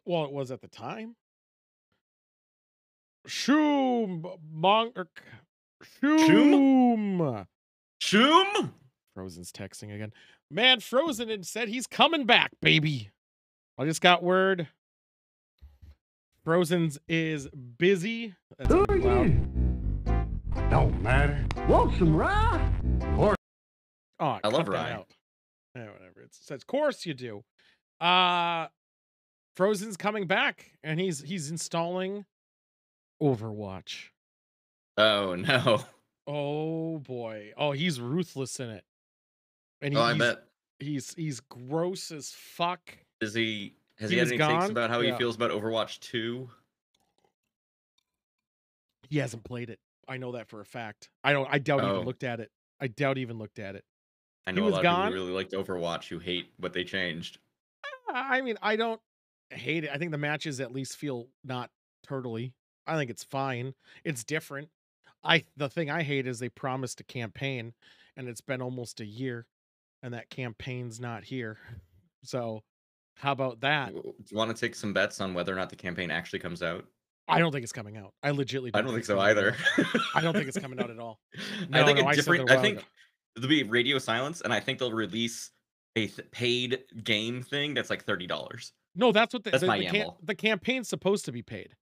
Well, it was at the time. Shoom, Shoom? Shoom. Shoom? Frozen's texting again. Man, Frozen and said he's coming back, baby. I just got word. Frozen's is busy. That's Who pretty are loud. you? Don't matter. Want some rye? Or Oh, I love cut that Rye. out. Yeah, whatever. It says, of course you do. Frozen's coming back, and he's installing Overwatch. Oh no. Oh boy. Oh, he's ruthless in it. And Oh, I bet. he's gross as fuck. Has he He had was any takes gone? about how he Yeah. feels about Overwatch 2? He hasn't played it. I know that for a fact. I doubt even Oh. looked at it. I doubt even looked at it. I He know a was lot of people gone? who really liked Overwatch who hate what they changed. I mean, I don't hate it. I think the matches at least feel not turtly. I think it's fine. It's different. The thing I hate is they promised a campaign and it's been almost a year and that campaign's not here. So how about that? Do you want to take some bets on whether or not the campaign actually comes out? I don't think it's coming out. I legitimately I don't don't think it's so coming out at either. all. I don't think it's coming out at all. I No, think no, a I said different. that a I while think ago. there'll be radio silence, and I think they'll release a paid game thing that's like $30. No, that's what That's my gamble. the campaign's supposed to be paid.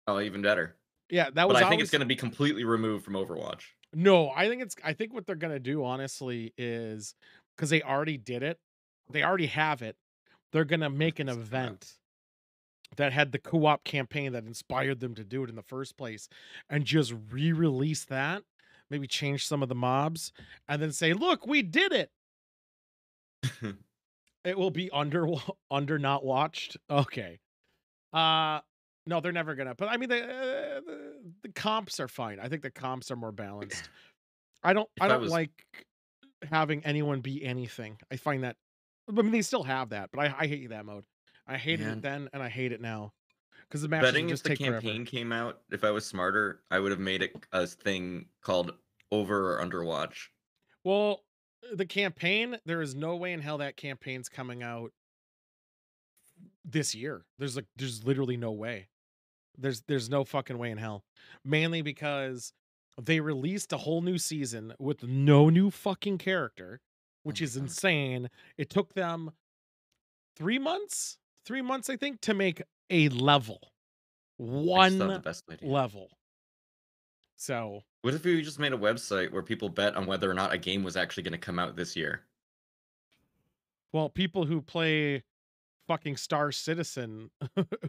Oh, even better. Yeah, that But was I think always it's going to be completely removed from Overwatch. No, I think what they're gonna do honestly is because they already did it, they already have it. They're gonna make an event that had the co-op campaign that inspired them to do it in the first place, and just re-release that. Maybe change some of the mobs, and then say, "Look, we did it." It will be under not watched. Okay. No, they're never gonna. But I mean, the comps are fine. I think the comps are more balanced. I If I don't was like having anyone be anything. I find that. I mean, they still have that, but I hate that mode. I hated it man, then, and I hate it now because the matches betting if just the take forever. campaign came out, if I was smarter, I would have made it a thing called Over or Underwatch. Well, the campaign, there is no way in hell that campaign's coming out this year. There's literally no way. There's no fucking way in hell. Mainly because they released a whole new season with no new fucking character, which my is God. insane. It took them 3 months, I think, to make a level. I just thought the One best idea. level. So What if we just made a website where people bet on whether or not a game was actually going to come out this year? well, people who play fucking Star Citizen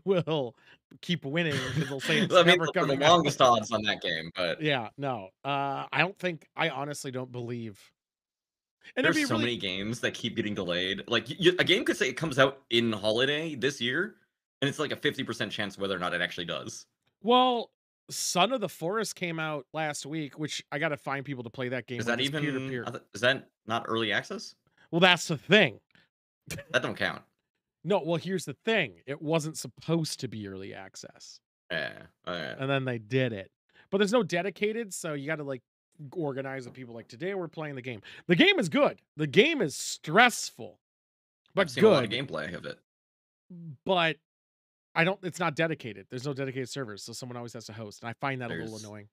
will keep winning because they'll say it's I mean, never the coming longest out. odds on that game, but Yeah, no. I honestly don't believe. And it'd there's be so really many games that keep getting delayed. Like a game could say it comes out in holiday this year, and it's like a 50% chance whether or not it actually does. well, Son of the Forest came out last week, which I gotta find people to play that game Is with. that It's peer to even? peer. Is that not early access? Well, that's the thing. That don't count. No, well, here's the thing. It wasn't supposed to be early access. Yeah. Yeah. And then they did it. But there's no dedicated, so you gotta like organize the people like today we're playing the game. The game is good. The game is stressful, but I've seen a lot of good. gameplay of it. But it's not dedicated. There's no dedicated servers, so someone always has to host. And I find that a little There's annoying.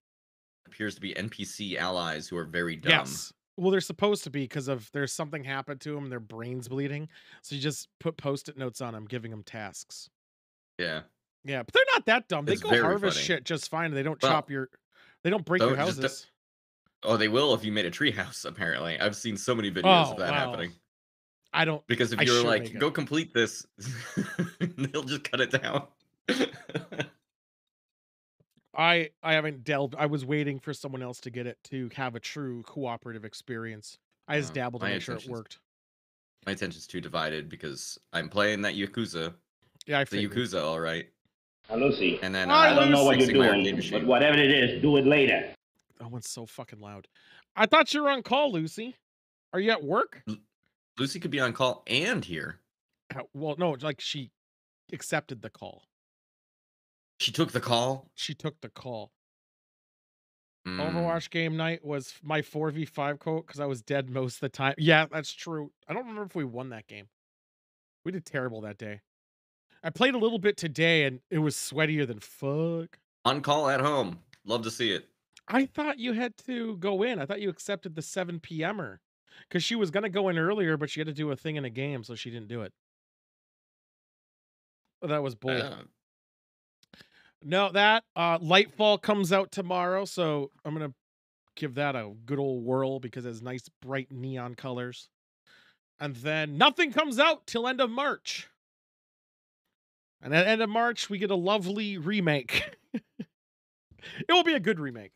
appears to be NPC allies who are very dumb. Yes. Well, they're supposed to be because of there's something happened to them, their brains bleeding. So you just put post-it notes on them, giving them tasks. Yeah. Yeah, but they're not that dumb. They It's go very harvest funny. shit just fine. They don't Well, they don't break your don't just houses. Oh, they will if you made a treehouse. Apparently, I've seen so many videos Oh, of that wow. happening. I don't. Because if I you're should like, make it. go complete this, they'll just cut it down. I haven't delved. I was waiting for someone else to get it to have a true cooperative experience. I just dabbled to my make sure it attention's- worked. My attention's too divided because I'm playing that Yakuza, Yeah, I the figured. Yakuza, all right. Now, Lucy, And then Hi, I don't know what you're fixing my arcade doing, machine. but whatever it is, do it later. That one's so fucking loud. I thought you were on call, Lucy. Are you at work? Lucy could be on call and here. Well, no, like she accepted the call. She took the call. She took the call. Mm. Overwatch game night was my 4v5 quote because I was dead most of the time. Yeah, that's true. I don't remember if we won that game. We did terrible that day. I played a little bit today, and it was sweatier than fuck. On call at home. Love to see it. I thought you had to go in. I thought you accepted the 7 PMer because she was gonna go in earlier, but she had to do a thing in a game, so she didn't do it. That was bull. Uh, No, that Lightfall comes out tomorrow, so I'm gonna give that a good old whirl because it has nice bright neon colors. And then nothing comes out till end of March. And at end of March, we get a lovely remake. It will be a good remake.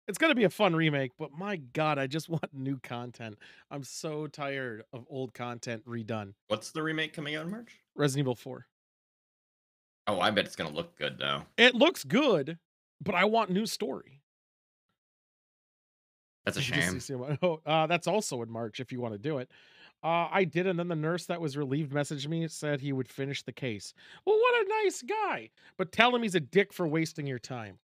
It's gonna be a fun remake, but my god, I just want new content. I'm so tired of old content redone. what's the remake coming out in March? Resident Evil 4. Oh, I bet it's gonna look good though. It looks good, but I want new story. That's a You just shame. see that's also in March if you want to do it. I did, and then the nurse that was relieved messaged me, said he would finish the case. Well, what a nice guy. But tell him he's a dick for wasting your time.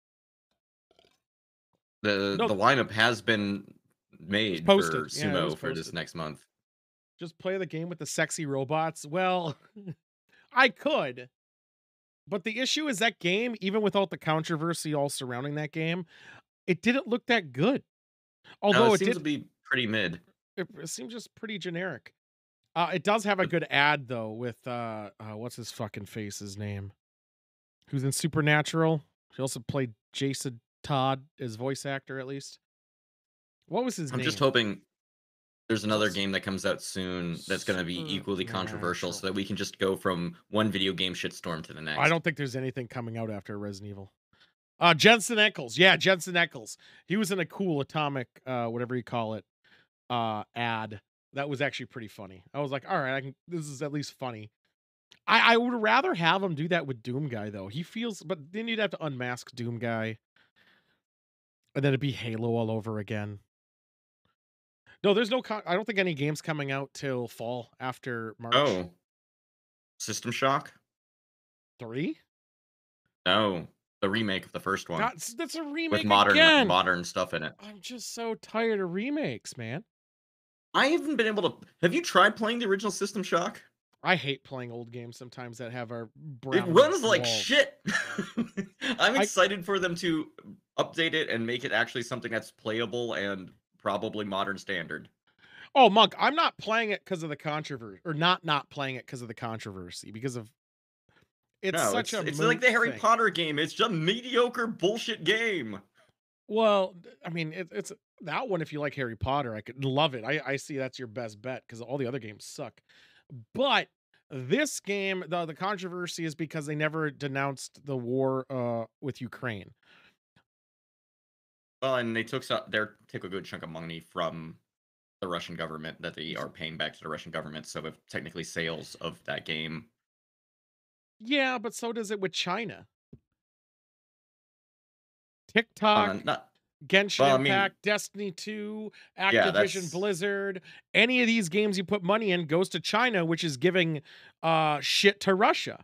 The No, lineup has been it was made posted. for Yeah, it was Sumo for this posted. next month. Just play the game with the sexy robots. Well, I could. But the issue is that game, even without the controversy all surrounding that game, it didn't look that good. No, Although it it seems to did, be pretty mid. it seems just pretty generic. It does have a good ad though with what's his fucking face's name? Who's in Supernatural? He also played Jason Todd as voice actor at least. What was his I'm name? just hoping there's another Just game that comes out soon that's going to be equally controversial Supernatural. so that we can just go from one video game shitstorm to the next. I don't think there's anything coming out after Resident Evil. Jensen Ackles. Yeah, Jensen Ackles. He was in a cool atomic, whatever you call it, ad. That was actually pretty funny. I was like, all right, this is at least funny. I would rather have him do that with Doom Guy though. He feels, but then you'd have to unmask Doom Guy, and then it'd be Halo all over again. No, there's no. I don't think any games coming out till fall after March. Oh, System Shock? 3. No, the remake of the first one That's a remake with modern again. stuff in it. I'm just so tired of remakes, man. I haven't been able to. Have you tried playing the original System Shock? I hate playing old games sometimes that have our It brown runs like walls. shit. I'm excited for them to update it and make it actually something that's playable and probably modern standard. Oh, Monk, I'm not playing it because of the controversy, or not playing it because of the controversy, because of it's No, such a it's like the Harry thing. Potter game. It's just a mediocre bullshit game. Well, I mean, it's that one. If you like Harry Potter, I could love it. I see that's your best bet because all the other games suck. But this game, the controversy is because they never denounced the war with Ukraine. Well, and they took a good chunk of money from the Russian government that they are paying back to the Russian government. So if technically sales of that game. Yeah, but so does it with China. TikTok, Not Genshin well, I Impact, mean, Destiny 2, yeah, Activision Blizzard, any of these games you put money in goes to China, which is giving shit to Russia.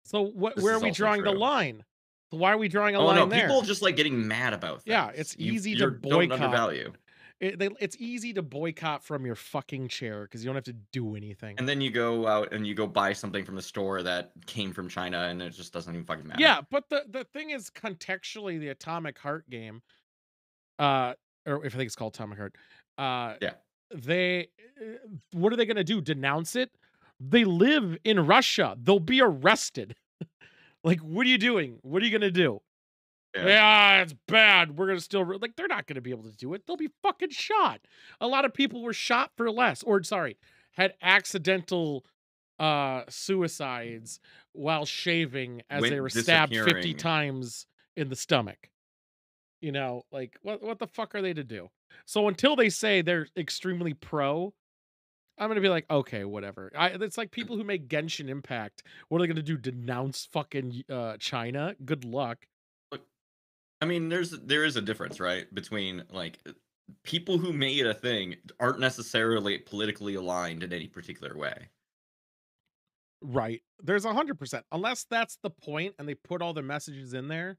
So where are we drawing the line? So why are we drawing a line there? People just like getting mad about things. Yeah, it's easy to don't boycott. undervalue. It's easy to boycott from your fucking chair because you don't have to do anything. And then you go out and you go buy something from the store that came from China, and it just doesn't even fucking matter. Yeah, but the thing is, contextually, the Atomic Heart game, or if I think it's called Atomic Heart, Yeah. they, what are they gonna do? Denounce it? They live in Russia. They'll be arrested. Like, what are you doing? What are you gonna do? Yeah, it's bad. We're gonna still like. They're not gonna be able to do it. They'll be fucking shot. A lot of people were shot for less, or sorry, had accidental suicides while shaving as they were stabbed 50 times in the stomach. You know, like what the fuck are they to do? So until they say they're extremely pro, I'm gonna be like, okay, whatever. It's like people who make Genshin Impact. What are they gonna do? Denounce fucking China? Good luck. Look, I mean, there is a difference, right, between like people who made a thing aren't necessarily politically aligned in any particular way. Right. There's 100%. Unless that's the point, and they put all the messages in there.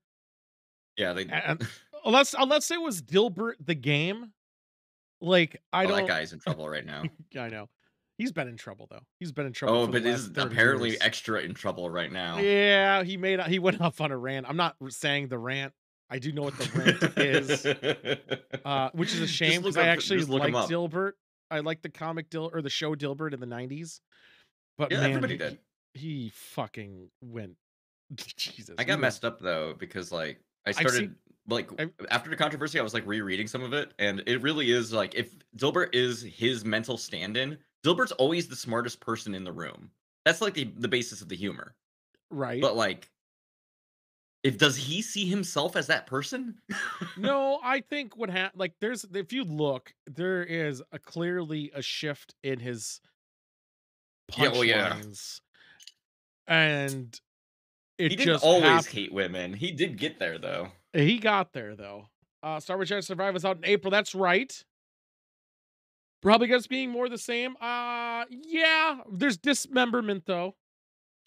Yeah, they. And unless it was Dilbert the game, like I don't. That guy's in trouble right now. I know. He's been in trouble though. He's been in trouble Oh, for the but is last 30 apparently years. extra in trouble right now. Yeah, he went off on a rant. I'm not saying the rant. I do know what the rant is, which is a shame because I actually Just look him liked up. Dilbert. I liked the comic or the show Dilbert in the 90s. But Yeah, man, everybody did. he fucking went. Jesus, I he got went. messed up though because like I I've seen. started like I've, after the controversy, I was like rereading some of it, and it really is like if Dilbert is his mental stand-in, Dilbert's always the smartest person in the room. That's like the basis of the humor. right. But like, if does he see himself as that person? No, I think what happened. Like, there's if you look, there is clearly a shift in his Yeah, well, yeah. punchlines, and He it didn't just always happened. hate women. He did get there though. He got there though. Star Wars Jedi Survivor is out in April. That's right. Probably just being more the same. Yeah. There's dismemberment though,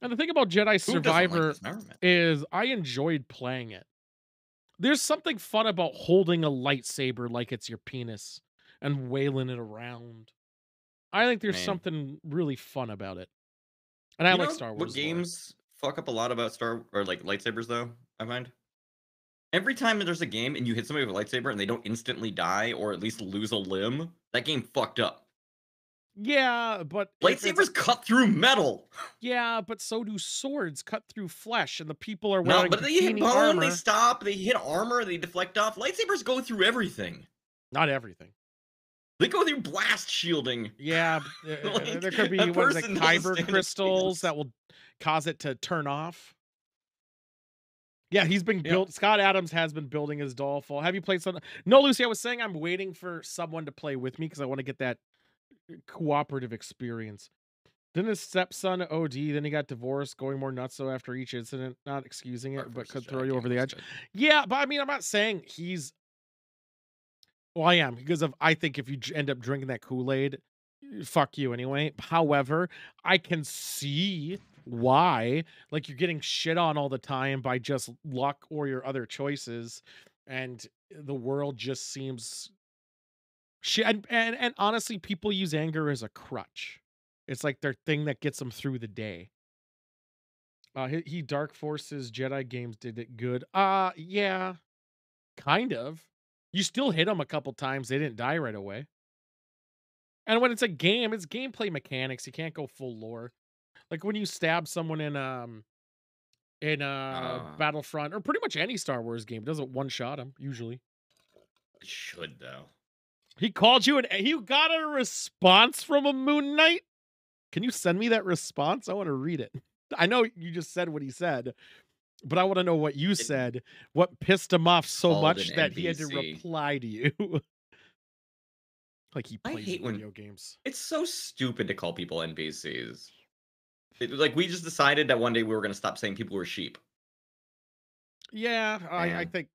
and the thing about Jedi Who doesn't like Survivor dismemberment? is I enjoyed playing it. There's something fun about holding a lightsaber like it's your penis and wailing it around. I think I there's mean, something really fun about it. And I you like know Star what Wars lore. games fuck up a lot about Star or like lightsabers though, I find? Every time there's a game and you hit somebody with a lightsaber and they don't instantly die or at least lose a limb, that game fucked up. Yeah, but if it's Lightsabers cut through metal. yeah, but so do swords cut through flesh, and the people are No, wearing but they hit bikini bone, they armor. stop, they hit armor, they deflect off. Lightsabers go through everything. Not everything. They go through blast shielding. Yeah, Like there could be a what is it, person doesn't kyber stand a crystals chance. that will cause it to turn off. Yeah, he's been Yeah. built. Scott Adams has been building his dollful. Have you played something? No, Lucy. I was saying I'm waiting for someone to play with me because I want to get that cooperative experience. Didn't his stepson OD? Then he got divorced, going more nuts so after each incident. Not excusing Dark it, but versus could throw Jedi you game over the was edge. good. Yeah, but I mean, I'm not saying he's. Well, I am because of I think if you end up drinking that Kool-Aid, fuck you anyway. However, I can see why. Like you're getting shit on all the time by just luck or your other choices, and the world just seems shit. And honestly, people use anger as a crutch. It's like their thing that gets them through the day. He Dark Forces Jedi games did it good. Yeah, kind of. You still hit them a couple times. They didn't die right away. And when it's a game, it's gameplay mechanics. You can't go full lore. Like when you stab someone in Uh, Battlefront or pretty much any Star Wars game, it doesn't one shot him usually. it should though. He called you and you got a response from a Moon Knight. Can you send me that response? I want to read it. I know you just said what he said, but I want to know what you It said. What pissed him off so called much an that he had to NPC. reply to you? Like he I plays hate when video games. it's so stupid to call people NPCs. Like we just decided that one day we were going to stop saying people were sheep. Yeah, I And think,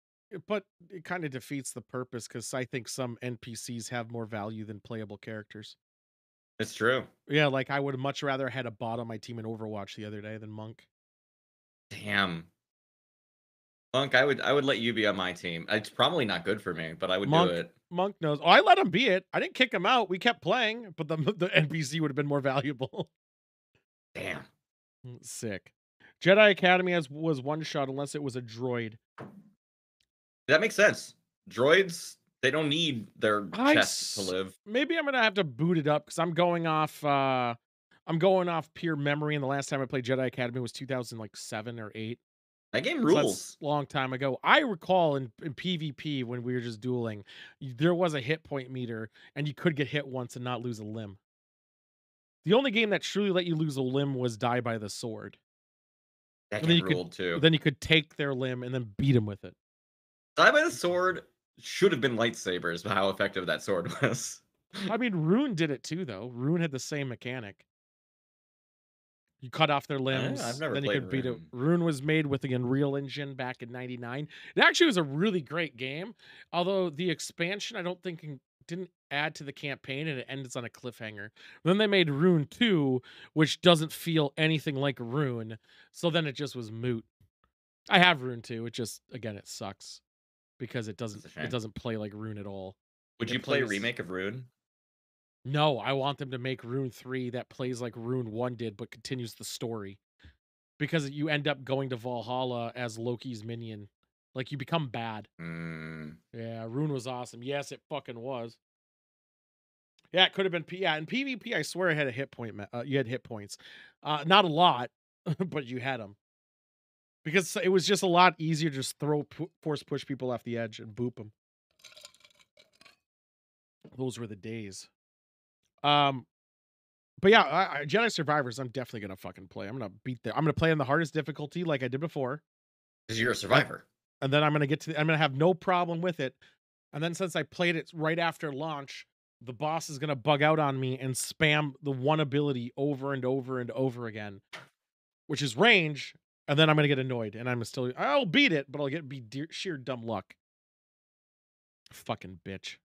but it kind of defeats the purpose because I think some NPCs have more value than playable characters. it's true. Yeah, like I would much rather had a bot on my team in Overwatch the other day than Monk. Damn. Monk, I would let you be on my team. It's probably not good for me, but I would do Monk it. Monk knows. Oh, I let him be it. I didn't kick him out. We kept playing, but the NPC would have been more valuable. Damn. Sick. Jedi Academy was one shot unless it was a droid. That makes sense. Droids, they don't need their chest to live. Maybe I'm gonna have to boot it up because I'm going off. I'm going off pure memory. And the last time I played Jedi Academy was 2007 or 8. That game So rules. that's a long time ago. I recall in PvP when we were just dueling, there was a hit point meter, and you could get hit once and not lose a limb. The only game that truly let you lose a limb was Die by the Sword. That And then game ruled too. you could take their limb and then beat him with it. Die by the Sword should have been lightsabers, but how effective that sword was. I mean, Rune did it too, though. Rune had the same mechanic. You cut off their I've limbs, never then you played could beat it. Rune. Rune was made with the Unreal Engine back in '99. It actually was a really great game, although the expansion I don't think didn't add to the campaign and it ends on a cliffhanger. Then they made Rune 2, which doesn't feel anything like Rune, so then it just was moot. I have Rune 2. It just again it sucks because it That's a shame. doesn't play like Rune at all. Would It you play a plays remake of Rune? No, I want them to make Rune 3 that plays like Rune 1 did, but continues the story. Because you end up going to Valhalla as Loki's minion. Like, you become bad. Mm. Yeah, Rune was awesome. Yes, it fucking was. Yeah, it could have been yeah, in PvP, I swear I had a hit point you had hit points. Not a lot, but you had them. Because it was just a lot easier to just force push people off the edge and boop them. Those were the days. Um, but yeah, Jedi Survivors, I'm definitely gonna fucking play. I'm gonna play on the hardest difficulty like I did before. 'Cause you're a And, survivor. and then I'm gonna have no problem with it. And then since I played it right after launch, the boss is gonna bug out on me and spam the one ability over and over and over again, which is range. And then I'm gonna get annoyed, and I'll beat it, but sheer dumb luck. Fucking bitch.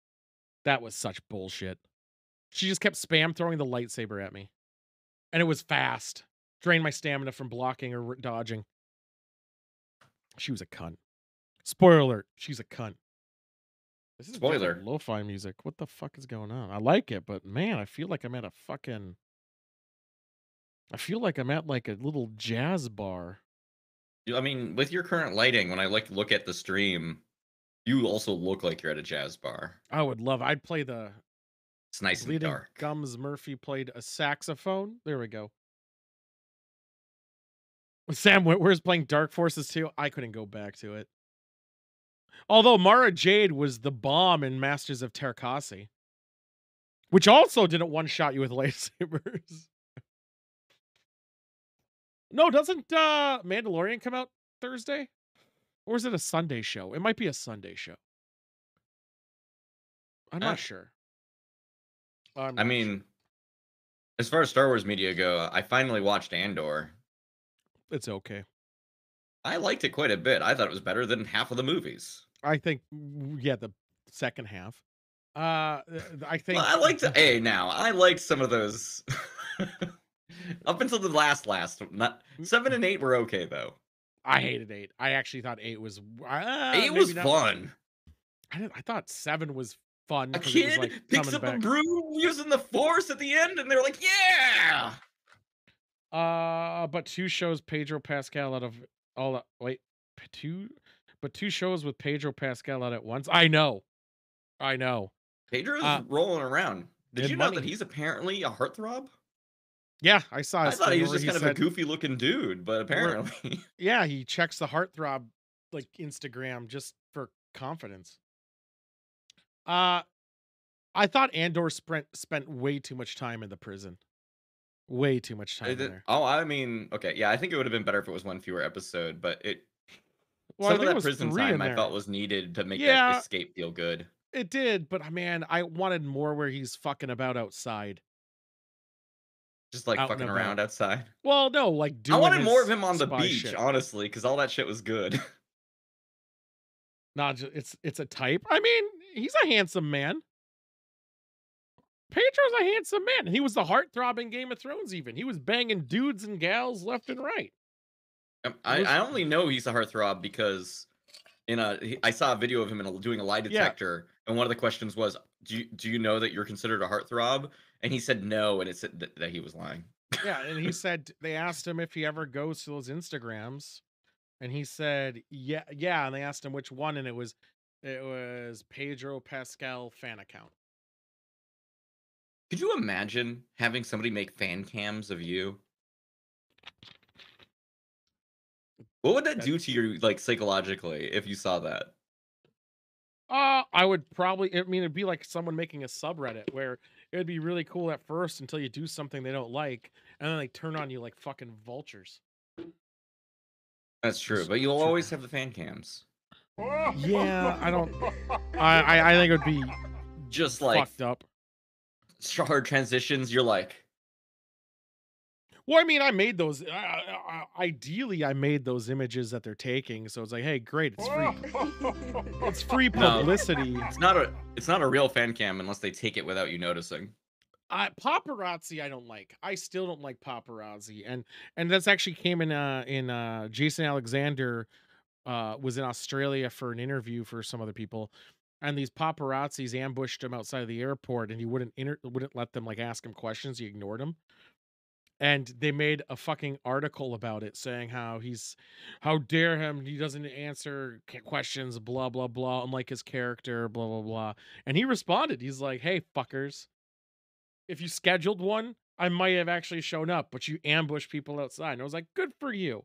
That was such bullshit. She just kept spam throwing the lightsaber at me, and it was fast. Drained my stamina from blocking or dodging. She was a cunt. Spoiler alert, she's a cunt. This is Spoiler. different lo-fi music. What the fuck is going on? I like it, but man, I feel like I'm at like a little jazz bar. I mean, with your current lighting, when I like look at the stream, you also look like you're at a jazz bar. I'd play It's nice and Bleeding dark. Gums Murphy played a saxophone. There we go. Sam Witwer's playing Dark Forces 2. I couldn't go back to it. Although Mara Jade was the bomb in Masters of Terkasi, which also didn't one-shot you with lightsabers. No, doesn't Mandalorian come out Thursday? Or is it a Sunday show? It might be a Sunday show. I'm not sure. I mean, as far as Star Wars media go, I finally watched Andor. It's okay. I liked it quite a bit. I thought it was better than half of the movies. I think, yeah, the second half. I think. Well, I liked I liked some of those. Up until the last. Not 7 and 8 were okay though. I hated 8. I actually thought 8 was 8 was fun. I thought 7 was fun. A kid picks up a broom using the Force at the end, and they're like, "Yeah!" But 2 shows Pedro Pascal out of all. Wait, 2, but 2 shows with Pedro Pascal out at once. I know. Pedro's rolling around. Did you know that money. he's apparently a heartthrob? Yeah, I saw. I thought he was just kind of a goofy-looking dude, but apparently, yeah, he checks the heartthrob like Instagram just for confidence. I thought Andor spent way too much time in the prison. Way too much time there. Oh, I mean, okay, yeah, I think it would have been better if it was one fewer episode, but well, some of that prison time I felt was needed to make that escape feel good. It did, but man, I wanted more where he's fucking about outside. Just like fucking around outside. Well, no, like doing. I wanted more of him on the beach, shit. honestly, because all that shit was good. Not just it's a type. I mean, he's a handsome man. Pedro's a handsome man. He was the heartthrob in Game of Thrones. Even he was banging dudes and gals left and right. I only know he's a heartthrob because I saw a video of him doing a lie detector, and one of the questions was, "Do you know that you're considered a heartthrob?" And he said no, and it said that he was lying. Yeah, and he said they asked him if he ever goes to those Instagrams, and he said yeah, and they asked him which one, and it was Pedro Pascal fan account. Could you imagine having somebody make fan cams of you? What would that do to you, like, psychologically, if you saw that? I would probably. I mean, it'd be like someone making a subreddit where it'd be really cool at first until you do something they don't like, and then they turn on you like fucking vultures. That's true, but you'll always have the fan cams. Yeah, I don't. I think it would be just like fucked up. Hard transitions. You're like. Well, I mean, I made those. Ideally, I made those images that they're taking, so it's like, hey, great, it's free. It's free publicity. No, it's not a real fan cam unless they take it without you noticing. Paparazzi, I don't like. I still don't like paparazzi, and that's actually came in Jason Alexander was in Australia for an interview for some other people, and these paparazzis ambushed him outside of the airport, and he wouldn't let them like ask him questions. He ignored them. And they made a fucking article about it saying how dare him, he doesn't answer questions, blah blah blah, unlike his character, blah blah blah. And he responded, he's like, hey fuckers, if you scheduled one, I might have actually shown up, but you ambush people outside. And I was like, good for you.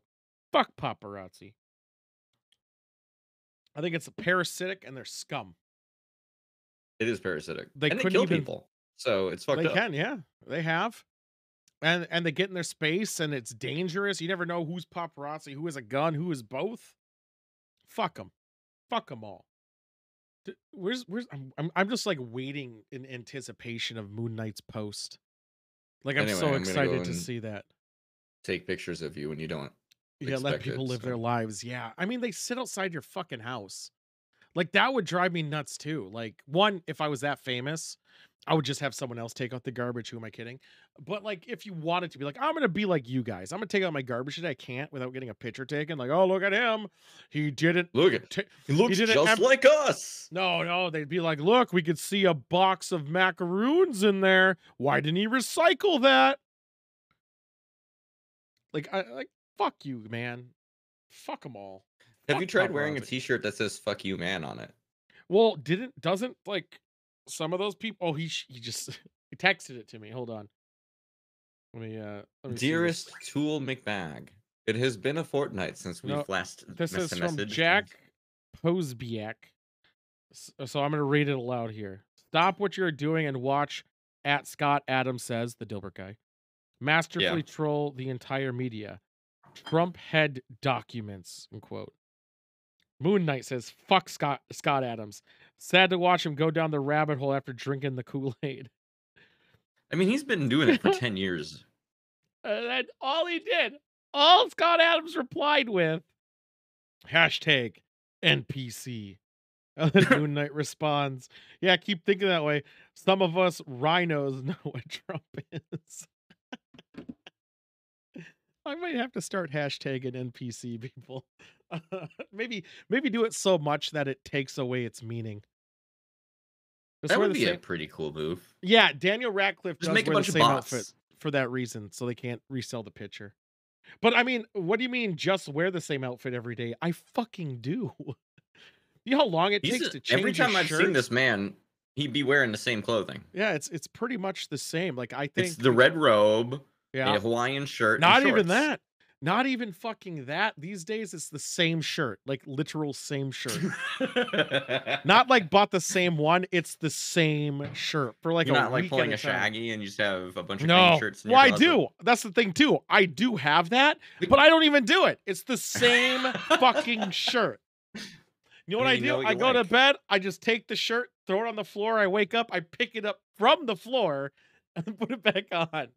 Fuck paparazzi. I think it's parasitic and they're scum. It is parasitic. They and they couldn't kill even people. So it's fucked They up. can, yeah. They have. And they get in their space and it's dangerous. You never know who's paparazzi, who has a gun, who is both. Fuck them. Fuck them all. Where's I'm just like waiting in anticipation of Moon Knight's post. Like I'm Anyway, so I'm gonna excited go to and see that. take pictures of you when you don't Yeah, let expect people it. live So. their lives. Yeah. I mean, they sit outside your fucking house. Like that would drive me nuts too. Like one, if I was that famous, I would just have someone else take out the garbage. Who am I kidding? But like, if you wanted to be like, I'm gonna be like you guys. I'm gonna take out my garbage today. I can't without getting a picture taken. Like, oh look at him. He didn't. Look at he looks didn't just like us. No. They'd be like, look, we could see a box of macaroons in there. Why didn't he recycle that? Like, fuck you, man. Fuck them all. Have Fuck you tried wearing a paparazzi. T-shirt that says "fuck you, man" on it? Well, doesn't like some of those people? Oh, he just he texted it to me. Hold on. Let me see this. Dearest Tool McBag, it has been a fortnight since we've No, last This is from messaged. Jack Posbiak. So I'm gonna read it aloud here. Stop what you're doing and watch at Scott Adams Says, the Dilbert guy, masterfully troll the entire media. Trump head documents, unquote. Moon Knight says, fuck Scott Adams. Sad to watch him go down the rabbit hole after drinking the Kool-Aid. I mean, he's been doing it for 10 years. And all he did, all Scott Adams replied with, hashtag NPC. And then Moon Knight responds, yeah, keep thinking that way. Some of us rhinos know what Trump is. I might have to start hashtagging NPC people. Maybe do it so much that it takes away its meaning. That would be a pretty cool move. Yeah, Daniel Radcliffe Just does make a wear bunch the of same bots. outfit for that reason, so they can't resell the picture. But I mean, what do you mean just wear the same outfit every day? I fucking do. You know how long it takes to change every time I've shirt? seen this man, he'd be wearing the same clothing. Yeah, it's pretty much the same. Like I think it's the red robe, yeah, a Hawaiian shirt. Not and even shorts. that. Not even fucking that. These days it's the same shirt, like literal same shirt. Not like bought the same one. It's the same shirt for like You're a not like week pulling at a time. Shaggy and you just have a bunch of No, pink shirts in your well, I closet. do. That's the thing too. I do have that, but I don't even do it. It's the same fucking shirt. You know what I do? I go to bed. I just take the shirt, throw it on the floor. I wake up. I pick it up from the floor and put it back on.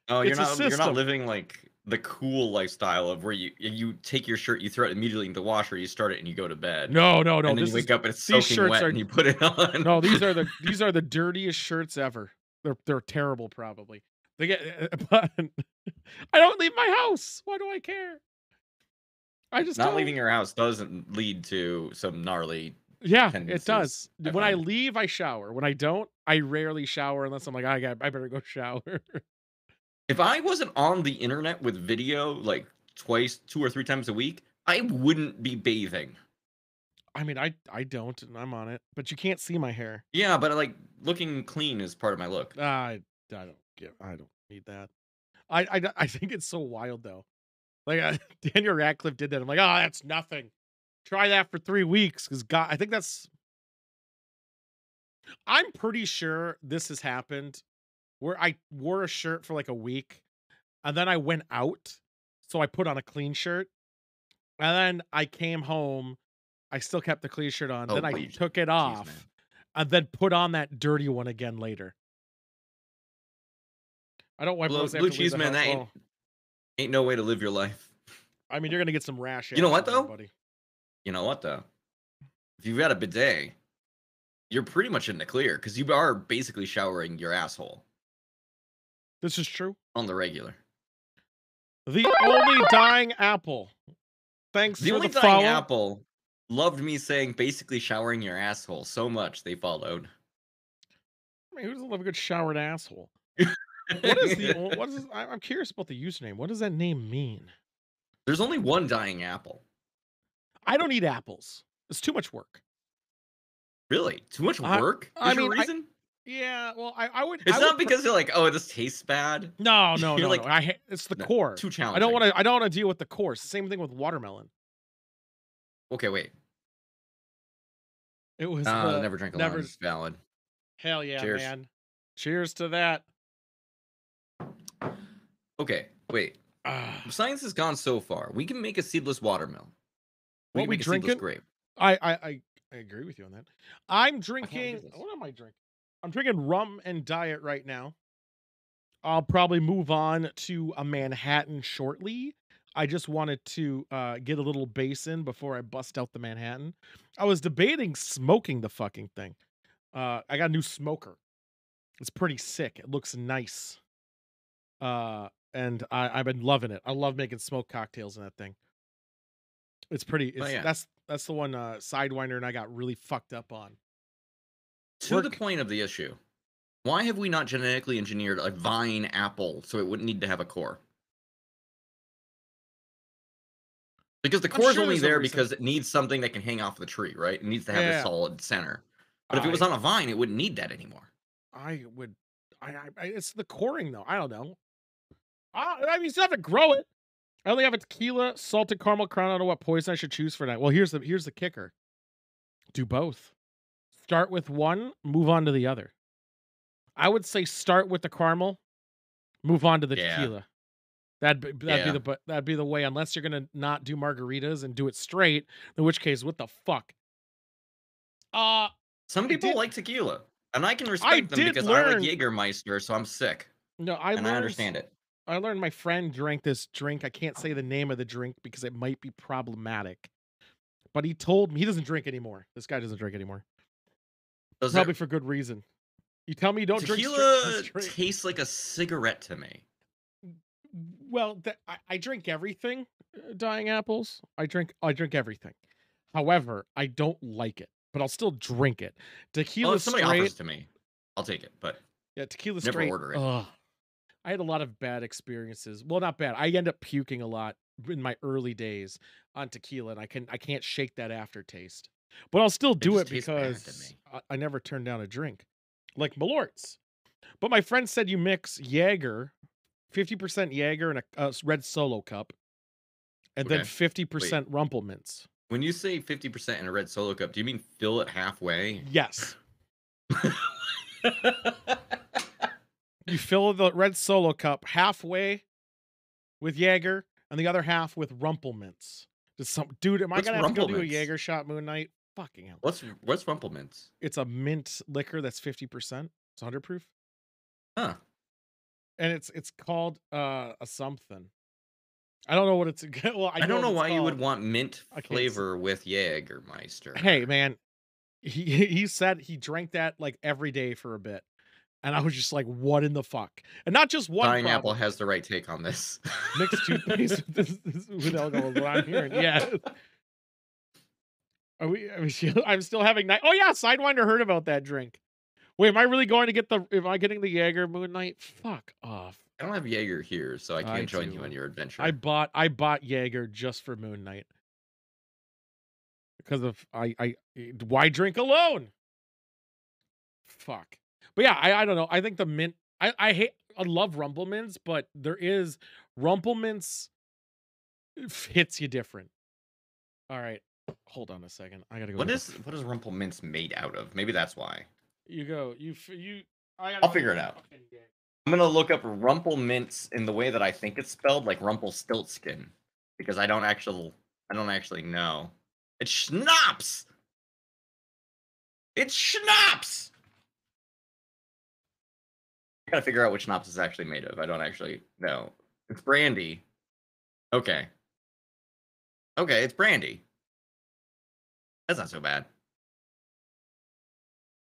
Oh, It's you're not living like the cool lifestyle of where you take your shirt, you throw it immediately in the washer, you start it, and you go to bed. No. And then you wake up and it's soaking wet, and you put it on. No, these are the dirtiest shirts ever. They're terrible, probably. They get, but I don't leave my house. Why do I care? I just not leaving your house doesn't lead to some gnarly. Yeah, it does. I When I leave, I shower. When I don't, I rarely shower unless I'm like, I better go shower. If I wasn't on the internet with video like twice, 2 or 3 times a week, I wouldn't be bathing. I mean, I don't, and I'm on it, but you can't see my hair. Yeah, but like looking clean is part of my look. I don't need that. I think it's so wild though. Like Daniel Radcliffe did that. I'm like, oh, that's nothing. Try that for 3 weeks, because God, I think I'm pretty sure this has happened where I wore a shirt for like a week and then I went out. So I put on a clean shirt and then I came home. I still kept the clean shirt on. Then I took it off and then put on that dirty one again later. I don't wipe those after blue cheese, man. That ain't no way to live your life. I mean, you're going to get some rash. You know what, though? Buddy. You know what, though? If you've got a bidet, you're pretty much in the clear because you are basically showering your asshole. This is true. On the regular. The only dying apple. Thanks the for only the dying follow. apple loved me saying basically showering your asshole so much they followed. I mean, who doesn't love a good showered asshole? What is the what is I'm curious about the username. What does that name mean? There's only one dying apple. I don't eat apples. It's too much work. Really? Too much work? I Is your mean, reason? yeah. Well, I would. It's I not would because you're like, oh, this tastes bad. no, You're like, no. It's the no, core. too I challenging. don't want to. I don't want to deal with the core. It's the same thing with watermelon. Okay, wait. It was never drink alone. It's valid. Hell yeah, Cheers. man. Cheers to that. Okay, wait. Science has gone so far. We can make a seedless watermelon. What we make drinking? A seedless grape. I agree with you on that. I'm drinking. What am I drinking? I'm drinking rum and diet right now. I'll probably move on to a Manhattan shortly. I just wanted to get a little bass in before I bust out the Manhattan. I was debating smoking the fucking thing. I got a new smoker. It's pretty sick. It looks nice. And I've been loving it. I love making smoke cocktails in that thing. It's pretty. It's that's the one Sidewinder and I got really fucked up on. To the point of the issue, why have we not genetically engineered a vine apple so it wouldn't need to have a core? Because the core is only there because it needs something that can hang off the tree, right? It needs to have a solid center. But if it was on a vine, it wouldn't need that anymore. It's the coring though. I don't know. I mean, you still have to grow it. I only have a tequila, salted caramel crown. I don't know what poison I should choose for that. Well, here's the kicker. Do both. Start with one, move on to the other. I would say start with the caramel, move on to the tequila. That'd be the way, unless you're gonna not do margaritas and do it straight, in which case, what the fuck? Some people like tequila, and I can respect them because I like Jägermeister, so I'm sick. No, I understand it. I learned my friend drank this drink. I can't say the name of the drink because it might be problematic. But he told me he doesn't drink anymore. This guy doesn't drink anymore. Probably for good reason. You tell me you don't drink tequila. Tastes like a cigarette to me. Well, I drink everything. Dying apples. I drink everything. However, I don't like it, but I'll still drink it. Tequila if somebody offers it to me, I'll take it. But yeah, tequila never straight. Order it. I had a lot of bad experiences. Well, not bad. I end up puking a lot in my early days on tequila, and I can't shake that aftertaste. But I'll still do it because I never turned down a drink, like Malort's. But my friend said you mix Jaeger, 50% Jaeger in a red Solo cup, and then 50% Rumpelmints. When you say 50% in a red Solo cup, do you mean fill it halfway? Yes. You fill the red Solo cup halfway with Jaeger and the other half with Rumpelmints. Dude, am I gonna have to go do a Jaeger shot Moon Knight? Fucking hell. What's Rumpelmints? It's a mint liquor that's 50%. It's 100 proof. Huh. And it's called a something. I don't know what it's. Well, I don't know why you would want mint flavor with Jägermeister. Hey man, he said he drank that like every day for a bit. And I was just like, what in the fuck? And not just one. Dying Apple has the right take on this. Mixed toothpaste with alcohol is what I'm hearing. Yeah. I'm still having night. Oh yeah, Sidewinder heard about that drink. Wait, am I really going to get am I getting the Jaeger Moon Knight? Fuck off. I don't have Jaeger here, so I can't join you on your adventure. I bought Jaeger just for Moon Knight. Because of why drink alone? Fuck. But yeah, I don't know. I think the mint. I love Rumpelmints, but there is Rumpelmints hits you different. All right, hold on a second. I gotta go. What is Rumpelmints made out of? Maybe that's why. You go. I'll figure it out. I'm gonna look up Rumpelmints in the way that I think it's spelled, like Rumpelstiltskin, because I don't actually know. It's schnapps. It's schnapps. I gotta figure out which schnapps it's actually made of. I don't actually know. It's brandy. Okay, it's brandy. That's not so bad.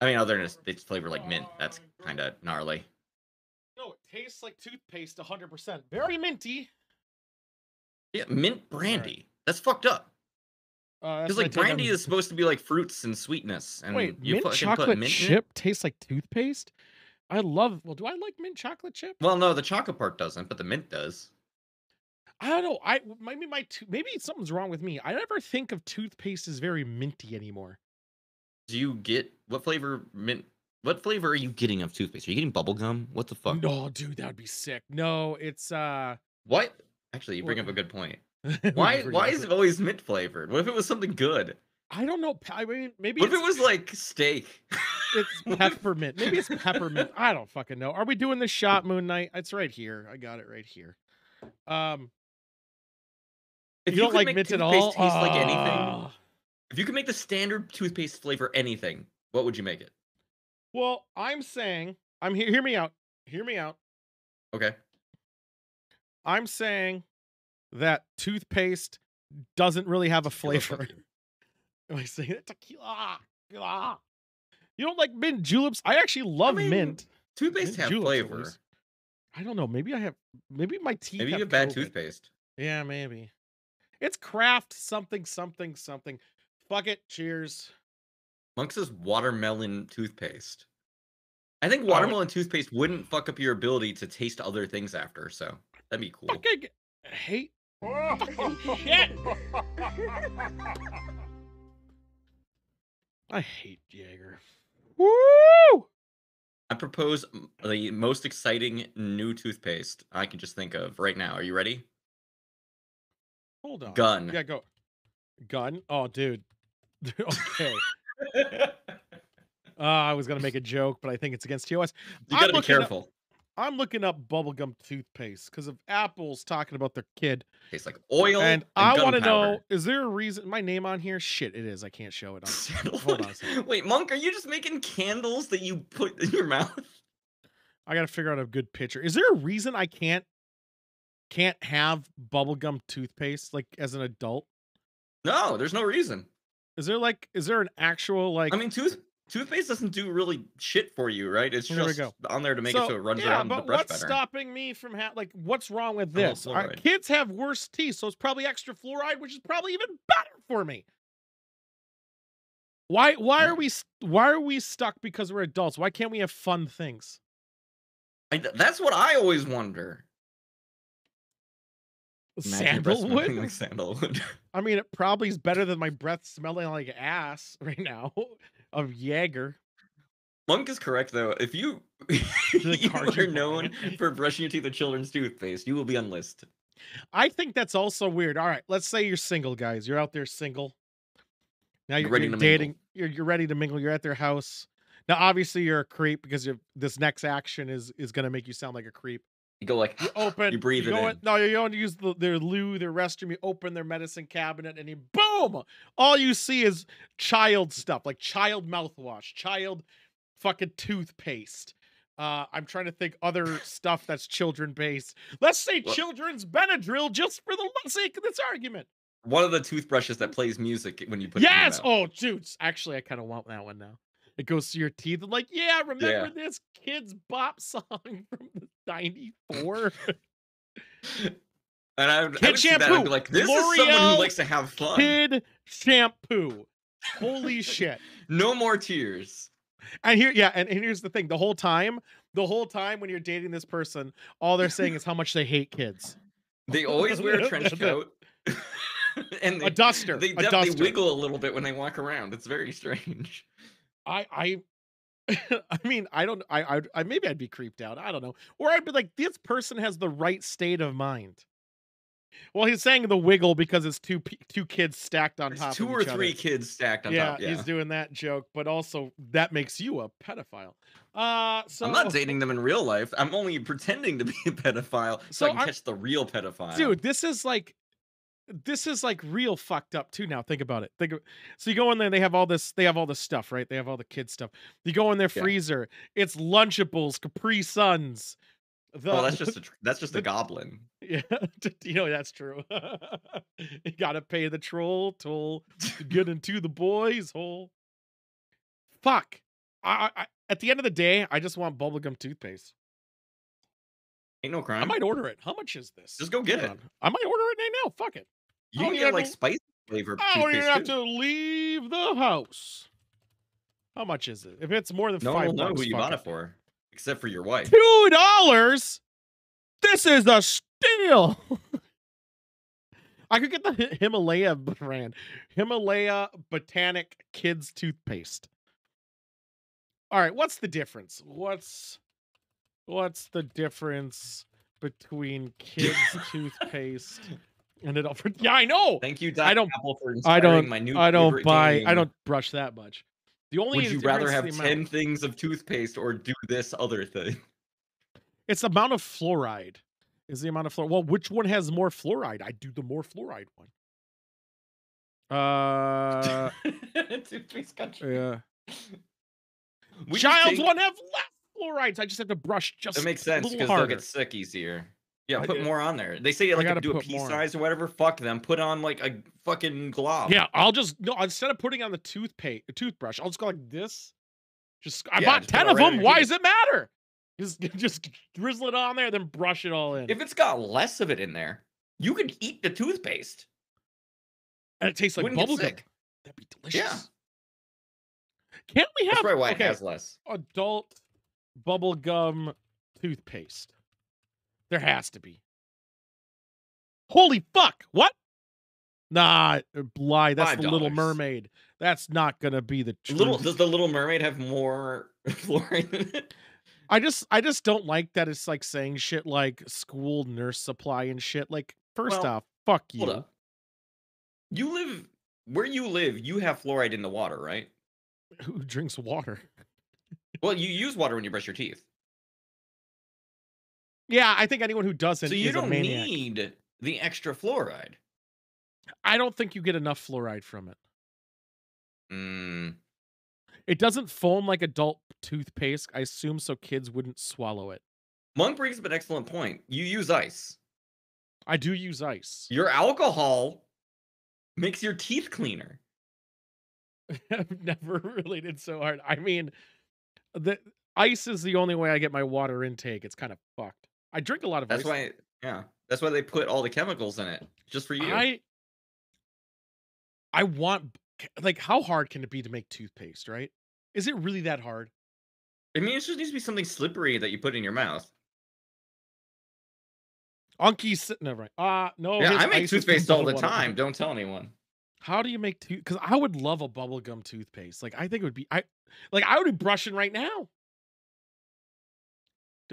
I mean, other than it's flavored like mint. That's kind of gnarly. No, it tastes like toothpaste 100%. Very minty. Yeah, mint brandy. Right. That's fucked up. That's Because my like take brandy on. is supposed to be like fruits and sweetness, Wait, and you mint fucking put chocolate mint in it. chip tastes like toothpaste? I love. Well, do I like mint chocolate chip? Well, no, the chocolate part doesn't, but the mint does. I don't know. Maybe something's wrong with me. I never think of toothpaste as very minty anymore. Do you get what flavor mint? What flavor are you getting of toothpaste? Are you getting bubble gum? What the fuck? No, dude, that'd be sick. No, it's What? Actually, you well, bring up a good point. we Why? forgot Why is it always mint flavored? What if it was something good? I don't know. I mean, maybe What if it's it was like steak? it's What if- peppermint. Maybe it's peppermint. I don't fucking know. Are we doing this shot, Moon Knight? It's right here. I got it right here. Um, If you you don't could like make mint at toothpaste all? taste like anything, Ah. if you could make the standard toothpaste flavor anything, what would you make it? Well, I'm saying, hear me out. Hear me out. Okay. I'm saying that toothpaste doesn't really have a Tequila, flavor. fuck you. Am I saying it? Tequila. Ah. You don't like mint juleps? I actually love mean, mint. Toothpaste Mint have juleps, at flavor. least. I don't know. Maybe my teeth Maybe you have have bad COVID. toothpaste. Yeah, maybe. It's craft something. Fuck it. Cheers. Monk's is watermelon toothpaste. I think Oh, watermelon toothpaste wouldn't fuck up your ability to taste other things after, so that'd be cool. fucking hate fucking shit. I hate Jaeger. Woo! I propose the most exciting new toothpaste I can just think of right now. Are you ready? Hold on. Gun. Yeah, go. Gun? Oh, dude. Okay. I was gonna make a joke, but I think it's against TOS. You gotta be careful. I'm looking up bubblegum toothpaste because of Apple's talking about their kid. Tastes like oil And I want to know, gunpowder. is there a reason my name on here? Shit, it is. I can't show it on. Hold on a second. Wait, Monk, are you just making candles that you put in your mouth? I gotta figure out a good picture. Is there a reason I can't have bubblegum toothpaste like as an adult? No, there's no reason. Is there an actual like I mean, toothpaste doesn't do really shit for you, right? It's There we just go. on there to make it so it runs yeah, around the but brush what's better. stopping me from like what's wrong with Oh, this? fluoride. Kids have worse teeth, so it's probably extra fluoride, which is probably even better for me. Why are we stuck because we're adults? Why can't we have fun things? That's what I always wonder. Imagine your breath smelling Sandalwood? like sandalwood. I mean, it probably is better than my breath smelling like ass right now of Jaeger. Monk is correct though. If you The you card are you known buy. for brushing your teeth with children's toothpaste, you will be unlisted. I think that's also weird. All right, let's say you're single, guys. You're out there single. Now you're Ready you're to dating. mingle. You're ready to mingle. You're at their house. Now, obviously, you're a creep because this next action is going to make you sound like a creep. You go like You open. you breathe it in. No, you're going to use their loo, their restroom. You open their medicine cabinet, and you boom! All you see is child stuff, like child mouthwash, child fucking toothpaste. I'm trying to think other stuff that's children based. Let's say What? children's Benadryl, just for the sake of this argument. One of the toothbrushes that plays music when you put it in your Yes. mouth. Oh, dude. Actually, I kind of want that one now. It goes to your teeth. I'm like, yeah, remember this Kids Bop song from the 94? And I would see that and shampoo. be like, this is someone L'Oreal who likes to have fun. Kid shampoo. Holy shit. No more tears. And here's the thing. The whole time when you're dating this person, all they're saying is how much they hate kids. They always wear a trench coat. And A duster. They A definitely duster. wiggle a little bit when they walk around. It's very strange. I mean, I maybe I'd be creeped out. I don't know. Or I'd be like, this person has the right state of mind. Well, he's saying the wiggle because it's two kids stacked on It's top two of or each three other. kids stacked on Yeah, top. Yeah, he's doing that joke, but also that makes you a pedophile. So I'm not dating them in real life. I'm only pretending to be a pedophile so I can catch the real pedophile. Dude, this is like real fucked up too now. Think about it. So you go in there, they have all this stuff, right? They have all the kid stuff. You go in their freezer, it's Lunchables, Capri Suns. Oh, that's just a goblin. Yeah, that's true. You gotta pay the troll toll to get into the boys' hole. Fuck. I at the end of the day, I just want bubblegum toothpaste. Ain't no crime. I might order it. How much is this? Just go get Hold it. on. I might order it right now. Fuck it. You can get like spicy flavor I don't even toothpaste have too. to leave the house. How much is it? If it's more than No one will know $5, who you fuck bought it. it for, except for your wife. $2? This is a steal. I could get the Himalaya brand. Himalaya Botanic Kids Toothpaste. All right, what's the difference? What's the difference between kids toothpaste and adult? Yeah, I know. Thank you, I don't. Apple, for I inspiring don't. my new I don't favorite buy. I game. don't brush that much. The only Would you rather difference have is the 10 amount. things of toothpaste or do this other thing? It's the amount of fluoride. Is the amount of fluoride. Well, which one has more fluoride? I do the more fluoride one. Toothpaste country. Yeah. We just Child's take- one have less fluorides. I just have to brush just That makes a sense little because they'll harder. get sick easier. Yeah, I put did. more on there. They say like gotta if you do a put pea more. size or whatever, fuck them. Put on like a fucking glob. Yeah, I'll just no. Instead of putting on the toothbrush, I'll just go like this. I Yeah, bought just put 10 it of right on them. your Why teeth. does it matter? Just drizzle it on there, then brush it all in. If it's got less of it in there, you could eat the toothpaste. And it tastes like Wouldn't get bubblegum. sick. That'd be delicious. Yeah. Can't we have That's probably why it has less. adult bubblegum toothpaste? There has to be. Holy fuck! What? Nah, lie. That's the Little $5. Mermaid. That's not gonna be the truth. Does the Little Mermaid have more fluoride in it? I just don't like that it's like saying shit like school nurse supply and shit. Like, first Well, off, fuck Hold you. up. You live where you live, you have fluoride in the water, right? Who drinks water? Well, you use water when you brush your teeth. Yeah, I think anyone who doesn't So you is a don't maniac. need the extra fluoride. I don't think you get enough fluoride from it. Mm, It doesn't foam like adult toothpaste, I assume, so kids wouldn't swallow it. Monk brings up an excellent point. You use ice. I do use ice. Your alcohol makes your teeth cleaner. I've never related so hard. I mean, the ice is the only way I get my water intake. It's kind of fucked. I drink a lot of That's ice. why, yeah. That's why they put all the chemicals in it, just for you. I want, like, how hard can it be to make toothpaste, right? Is it really that hard? I mean, it just needs to be something slippery that you put in your mouth. Unky's sitting there, right? No. Yeah, his I make ice is from toothpaste all the bubblegum. time. Don't tell anyone. How do you make because I would love a bubblegum toothpaste. Like, I think it would be I would be brushing right now.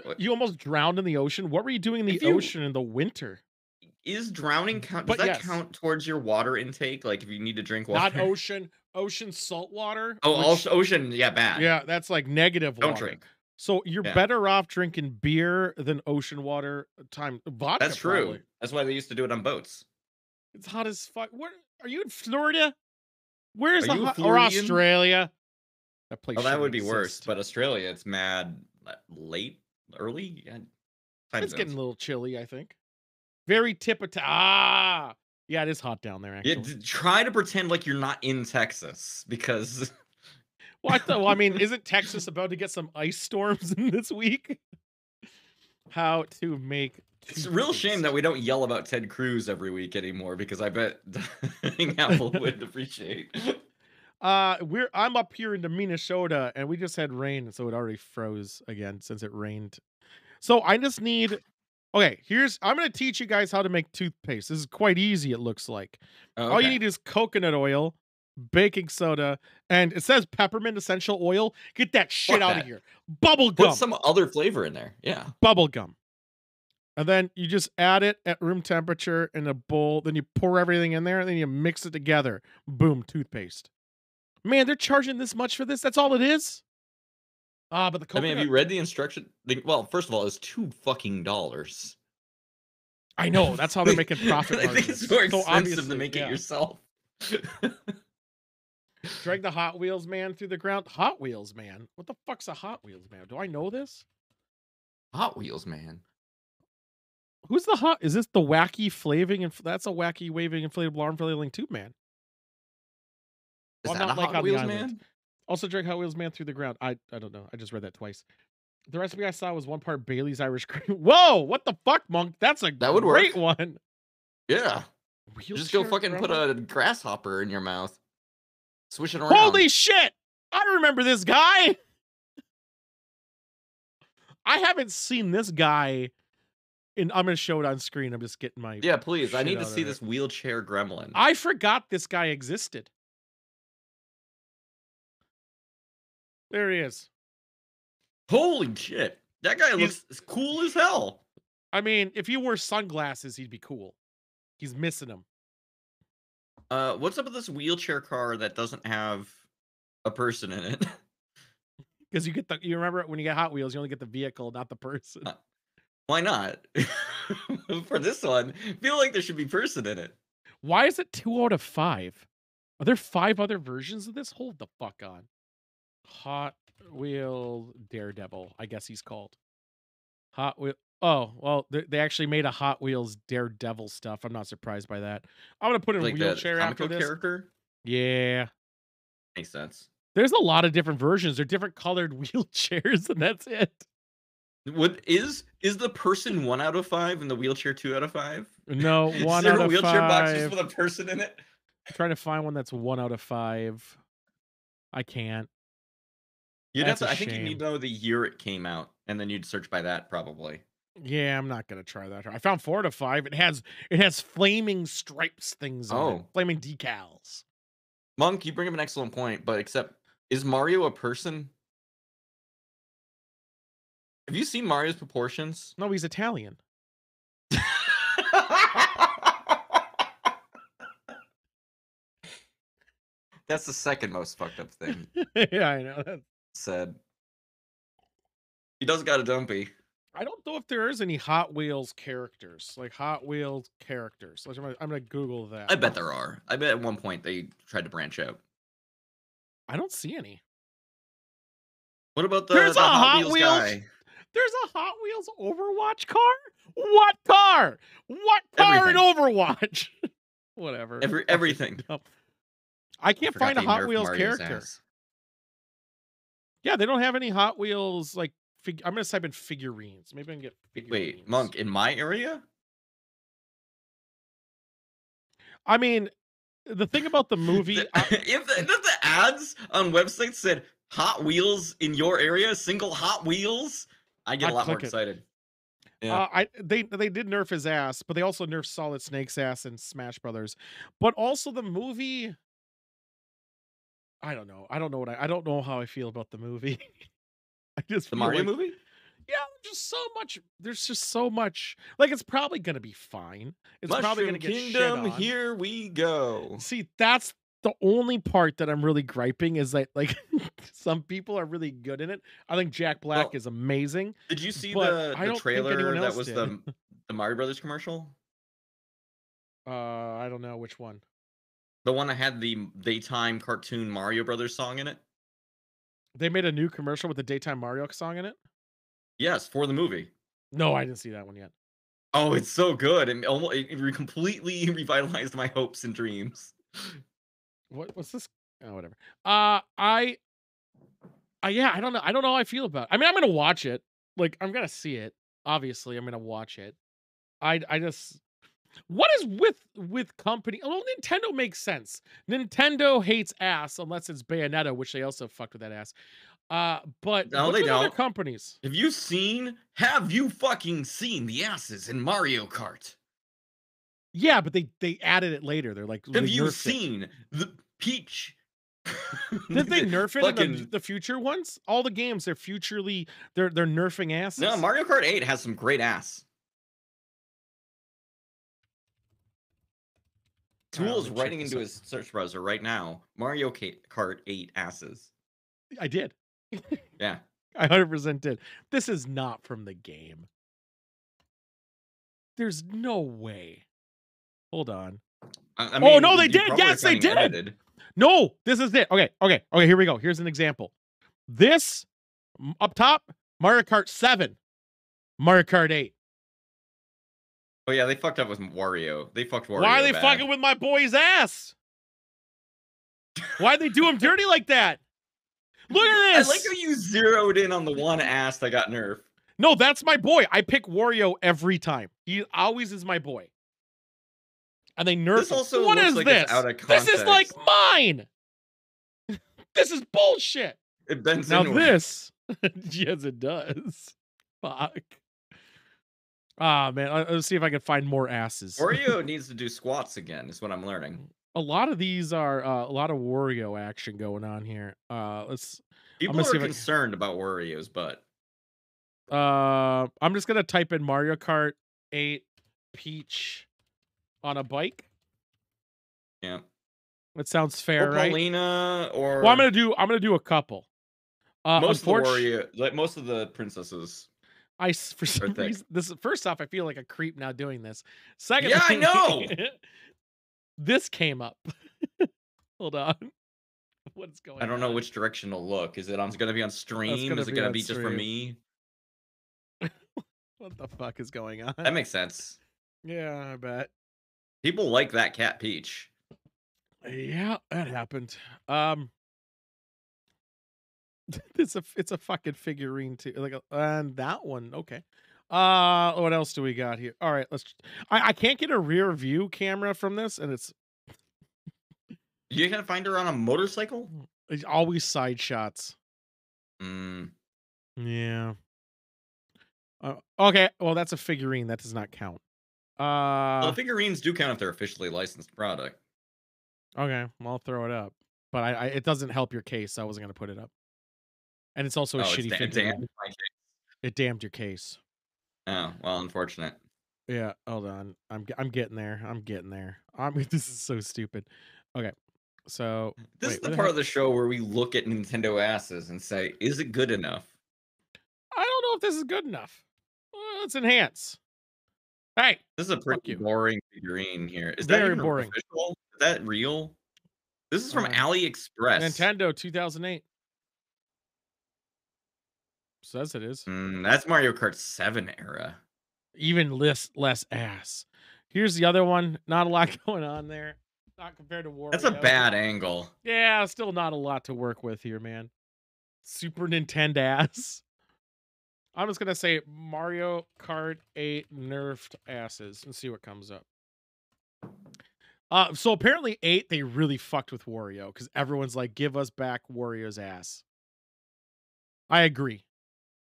What? You almost drowned in the ocean. What were you doing in the ocean in the winter? Is drowning count? Does But that yes. count towards your water intake? Like if you need to drink water? Not ocean salt water. Oh, which- also ocean, yeah, bad. yeah, that's like negative Don't water. drink. So you're Yeah. better off drinking beer than ocean water. Vodka. That's true. probably. That's why they used to do it on boats. It's hot as fuck. Where are you in Florida? Where's Are the you a hot or Floridian? Australia? That place. Oh, that would shouldn't be worse. exist. But Australia, it's mad late, early. Yeah, time It's getting zones. a little chilly, I think. Very tip of yeah, it is hot down there. Actually, Yeah, try to pretend like you're not in Texas because what? Well, I mean, isn't Texas about to get some ice storms in this week? How to make? it's a real shame that we don't yell about Ted Cruz every week anymore. Because I bet Apple would appreciate. I'm up here in Minnesota, and we just had rain, so it already froze again since it rained. So I just need. Okay, I'm going to teach you guys how to make toothpaste. This is quite easy, it looks like. Oh, All you okay. need is coconut oil, baking soda, and it says peppermint essential oil. Get that shit Fuck out that. of here. Bubble Put gum. some other flavor in there. Yeah. Bubble gum. And then you just add it at room temperature in a bowl. Then you pour everything in there, and then you mix it together. Boom, toothpaste. Man, they're charging this much for this? That's all it is? But the I coconut... mean, have you read the instruction? Well, first of all, it's $2 I know. That's how they're making profit I think margins. it's more So expensive obviously, to make it yeah. yourself. Drag the Hot Wheels man through the ground. Hot Wheels man? What the fuck's a Hot Wheels man? Do I know this? Hot Wheels, man. Who's the hot? Is this the wacky flaving? And that's a wacky waving inflatable arm flailing tube man. Is Well, that not a like Hot on the Wheels, island. man? Also drag Hot Wheels man through the ground. I don't know. I just read that twice. The recipe I saw was 1 part Bailey's Irish Cream. Whoa! What the fuck, Monk? That's a That would great work. one. Yeah. Just go Wheelchair fucking put gremlin? a grasshopper in your mouth. Swish it around. Holy shit! I remember this guy. I haven't seen this guy. I'm gonna show it on screen. I'm just getting my Yeah, please. I shit need to out see of it. this wheelchair gremlin. I forgot this guy existed. There he is. Holy shit. That guy looks cool as hell. I mean, if he wore sunglasses, he'd be cool. He's missing them. What's up with this wheelchair car that doesn't have a person in it? Because you remember when you get Hot Wheels, you only get the vehicle, not the person. Why not? For this one, I feel like there should be person in it. Why is it 2 out of 5? Are there 5 other versions of this? Hold the fuck on. Hot Wheel Daredevil, I guess he's called. Hot Wheel. Oh, well, they actually made a Hot Wheels Daredevil stuff. I'm not surprised by that. I'm gonna put in Like wheelchair the after comic book this. character? Yeah. Makes sense. There's a lot of different versions. They're different colored wheelchairs, and that's it. What is the person 1 out of 5 and the wheelchair 2 out of 5? No, Is 1 there out a of wheelchair box just 5. with a person in it? I'm trying to find one that's 1 out of 5. I can't. You'd have That's to, a I think you need shame. to know the year it came out, and then you'd search by that probably. Yeah, I'm not gonna try that. I found 4 out of 5. It has flaming stripes things on it. Flaming decals. Monk, you bring up an excellent point, but except, is Mario a person? Have you seen Mario's proportions? No, he's Italian. That's the second most fucked up thing Yeah, I know. said. He does got a dumpy. I don't know if there is any Hot Wheels characters, like Hot Wheels characters. I'm gonna Google that. I bet there are. I bet at one point they tried to branch out. I don't see any. What about There's the a Hot Hot Wheels Wheels- guy? There's a Hot Wheels Overwatch car? What car? What car in Overwatch? Whatever. Everything. I can't Forgot find a they Hot nerfed Wheels Mario's character. ass. Yeah, they don't have any Hot Wheels like I'm gonna type in figurines. Maybe I can get figurines. Wait, Monk, in my area? I mean, the thing about the movie, If the ads on websites said Hot Wheels in your area, single Hot Wheels, I get a lot more excited. Yeah. They did nerf his ass, but they also nerfed Solid Snake's ass in Smash Brothers. But also the movie, I don't know. I don't know how I feel about the movie. I just The feel Mario like, movie? yeah, there's just so much. Like, it's probably gonna be fine. It's probably gonna get shit Kingdom, on. here we go. See, that's the only part that I'm really griping is that, like, some people are really good in it. I think Jack Black is amazing. Did you see but I the don't think anyone trailer that else was did. the Mario Brothers commercial? I don't know which one. The one that had the daytime cartoon Mario Brothers song in it? They made a new commercial with the daytime Mario song in it? Yes, for the movie. No, I didn't see that one yet. Oh, it's so good, and it completely revitalized my hopes and dreams. What's this? Oh, whatever. Yeah, I don't know. I don't know how I feel about it. I mean, I'm gonna watch it. Like, I'm gonna see it. Obviously, I'm gonna watch it. I just, what is with company? Well, Nintendo makes sense. Nintendo hates ass unless it's Bayonetta, which they also fucked with that ass. But No, what's they with other don't. companies? Have you fucking seen the asses in Mario Kart? Yeah, but they added it later. They're like, Have they you nerfed it. seen the Peach? Did they nerf it in Fucking the future ones? All the games, they're nerfing asses. no, Mario Kart 8 has some great ass. Tool is writing into his search browser right now. Mario Kart 8 asses. I did. Yeah. I 100% did. This is not from the game. There's no way. Hold on. I mean, oh no, they you did. probably Yes, are they finding did. edited. No, this is it. Okay. Here we go. Here's an example. This up top, Mario Kart 7, Mario Kart 8. Oh yeah, they fucked up with Wario. They fucked Wario. Why are they bad. fucking with my boy's ass? Why'd they do him dirty like that? Look at this. I like how you zeroed in on the one ass that got nerfed. No, that's my boy. I pick Wario every time. He always is my boy. and they nerfed This them. also What looks is like it's this? out of This is like context. mine. This is bullshit. It bends Now inward. this, yes, it does. Fuck. Ah, man. Let's see if I can find more asses. Wario needs to do squats again, is what I'm learning. A lot of these are a lot of Wario action going on here. Let's. I'm People gonna see are if I. concerned about Wario's butt. I'm just gonna type in Mario Kart 8 Peach on a bike. Yeah. That sounds fair, Or right? Paulina, or Well, I'm gonna do a couple. most of the Unfortunately, Wario, like most of the princesses for are some thick. reason, this first off, I feel like a creep now doing this. Yeah, I Secondly, know. this came up. Hold on, what's I going don't know on? which direction to look. Is it on going to be on That's stream? gonna Is it be going to on be just for stream. me? What the fuck is going on? That makes sense. Yeah, I bet. People like that cat Peach. Yeah, that happened. It's a fucking figurine too. Like and that one, okay. What else do we got here? All right, I can't get a rear view camera from this, and it's You can find her on a motorcycle? always side shots. Mm. Yeah. Okay, well that's a figurine. That does not count. Well, the figurines do count if they're officially licensed product. Okay, well, I'll throw it up. But I it doesn't help your case, so I wasn't gonna put it up. And it's also a Oh, it's shitty damn figurine. my case. It damned your case. Oh, well, unfortunate. Yeah, hold on. I'm getting there. I'm getting there. This is so stupid. Okay. So This wait, is the where part heck- of the show where we look at Nintendo asses and say, is it good enough? I don't know if this is good enough. Let's enhance. Hey, This is a fuck pretty you. boring figurine here. Is that Very even boring. official? Is that real? This is from AliExpress. Nintendo 2008. Says it is. That's Mario Kart 7 era. Even less ass. Here's the other one. Not a lot going on there. Not compared to Wario. That's a bad angle. Yeah, still not a lot to work with here, man. Super Nintendo ass. I'm just gonna say Mario Kart 8 nerfed asses and see what comes up. So apparently 8 they really fucked with Wario because everyone's like, give us back Wario's ass. I agree.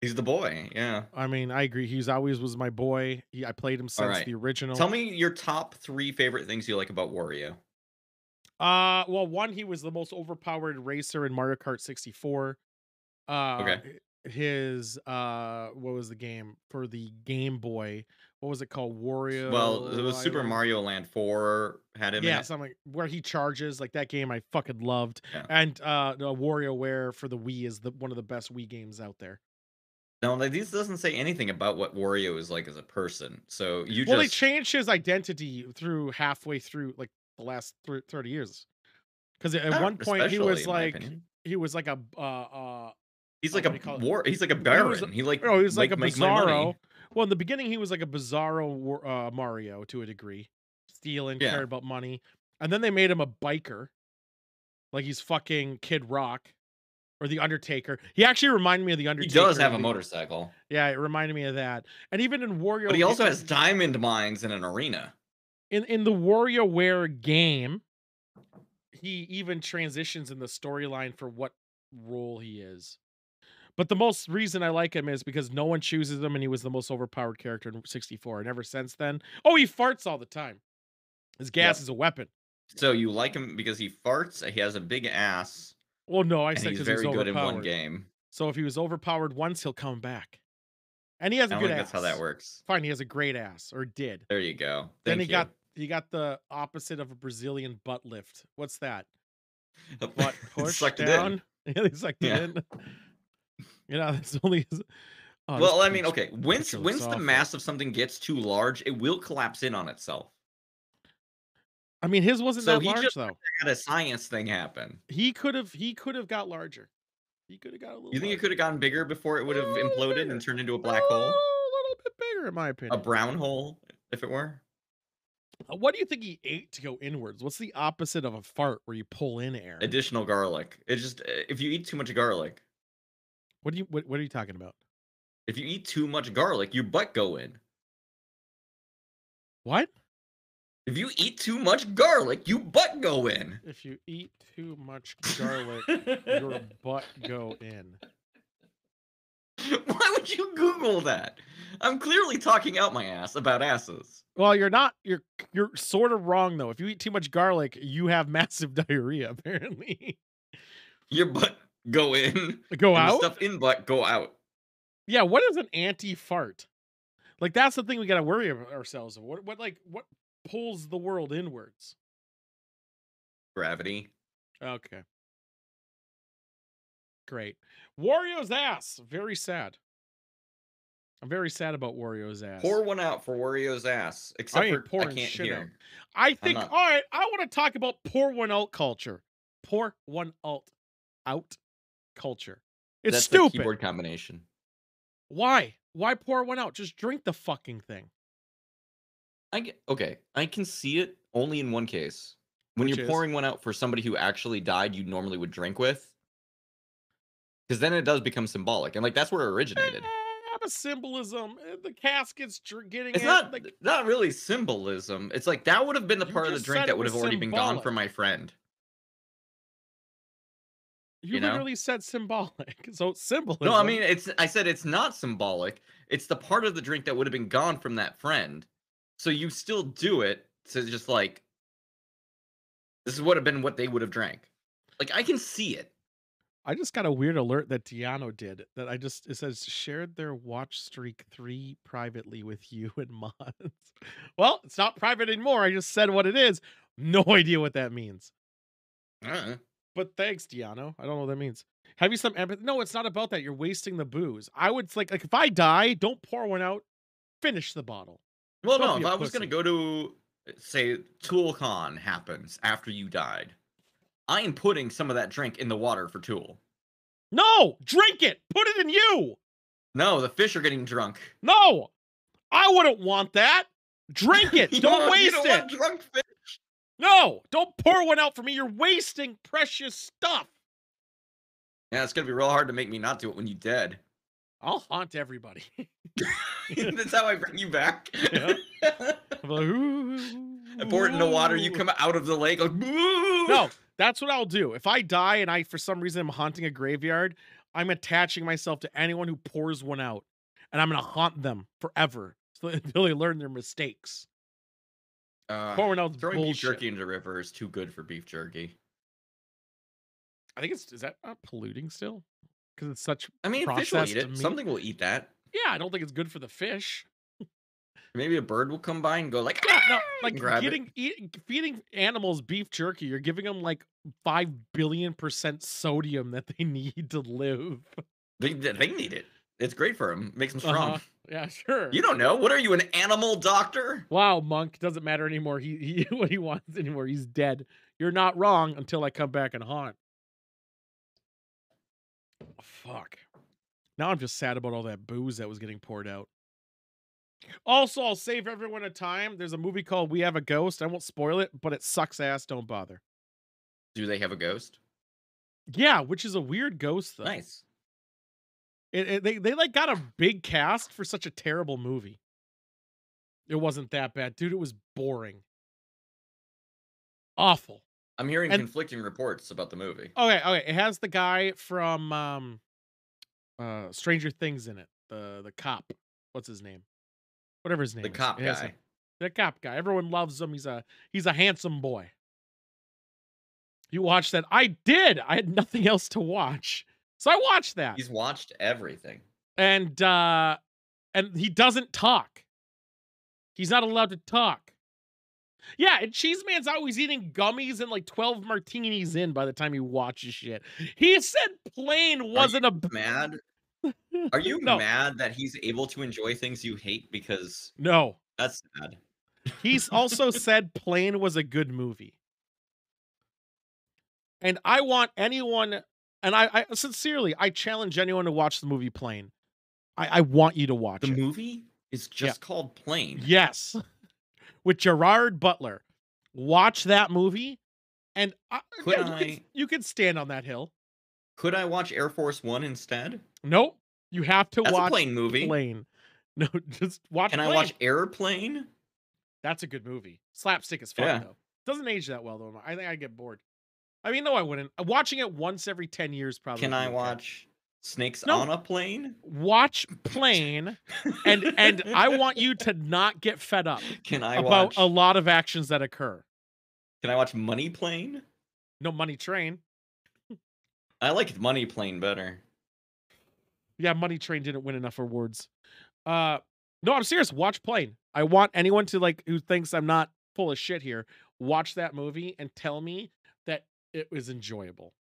He's the boy, yeah. I mean, I agree. He's always was my boy. I played him since the original. Tell me your top 3 favorite things you like about Wario. Well, one, he was the most overpowered racer in Mario Kart 64. Okay. His what was the game for the Game Boy? What was it called? Wario. Well, it was Super Island? Mario Land 4 had him in Yeah, it. something where he charges, like that game I fucking loved. Yeah. And WarioWare for the Wii is one of the best Wii games out there. No, like, this doesn't say anything about what Wario is like as a person. So you Well, they just changed his identity through halfway through like the last 30 years. Because at not one point he was especially, in my like opinion. he was like a He's like what a do you call it? war. He's like a baron. He like oh, he was like a make my money. Bizarro. Well, in the beginning he was like a Bizarro Mario to a degree, stealing, Yeah. cared about money, and then they made him a biker, like he's fucking Kid Rock or the Undertaker. He actually reminded me of the He Undertaker. does have a motorcycle, Yeah, it reminded me of that. And even in Wario, but he also has diamond mines in an arena. in the WarioWare game, he even transitions in the storyline for what role he is. But the most reason I like him is because no one chooses him, and he was the most overpowered character in 64. And ever since then, oh, he farts all the time. His gas is a weapon. So you like him because he farts. He has a big ass. Well, no, I and said he's because very good in one overpowered. game. So if he was overpowered once, he'll come back. And he has a I don't good think ass. that's how that works. Fine, he has a great ass, or did. There you go. Then Thank he got the opposite of a Brazilian butt lift. What's that? you. Butt push Sucked it down. in. Yeah, he sucked it in. You know, that's only. Oh, Well, I mean, okay. Once picture looks the awful. mass of something gets too large, it will collapse in on itself. I mean, his wasn't So that he large just though. had a science thing happen. He could have got larger. He could have got a little. You think it larger. could have gotten bigger before it would have A little imploded bigger. and turned into a black hole? A little bit bigger, in my A opinion. brown hole, if it were? What do you think he ate to go inwards? What's the opposite of a fart where you pull in air? Additional garlic. It's just if you eat too much garlic. What are you talking about? If you eat too much garlic, your butt go in. What? If you eat too much garlic, you butt go in. If you eat too much garlic, your butt go in. Why would you Google that? I'm clearly talking out my ass about asses. Well, you're not. You're sort of wrong though. If you eat too much garlic, you have massive diarrhea. Apparently, Your butt go in, go and the out. stuff in butt go out. Yeah. What is an anti-fart? Like that's the thing we got to worry ourselves of. What pulls the world inwards? Gravity. Okay. Great. Wario's ass. Very sad. I'm very sad about Wario's ass. Pour one out for Wario's ass. Except for I pouring can't shit hear. out. I think. not- All right. I want to talk about pour one out culture. Pour one out culture. It's That's stupid. the keyboard combination. Why? Why pour one out? Just drink the fucking thing. Okay. I can see it only in one case. When Which you're is? pouring one out for somebody who actually died, you normally would drink with. Because then it does become symbolic, and like that's where it originated. Have a symbolism. The casket's getting It's it. not Like, not really symbolism. It's like that would have been the You part of the just drink said that it would was have already been gone symbolic. from my friend. you you know? literally said symbolic. So it's symbolism. No, I mean I said it's not symbolic. It's the part of the drink that would have been gone from that friend. So you still do it to just like this would have been what they would have drank. Like I can see it. I just got a weird alert that Tiano did. It says shared their watch streak 3 privately with you and mods. Well, it's not private anymore. I just said what it is. No idea what that means. But thanks, Tiano. I don't know what that means. Have you some empathy? No, it's not about that. You're wasting the booze. I would like if I die, don't pour one out. Finish the bottle. Well, Don't no, be if a I was pussy. gonna go to say ToolCon happens after you died, I am putting some of that drink in the water for Tool. No, drink it. Put it in you. No, the fish are getting drunk. No, I wouldn't want that. Drink it. Don't waste you don't it. want drunk fish. No, don't pour one out for me. You're wasting precious stuff. Yeah, it's gonna be real hard to make me not do it when you're dead. I'll haunt everybody. That's how I bring you back. Yeah. I'm like, I pour it in the water. You come out of the lake like, "Boo!" No, that's what I'll do. If I die and I, for some reason, am haunting a graveyard, I'm attaching myself to anyone who pours one out, and I'm gonna haunt them forever until they learn their mistakes. Pouring out Throwing beef bullshit. jerky into river is too good for beef jerky. I think is that not polluting still? Because it's such. I mean, fish will processed eat it. meat. Something will eat that. Yeah, I don't think it's good for the fish. Maybe a bird will come by and go like, Yeah, no, "Ah!" like and grab it. feeding animals beef jerky, you're giving them like 5 billion % sodium that they need to live. They need it. It's great for them. Makes them strong. Uh-huh. Yeah, sure. You don't know. What are you, an animal doctor? Wow, Monk, doesn't matter anymore. He what he wants anymore. He's dead. You're not wrong until I come back and haunt. Fuck. Now I'm just sad about all that booze that was getting poured out. Also, I'll save everyone a time. There's a movie called We Have a Ghost. I won't spoil it, but it sucks ass. Don't bother. Do they have a ghost? Yeah, which is a weird ghost though. Nice. They like got a big cast for such a terrible movie. It wasn't that bad, dude. It was boring, awful. I'm hearing And- conflicting reports about the movie. Okay. It has the guy from Stranger Things in it. The cop. What's his name? Whatever his name. The is. cop It has guy. the cop guy. Everyone loves him. He's a handsome boy. You watched that? I did. I had nothing else to watch, so I watched that. He's watched everything. And he doesn't talk. He's not allowed to talk. Yeah, and Cheeseman's always eating gummies and like 12 martinis in by the time he watches shit. He said Plane wasn't a Mad? Are you No. mad that he's able to enjoy things you hate? Because No. that's sad. He's also said Plane was a good movie. And I want anyone, and I sincerely, I challenge anyone to watch the movie Plane. I want you to watch The it. movie is just called Plane. Yes. With Gerard Butler. Watch that movie, and you can stand on that hill. Could I watch Air Force One instead? Nope. You have to That's watch a plane movie. Plane. No, just watch Can Plane. I watch Airplane? That's a good movie. Slapstick as fuck Yeah. though. Doesn't age that well though. I think I'd get bored. I mean, no, I wouldn't. Watching it once every 10 years probably Can would be I okay. watch Snakes No, on a Plane? watch Plane, and I want you to not get fed up Can I about a watch lot of actions that occur. Money Plane? No, Money Train. I like Money Plane better. Yeah, Money Train didn't win enough awards. No, I'm serious. Watch Plane. I want anyone to like who thinks I'm not full of shit here, watch that movie and tell me that it was enjoyable.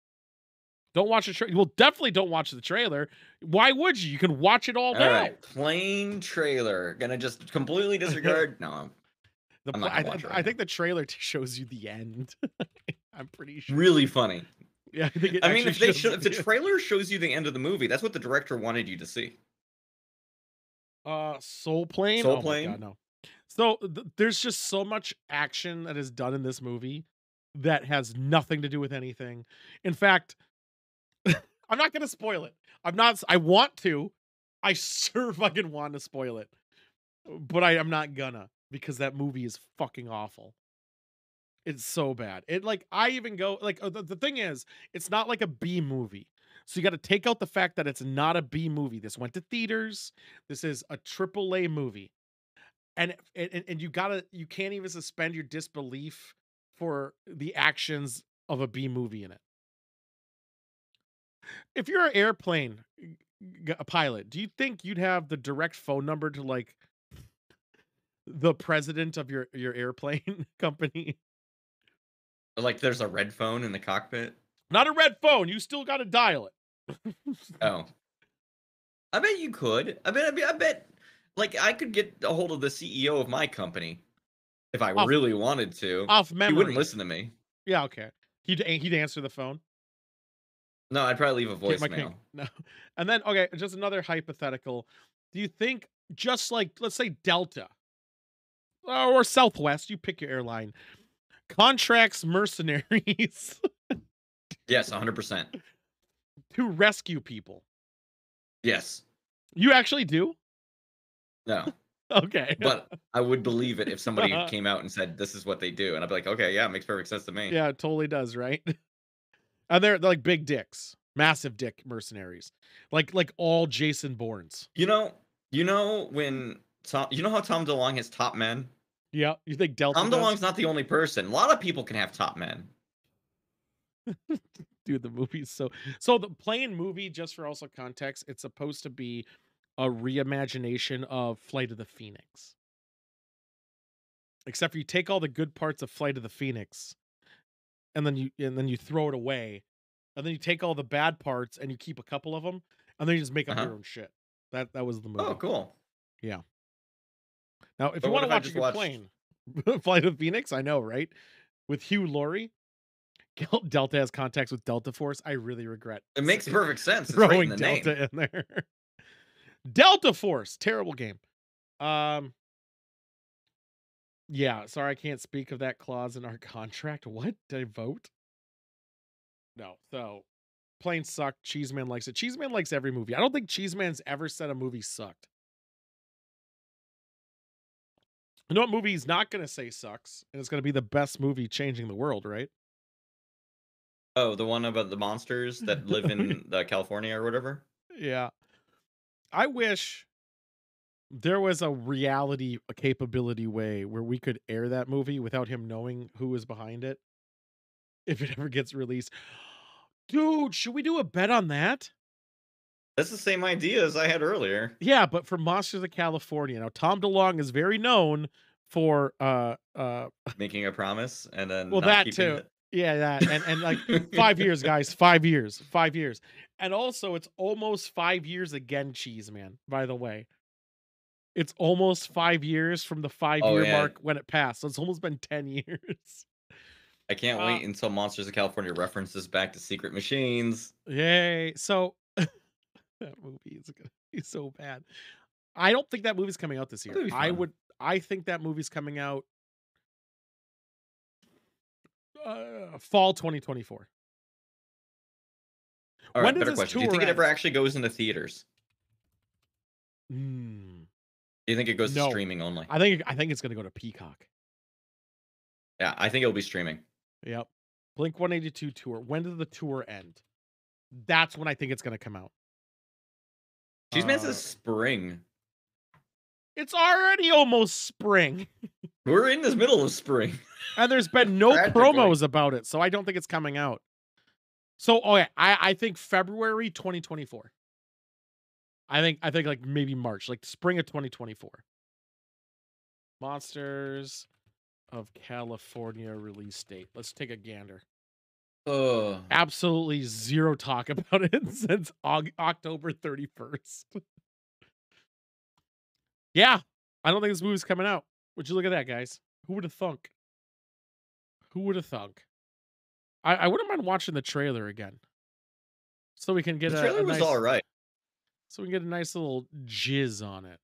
Don't watch the trailer. Well, definitely don't watch the trailer. Why would you? You can watch it all All now. right, plain trailer. Gonna just completely disregard. No, I'm not gonna watch it right I think the trailer shows you the end. I'm pretty sure. Really funny. Yeah, I think it I mean, if shows the trailer shows you the end of the movie, that's what the director wanted you to see. Soul Plane. Soul Oh Plane? my God, no. So there's just so much action that is done in this movie that has nothing to do with anything. In fact, I'm not gonna spoil it. I want to. I sure fucking want to spoil it, but I'm not gonna because that movie is fucking awful. It's so bad. It like I even go like the thing is, it's not like a B movie. So you got to take out the fact that it's not a B movie. This went to theaters. This is a triple A movie. And you can't even suspend your disbelief for the actions of a B movie in it. If you're an airplane a pilot, do you think you'd have the direct phone number to like the president of your airplane company? Like, there's a red phone in the cockpit. Not a red phone. You still got to dial it. Oh, I bet you could. I bet. Like, I could get a hold of the CEO of my company if I really wanted to. Off memory. He wouldn't listen to me. Yeah, okay. He'd answer the phone. No, I'd probably leave a voicemail. No. And then, okay, just another hypothetical. Do you think just like, let's say Delta or Southwest, you pick your airline, contracts mercenaries Yes, 100%. to rescue people? Yes. You actually do? No. Okay. But I would believe it if somebody came out and said, this is what they do. And I'd be like, okay, yeah, it makes perfect sense to me. Yeah, it totally does, right? And they're like big dicks, massive dick mercenaries, like all Jason Bournes. You know when you know how Tom DeLonge has top men? Yeah, you think Delta Tom does? DeLonge's not the only person. A lot of people can have top men. Dude, the movie's so the Plane movie, just for also context, it's supposed to be a reimagination of Flight of the Phoenix. Except for you take all the good parts of Flight of the Phoenix and then you throw it away. And then you take all the bad parts and you keep a couple of them and then you just make up your own shit. That was the movie. Oh, cool. Yeah. Now, if But you what want to if I watch a just good watched- plane, Flight of the Phoenix, I know, right? With Hugh Laurie, Delta has contacts with Delta Force. I really regret It makes perfect sense. It's right in throwing the Delta name. in there. Delta Force, terrible game. Yeah, sorry, I can't speak of that clause in our contract. What? Did I vote? No. So, Plane sucked. Cheeseman likes it. Cheeseman likes every movie. I don't think Cheeseman's ever said a movie sucked. You know what movie he's not going to say sucks? And it's going to be the best movie changing the world, right? Oh, the one about the monsters that live in California or whatever? Yeah. I wish there was a reality capability way where we could air that movie without him knowing who was behind it. If it ever gets released. Dude, should we do a bet on that? That's the same idea as I had earlier. Yeah, but for Monsters of California. Now, Tom DeLonge is very known for Making a promise and then well, not that keeping too. it. Yeah, that and like 5 years, guys. 5 years. 5 years. And also it's almost 5 years again, Cheeseman, by the way. It's almost 5 years from the 5-year mark when it passed. So it's almost been 10 years. I can't wait until Monsters of California references back to Secret Machines. Yay. So that movie is gonna be so bad. I don't think that movie's coming out this year. I think that movie's coming out fall 2024. All right, When does better this question. Do you tour think it end? ever actually goes into theaters? Hmm. Do you think it goes to No. streaming only? I think it's gonna go to Peacock. Yeah, I think it'll be streaming. Yep. Blink 182 tour. When does the tour end? That's when I think it's going to come out. Cheese Man says spring. It's already almost spring. We're in the middle of spring. And there's been no promos about it, so I don't think it's coming out. So, okay, I think February 2024. I think like maybe March, like spring of 2024. Monsters of California release date. Let's take a gander. Absolutely zero talk about it since October 31st. Yeah, I don't think this movie's coming out. Would you look at that, guys? Who would have thunk? Who would have thunk? I wouldn't mind watching the trailer again, so we can get the trailer was nice, all right. So we can get a nice little jizz on it.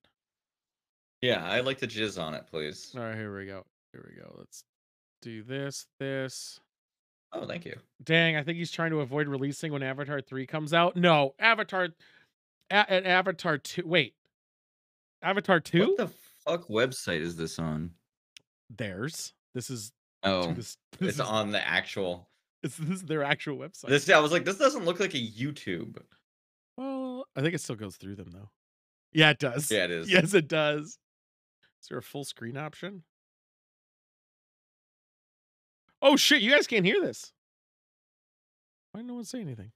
Yeah, I'd like to jizz on it, please. All right, here we go. Here we go. Let's do this. Oh, thank you. Dang, I think he's trying to avoid releasing when Avatar 3 comes out. No, Avatar 2. Wait. Avatar 2? What the fuck website is this on? Theirs. This is it's on the actual. This is their actual website. I was like, this doesn't look like a YouTube. Well, I think it still goes through them though. Yeah, it does. Yeah, it is. Yes, it does. Is there a full screen option? Oh shit, you guys can't hear this. Why didn't no one say anything?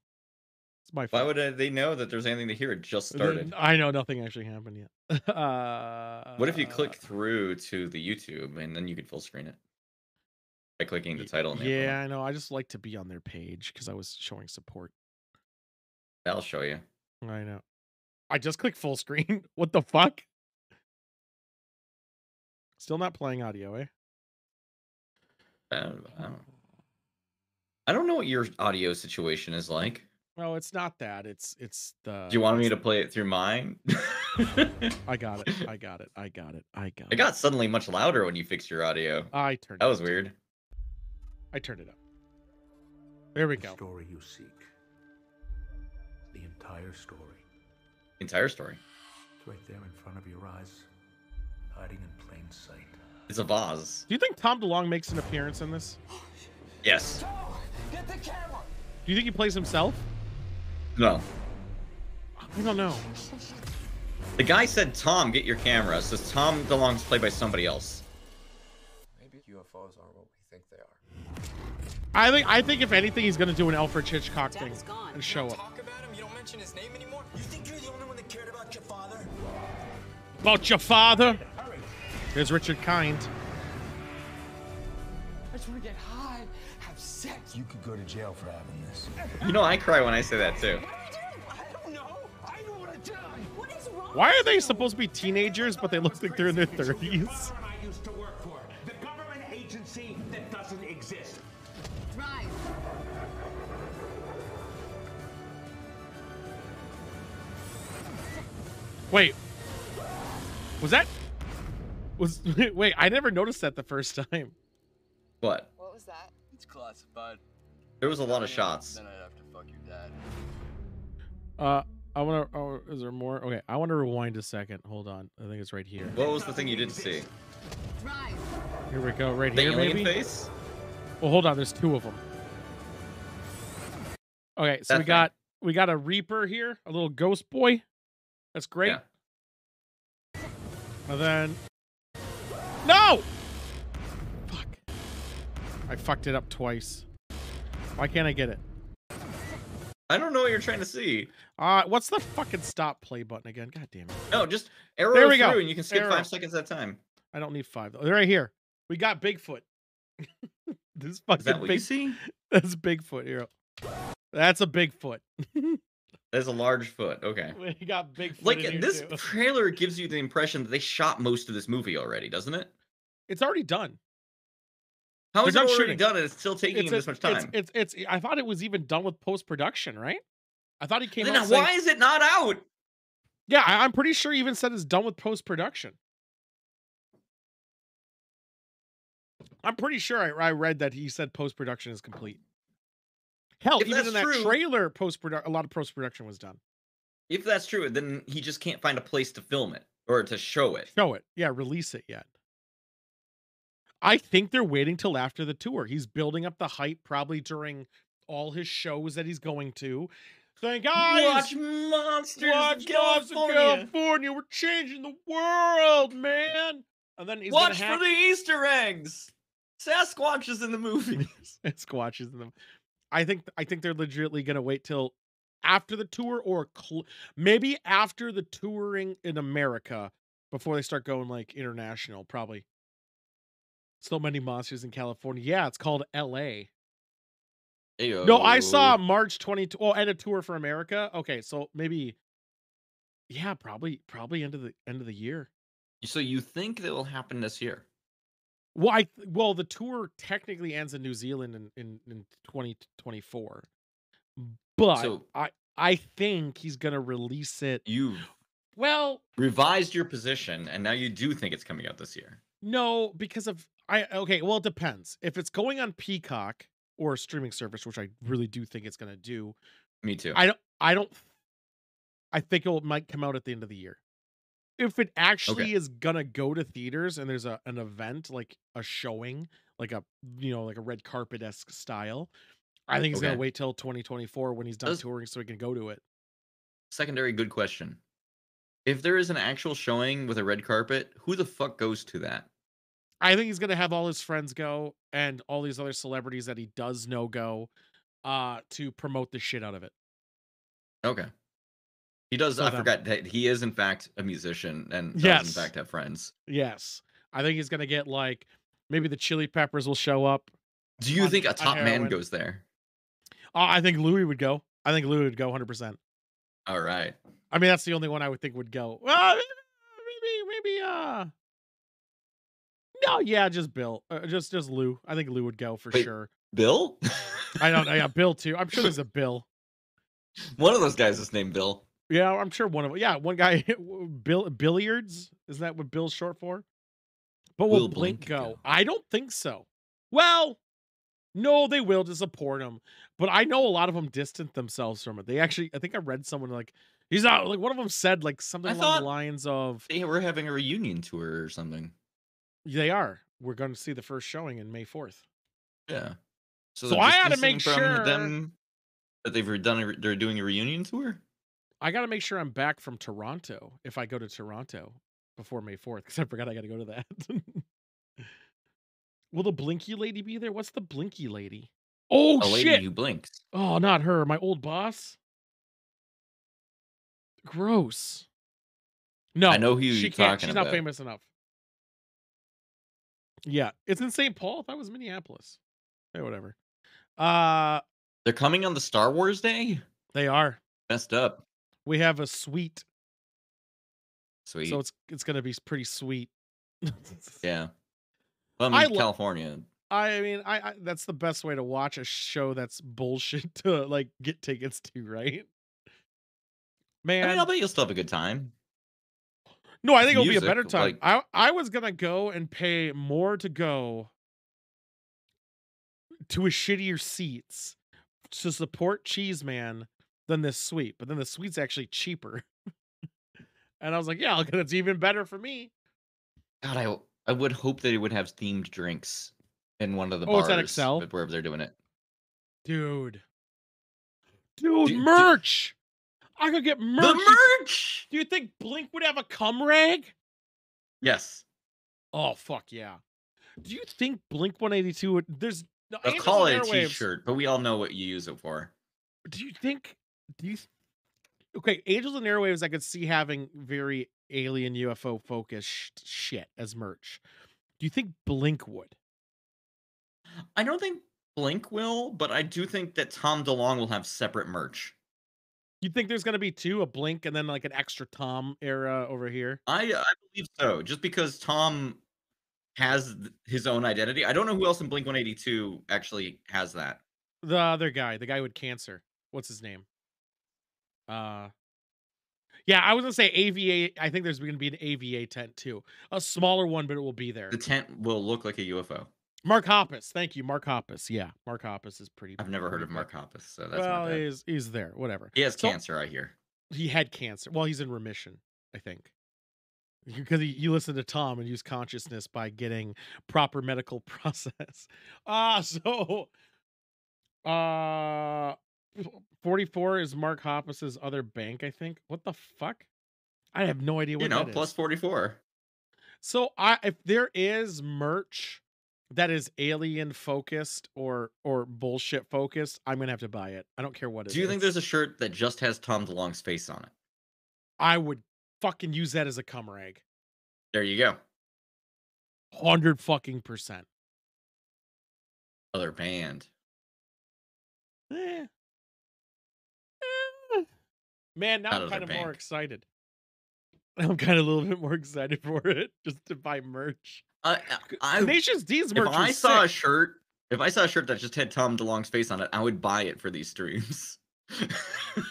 It's my fault. Why would they know that there's anything to hear? It just started. I know nothing actually happened yet. What if you click through to the YouTube and then you could full screen it? By clicking the title. Yeah, I know. I just like to be on their page because I was showing support. That'll show you. I know. I just clicked full screen. What the fuck? Still not playing audio, eh? I don't know what your audio situation is like. No, it's not that. It's the. Do you want me to play it through mine? I got it. I got it. It got suddenly much louder when you fixed your audio. I turned. That was weird. I turned it up. There we go. The story you seek. The entire story. Entire story. It's right there in front of your eyes, hiding in plain sight. It's a vase. Do you think Tom DeLonge makes an appearance in this? Yes. Get the camera. Do you think he plays himself? No. I don't know. The guy said, "Tom, get your camera." So Tom DeLonge's played by somebody else. Maybe UFOs aren't what we think they are. I think if anything, he's gonna do an Alfred Hitchcock thing and show up. Talk about him. You don't mention his name anymore. You think you're the only one that cared about your father? About your father? There's Richard Kind. I just want to get high, have sex. You could go to jail for having this. You know, I cry when I say that too. What are you doing? I don't know. I don't want to die. What is wrong? Why are they supposed to be teenagers, but they look like they're in their 30s? I used to work for the government agency that doesn't exist. Drive. Wait. Wait, I never noticed that the first time. What? What was that? It's classified. There was a lot of shots. Then I'd have to fuck your dad. I want to. Oh, is there more? Okay, I want to rewind a second. Hold on. I think it's right here. What was the thing you didn't see? Drive. Here we go. Right The here, alien maybe. face? Well, hold on. There's two of them. Okay, so That we got a Reaper here, a little ghost boy. That's great. Yeah. And then no. Fuck. I fucked it up twice. Why can't I get it? I don't know what you're trying to see. What's the fucking stop play button again? God damn it. No, just arrow There we through go. and you can skip Arrow. 5 seconds at a time. I don't need 5 though. They're right here. We got Bigfoot. This fucking Is that what you big. see? That's Bigfoot here. That's a Bigfoot. There's a large foot. Okay. We got Bigfoot. Like, in here this too. trailer gives you the impression that they shot most of this movie already, doesn't it? It's already done. How is it They're done already shooting. done and it's still taking him this much time? It's. I thought it was even done with post production, right? I thought he came Then out saying, why is it not out? yeah, I'm pretty sure he even said it's done with post production. I'm pretty sure I read that he said post production is complete. Hell, If even that's in that true- trailer, a lot of post production was done. If that's true, then he just can't find a place to film it or to show it. Show it, yeah, release it yet. I think they're waiting till after the tour. He's building up the hype probably during all his shows that he's going to. Saying, guys, Watch Monsters of watch Monsters of California. California. We're changing the world, man. And then he's Watch gonna for the Easter eggs. Sasquatch is in the movie. Squatches them. I think they're legitimately gonna wait till after the tour, or maybe after the touring in America before they start going like international. Probably. So many monsters in California. Yeah, it's called L.A. Ayo. No, I saw March 22. Oh, and a tour for America. Okay, so maybe, yeah, probably end of the year. So you think that will happen this year? Well, the tour technically ends in New Zealand in 2024, but So I think he's gonna release it. you Well, revised your position, and now you do think it's coming out this year. no, because of okay, well, it depends. If it's going on Peacock or a streaming service, which I really do think it's gonna do, Me too. I don't I think it might come out at the end of the year. If it actually Okay. is gonna go to theaters and there's an event, like a showing, like a like a red carpet-esque style, I think he's gonna Okay. wait till 2024 when he's done Does- touring so he can go to it. Secondary good question. If there is an actual showing with a red carpet, who the fuck goes to that? I think he's gonna have all his friends go and all these other celebrities that he does know go to promote the shit out of it. Okay. He does. So I them. forgot that he is in fact a musician and does Yes. in fact have friends. Yes. I think he's gonna get like maybe the Chili Peppers will show up. Do you think a top man heroin. goes there? I think Louis would go. I think Louis would go 100%. All right. I mean, that's the only one I would think would go. Well, maybe no, yeah, just Bill. Just Lou. I think Lou would go for Wait. sure. Bill? I don't know. Yeah, Bill too. I'm sure there's a Bill. One of those guys is named Bill. Yeah, I'm sure one of them. Yeah, one guy, Billiards. Is that what Bill's short for? But will Blink go? I don't think so. Well, no, they will to support him. But I know a lot of them distant themselves from it. They actually, I think I read someone like, he's not, like one of them said like something along the lines of, They were having a reunion tour or something. they are. We're going to see the first showing in May 4th. Yeah. So they're I gotta distancing make from sure them that they're doing a reunion tour. I got to make sure I'm back from Toronto if I go to Toronto before May 4th, because I forgot I got to go to that. Will the Blinky lady be there? What's the Blinky lady? Oh, A lady shit. who blinks. Oh, not her. My old boss. Gross. No, I know who she you're can't. talking She's not about. famous enough. Yeah, it's in St. Paul. That was Minneapolis. Hey, whatever. They're coming on the Star Wars Day? They are. Messed up. We have a suite, Sweet. so it's gonna be pretty sweet. Yeah. Well, I I mean, lo- California. I mean, I that's the best way to watch a show that's bullshit to like get tickets to, right? Man, I mean, I'll bet you'll still have a good time. no, I think it'll be a music, better time. like- I was gonna go and pay more to go to a shittier seats to support Cheeseman than this suite, but then the suite's actually cheaper. And I was like, yeah, it's even better for me. God, I would hope that it would have themed drinks in one of the Oh, it's bars at Excel? wherever they're doing it. Dude, Do- merch. I could get merch. The merch. Do you think Blink would have a cum rag? Yes. Oh, fuck yeah. Do you think Blink 182 would, there's They'll Angels call and it a Airwaves. t-shirt, but we all know what you use it for. Do you think, okay, Angels and Airwaves I could see having very alien UFO focused shit as merch. Do you think Blink would? I don't think Blink will, but I do think that Tom DeLonge will have separate merch. You think there's going to be two, a Blink and then like an extra Tom era over here? I believe so, just because Tom has his own identity. I don't know who else in Blink 182 actually has that. The other guy, the guy with cancer. What's his name? Yeah, I was gonna say AVA. I think there's going to be an AVA tent too, a smaller one, but it will be there. The tent will look like a UFO. Mark Hoppus, thank you, Mark Hoppus. Yeah, Mark Hoppus is pretty. I've never heard of pretty Mark big. Hoppus, so that's Well, not bad. he's there. Whatever. He has So- cancer, I hear. He had cancer. Well, he's in remission, I think. because you listen to Tom and use consciousness by getting proper medical process. So uh 44 is Mark Hoppus's other bank, I think. What the fuck? I have no idea You what know, that plus is. 44. So if there is merch that is alien focused or bullshit focused, I'm gonna have to buy it. I don't care what it Do you think is. there's a shirt that just has Tom DeLonge's face on it? I would fucking use that as a cum rag. There you go. 100 fucking percent. Other band. Eh. Eh. Man, now Not I'm other kind of more bank. excited. I'm kind of a little bit more excited for it just to buy merch. Nation's D's merch If I was saw a sick. shirt, if I saw a shirt that just had Tom DeLonge's face on it, I would buy it for these streams.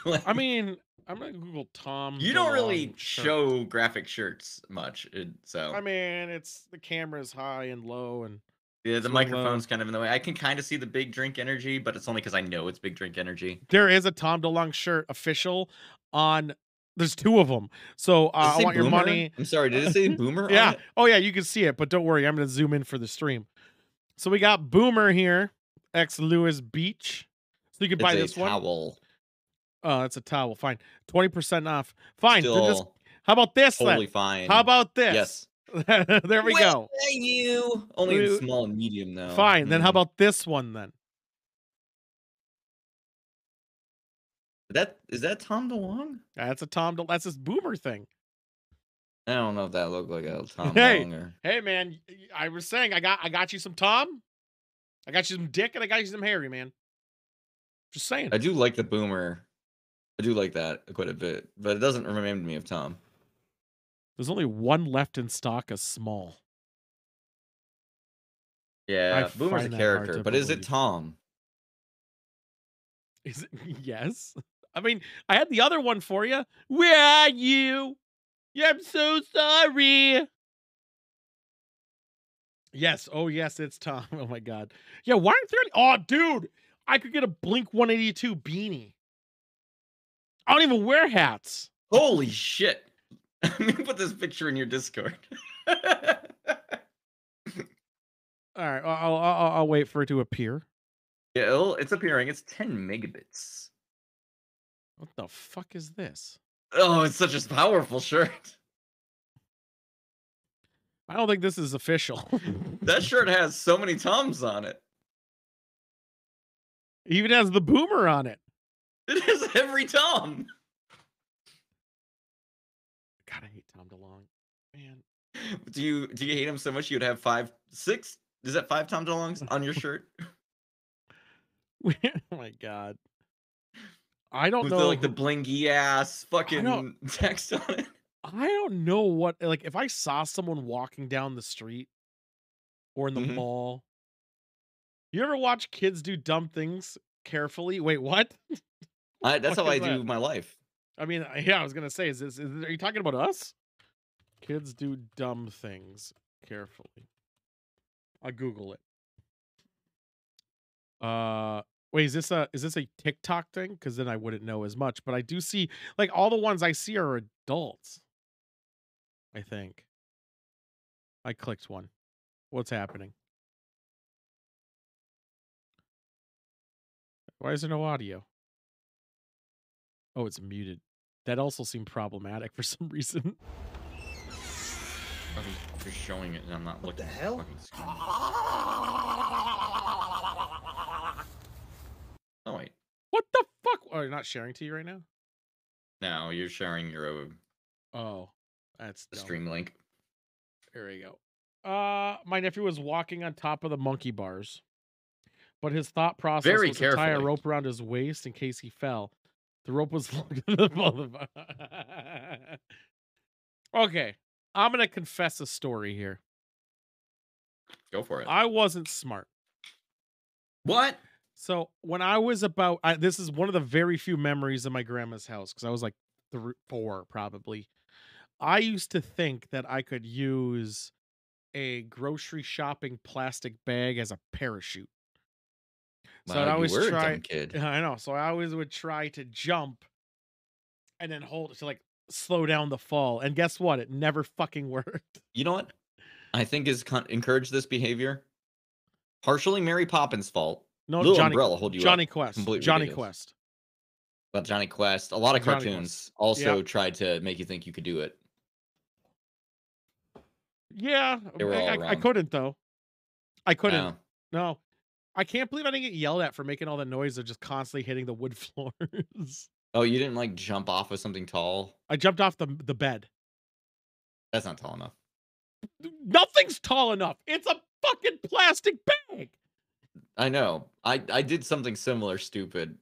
Like, I mean, I'm gonna Google Tom you don't really DeLonge shirt. show graphic shirts much, so I mean, it's the camera's high and low, and yeah, the swing microphone's low. kind of in the way. I can kind of see the Big Drink Energy, but it's only because I know it's Big Drink Energy. There is a Tom DeLonge shirt official on. There's two of them. So Does it I say want your Boomer? money. I'm sorry, did it say Boomer on Yeah. it? Oh yeah, you can see it, but don't worry, I'm gonna zoom in for the stream. So we got Boomer here, ex Lewis Beach. So you can buy It's this a one. towel. Oh, it's a towel. Fine. 20% off. Fine. Then just, Still how about this totally then? fine. How about this? Yes. There we Well, go. you only in small and medium though. Fine. Then how about this one then? Is that Tom DeLonge? That's a that's this Boomer thing. I don't know if that looked like a Tom Hey, DeLonge or... hey man, I was saying I got you some Tom. I got you some Dick and I got you some Harry, man. Just saying. I do like the Boomer. I do like that quite a bit, but it doesn't remind me of Tom. There's only one left in stock, a small. Yeah, Boomer's a find that hard character, to but is it believe. Tom? Is it? Yes. I mean, I had the other one for you. Where are you? Yeah, I'm so sorry. Yes. Oh, yes, it's Tom. Oh, my God. Yeah, why aren't there any? Oh, dude, I could get a Blink 182 beanie. I don't even wear hats. Holy shit. Let me put this picture in your Discord. All right, I'll wait for it to appear. Yeah, it's appearing. It's 10 megabits. What the fuck is this? Oh, it's such a powerful shirt. I don't think this is official. That shirt has so many Toms on it. Even has the Boomer on it. It has every Tom. God, I hate Tom DeLonge. Man. Do you hate him so much you'd have 5, 6? Is that 5 Tom DeLonges on your shirt? Oh my God. I don't With know. the blingy ass fucking text on it. I don't know what, like, if I saw someone walking down the street or in the mall. You ever watch kids do dumb things carefully? Wait, what? That's how I do my life. I mean, yeah, I was gonna say, are you talking about us? Kids do dumb things carefully. I'll Google it. Wait, is this a TikTok thing? Because then I wouldn't know as much. But I do see, like, all the ones I see are adults. I think. I clicked one. What's happening? Why is there no audio? Oh, it's muted. That also seemed problematic for some reason. You're showing it and I'm not looking. the hell? Oh wait. What the fuck? Oh, you're not sharing to you right now? No, you're sharing your Oh, that's dumb. stream link. There we go. My nephew was walking on top of the monkey bars, but his thought process Very was to tie a carefully. rope around his waist in case he fell. The rope was longer than the both of us. Okay, I'm gonna confess a story here. Go for it. I wasn't smart. What? So when I was about, this is one of the very few memories of my grandma's house because I was like 4 probably. I used to think that I could use a grocery shopping plastic bag as a parachute. So Wow, I'd always you were a try. dumb kid. I know. So I always would try to jump and then hold it to, like, slow down the fall. And guess what? It never fucking worked. You know what? I think is encourage this behavior. Partially Mary Poppins' fault. No, Little Umbrella hold you Johnny up. Quest. Completely Johnny ridiculous. Quest. But Johnny Quest, a lot of Johnny cartoons Quest. also Yep. tried to make you think you could do it. Yeah, They were all I wrong. couldn't though. I couldn't. Wow. No. I can't believe I didn't get yelled at for making all the noise of just constantly hitting the wood floors. Oh, you didn't like jump off of something tall? I jumped off the bed. That's not tall enough. Nothing's tall enough. It's a fucking plastic bag. I know. I did something similar stupid.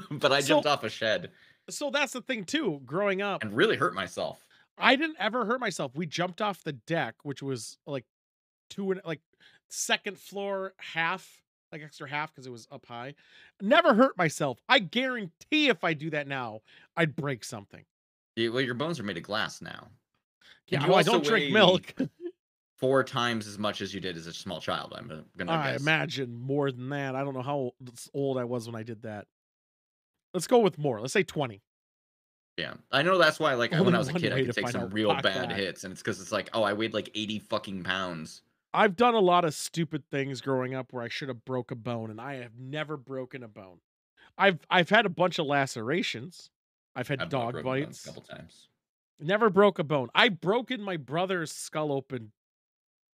But I jumped off a shed. So that's the thing too, growing up. And really hurt myself. I didn't ever hurt myself. We jumped off the deck, which was like second floor half, like extra half because it was up high. Never hurt myself. I guarantee if I do that now, I'd break something. Yeah, well, your bones are made of glass now. Yeah, you I also don't drink weigh milk. 4 times as much as you did as a small child. I'm gonna I guess. imagine more than that. I don't know how old I was when I did that. Let's go with more. Let's say 20. Yeah, I know that's why. Like Only when I was a one kid, I way could to take find some out real fuck bad that. hits, and it's because it's like, oh, I weighed like 80 fucking pounds. I've done a lot of stupid things growing up where I should have broke a bone, and I have never broken a bone. I've had a bunch of lacerations. I've had I've dog broken bones bites. a couple times. Never broke a bone. I've broken my brother's skull open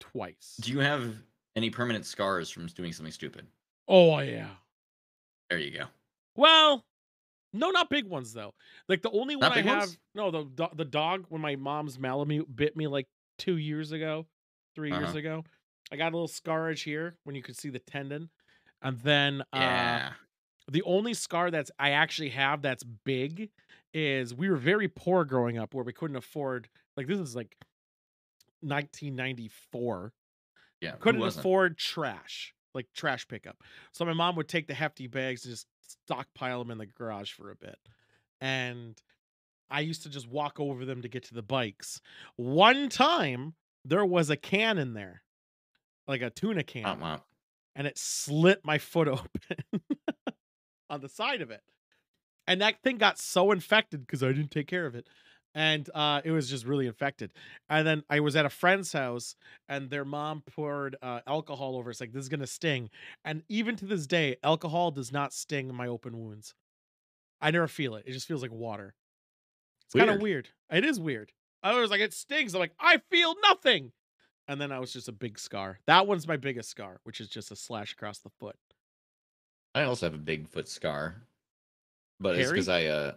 twice. Do you have any permanent scars from doing something stupid? Oh yeah. There you go. Well, no, not big ones though. Like the only one Not I big have, ones? no, the dog when my mom's Malamute bit me like 2 years ago, 3 years Uh-huh. ago. I got a little scarage here when you could see the tendon, and then Yeah. the only scar that's I actually have that's big is we were very poor growing up where we couldn't afford, like this is like 1994. Yeah. Who Couldn't wasn't? afford trash, like trash pickup. So my mom would take the hefty bags and just stockpile them in the garage for a bit. And I used to just walk over them to get to the bikes. One time there was a can in there, like a tuna can, Wow. and it slit my foot open on the side of it. And that thing got so infected because I didn't take care of it. And it was just really infected. And then I was at a friend's house and their mom poured alcohol over. It's like, this is going to sting. And even to this day, alcohol does not sting my open wounds. I never feel it. It just feels like water. It's kind of weird. It is weird. I was like, it stings. I'm like, I feel nothing. And then I was just a big scar. That one's my biggest scar, which is just a slash across the foot. I also have a big foot scar, but it's Hairy? because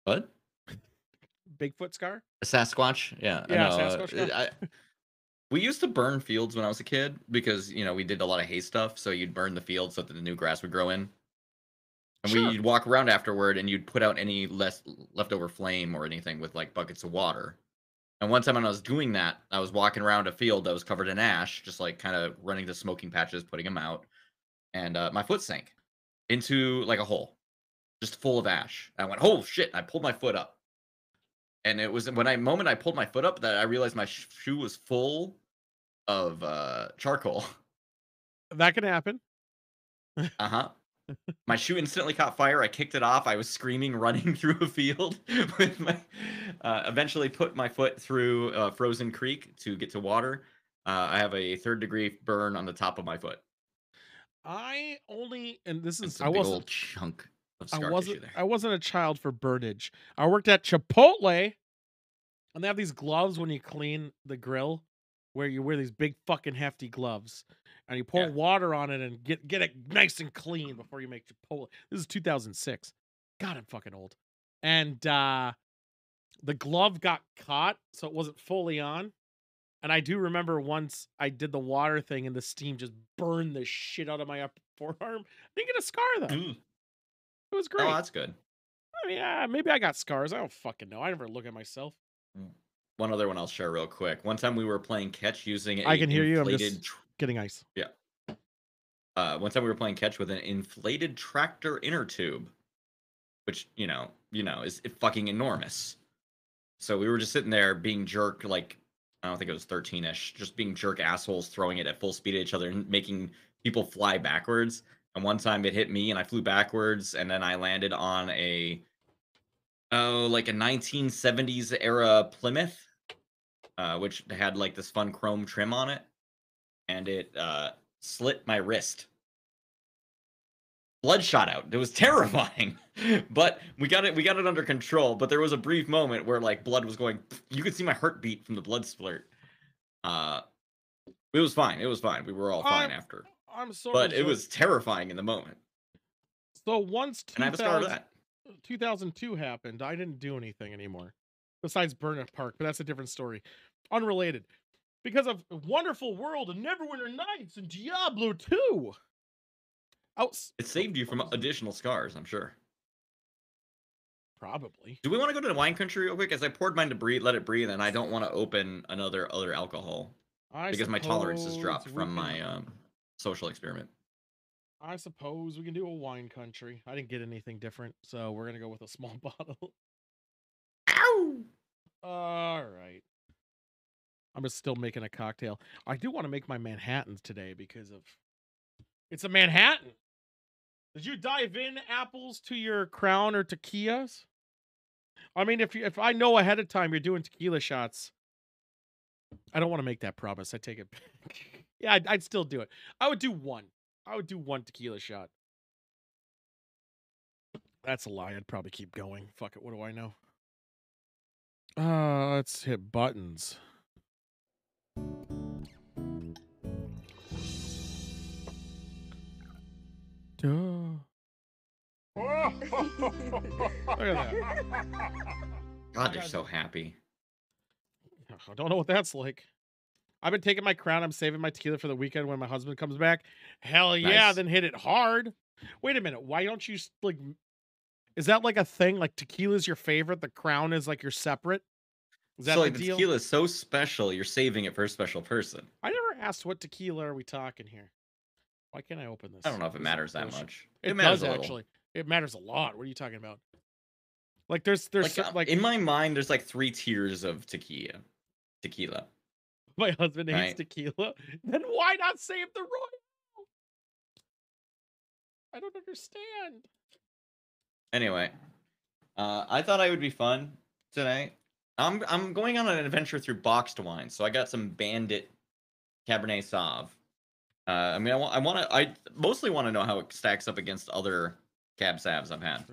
what? Bigfoot scar? A Sasquatch? Yeah. I Yeah, know, Sasquatch scar. We used to burn fields when I was a kid because we did a lot of hay stuff. So you'd burn the field so that the new grass would grow in, and Sure. we'd walk around afterward, and you'd put out any leftover flame or anything with like buckets of water. And one time when I was doing that, I was walking around a field that was covered in ash, just like kind of running the smoking patches, putting them out, and my foot sank into like a hole, just full of ash. I went, oh shit! I pulled my foot up. And it was when I pulled my foot up that I realized my shoe was full of charcoal. That can happen. Uh-huh. My shoe instantly caught fire. I kicked it off. I was screaming, running through a field with my eventually put my foot through frozen creek to get to water. I have a 3rd-degree burn on the top of my foot. And this is It's a big old chunk of scar tissue there. I wasn't a child for burnage. I worked at Chipotle, and they have these gloves when you clean the grill, where you wear these big fucking hefty gloves, and you pour water on it and get it nice and clean before you make Chipotle. This is 2006. God, I'm fucking old. And the glove got caught, so it wasn't fully on. And I do remember once I did the water thing and the steam just burned the shit out of my upper forearm. I didn't get a scar though. It was great. Oh, that's good. I mean, maybe I got scars. I don't fucking know. I never look at myself. One other one I'll share real quick. One time we were playing catch using I can hear you. I'm inflated just getting ice. Yeah. One time we were playing catch with an inflated tractor inner tube, which is fucking enormous. So we were just sitting there being jerk, like I don't think it was 13-ish, just being jerk assholes, throwing it at full speed at each other and making people fly backwards. And one time it hit me and I flew backwards, and then I landed on a Oh, like a 1970s era Plymouth, which had like this fun chrome trim on it, and it slit my wrist. Blood shot out. It was terrifying, but we got it under control. But there was a brief moment where like blood was going. You could see my heartbeat from the blood splurt. Uh, it was fine. It was fine. We were all fine after. I'm so But it resilient. was terrifying in the moment. So once And I have a scar of that. 2002 happened, I didn't do anything anymore besides burn a park, but that's a different story. Unrelated. Because of Wonderful World and Neverwinter Nights and Diablo 2. It saved you from additional scars, I'm sure. Probably. Do we want to go to the wine country real quick? As I poured mine to breathe, let it breathe, and I don't want to open other alcohol because my tolerance has dropped from my social experiment. I suppose we can do a wine country. I didn't get anything different, so we're gonna go with a small bottle. Ow! All right. I'm just still making a cocktail. I do want to make my Manhattans today because of it's a Manhattan. Did you dive in apples to your Crown or tequilas? I mean, if I know ahead of time you're doing tequila shots, I don't want to make that promise. I take it back. Yeah, I'd still do it. I would do one. I would do one tequila shot. That's a lie. I'd probably keep going. Fuck it. What do I know? Let's hit buttons. Duh. Look at that. God, they're so happy. I don't know what that's like. I've been taking my Crown. I'm saving my tequila for the weekend when my husband comes back. Hell yeah, Nice. then hit it hard. Wait a minute. Why don't you like? Is that like a thing? Like tequila's your favorite, the Crown is like your separate. Is that So the like the deal? tequila is so special, you're saving it for a special person. I never asked what tequila are we talking here. Why can't I open this? I don't know if it This is matters that bullshit. much. It matters does a little. actually. It matters a lot. What are you talking about? Like there's like in my mind, there's like 3 tiers of tequila. my husband hates Right. tequila. Then why not save the royal? I don't understand. Anyway, I thought I would be fun tonight. I'm going on an adventure through boxed wine, so I got some Bandit Cabernet Sauv. I mean, I mostly want to know how it stacks up against other Cab Savs I've had.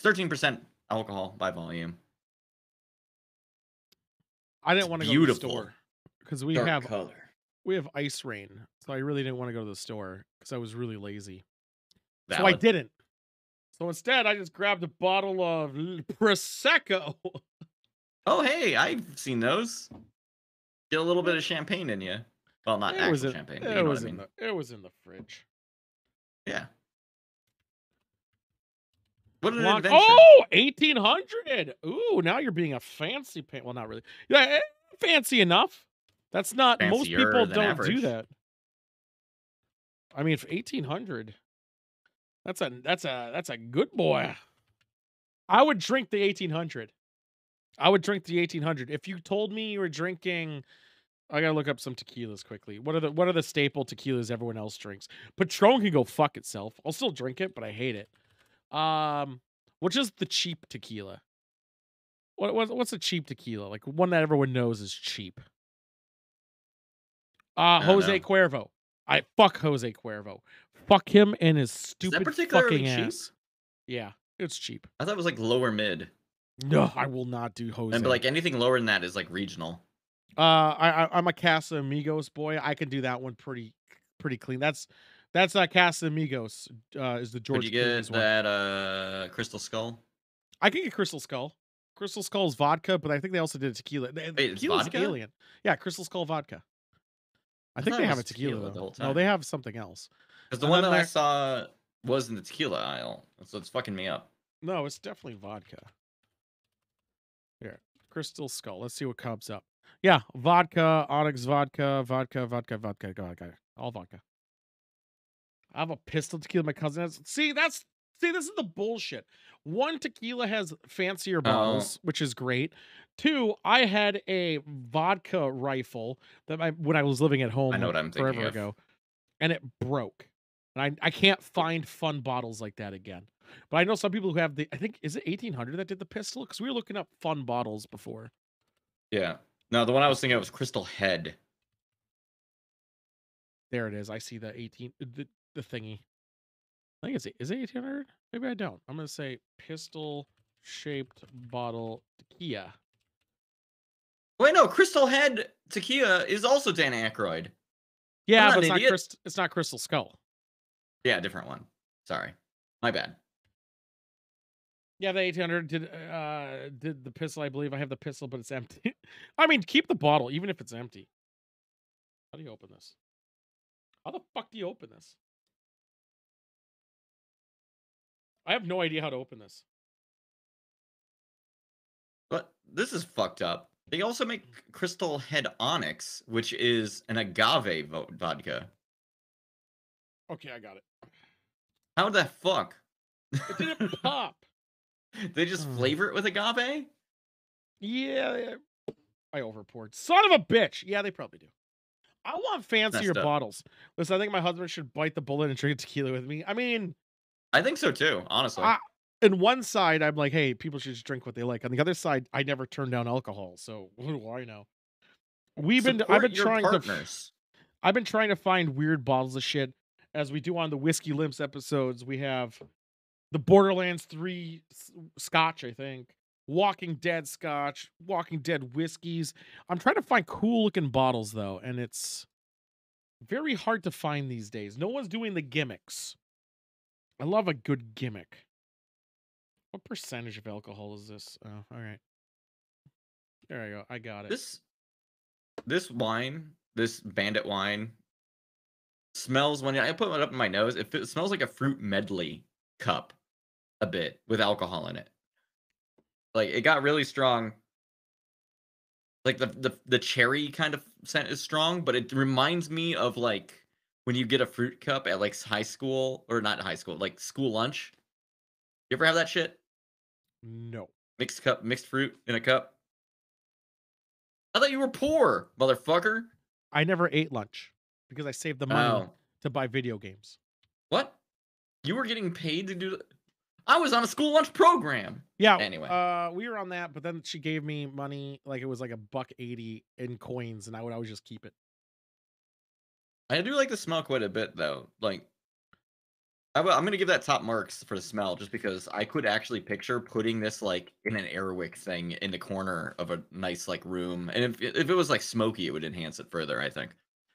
13% alcohol by volume. I didn't It's want to go to the beautiful. store because we Dark have color. ice rain, so I really didn't want to go to the store because I was really lazy. So I Valid. didn't. So instead, I just grabbed a bottle of Prosecco. Oh, hey, I've seen those. Get a little bit of champagne in you. Well, not It was actual in, champagne, but it you know was what I in mean. the it was in the fridge. Yeah. What an Blanc- adventure. oh, 1800. Ooh, now you're being a fancy pan. Well, not really. Yeah, fancy enough. That's not most Fancier people than don't do average. that. I mean, for 1800, that's a good boy. I would drink the 1800. I would drink the 1800. If you told me you were drinking, I gotta look up some tequilas quickly. What are the staple tequilas everyone else drinks? Patron can go fuck itself. I'll still drink it, but I hate it. Which is the cheap tequila? What's a cheap tequila? Like one that everyone knows is cheap. don't Jose know. Cuervo. I fuck Jose Cuervo. Fuck him and his stupid particularly fucking cheap? ass. Yeah, it's cheap. I thought it was like lower mid. No, I will not do Jose. And but like anything lower than that is like regional. I'm a Casamigos boy. I can do that one pretty clean. That's Casamigos. Is the Would George you get Clooney's one. that Crystal Skull? I can get Crystal Skull. Crystal Skull's vodka, but I think they also did a tequila. it's Tequila's vodka? alien. Yeah, Crystal Skull vodka. I think thought they it have a was tequila, tequila the though. whole No, time. they have something else. Because the And one then that I there- saw was in the tequila aisle, so it's fucking me up. No, it's definitely vodka. Here, Crystal Skull. Let's see what comes up. Yeah, vodka, Onyx vodka, vodka, all vodka. I have a pistol tequila my cousin has. See, this is the bullshit. One, tequila has fancier bottles, which is great. 2, I had a vodka rifle that when I was living at home I know what I'm forever thinking of. ago, and it broke. And I can't find fun bottles like that again. But I know some people who have I think, is it 1800 that did the pistol? Because we were looking up fun bottles before. Yeah. No, the one I was thinking of was Crystal Head. There it is. I see the the thingy. I think is it 1800? Maybe I don't. I'm gonna say pistol shaped bottle tequila. Wait, no, Crystal Head tequila is also Dan Aykroyd. Yeah, not but an idiot. it's not Crystal Skull. Yeah, different one. Sorry, my bad. Yeah, the 1800 did the pistol. I believe I have the pistol, but it's empty. I mean, keep the bottle even if it's empty. How do you open this? How the fuck do you open this? I have no idea how to open this. But this is fucked up. They also make Crystal Head Onyx, which is an agave vodka. Okay, I got it. How the fuck? It didn't pop. They just flavor it with agave? Yeah, I overpoured. Son of a bitch. Yeah, they probably do. I want fancier Messed up. bottles. Listen, I think my husband should bite the bullet and drink tequila with me. I mean, I think so too, honestly. in one side, I'm like, hey, people should just drink what they like. On the other side, I never turn down alcohol, so what do I know? I've been trying to find weird bottles of shit. As we do on the Whiskey Limps episodes, we have the Borderlands 3 Scotch, I think. Walking Dead Scotch, Walking Dead whiskeys. I'm trying to find cool looking bottles though, and it's very hard to find these days. No one's doing the gimmicks. I love a good gimmick. What percentage of alcohol is this? Oh, all right. There I go. I got it. This wine, this Bandit wine, smells, when I put it up in my nose, it smells like a fruit medley cup a bit with alcohol in it. Like, it got really strong. Like, the cherry kind of scent is strong, but it reminds me of, like, when you get a fruit cup at, like, high school, or not high school, like, school lunch. You ever have that shit? No. Mixed fruit in a cup? I thought you were poor, motherfucker. I never ate lunch because I saved the money to buy video games. What? You were getting paid to do... I was on a school lunch program. Yeah. Anyway. We were on that, but then she gave me money, like it was like $1.80 in coins, and I would always just keep it. I do like the smell quite a bit, though. Like, I'm gonna give that top marks for the smell, just because I could actually picture putting this like in an Airwick thing in the corner of a nice like room, and if it was like smoky, it would enhance it further. I think.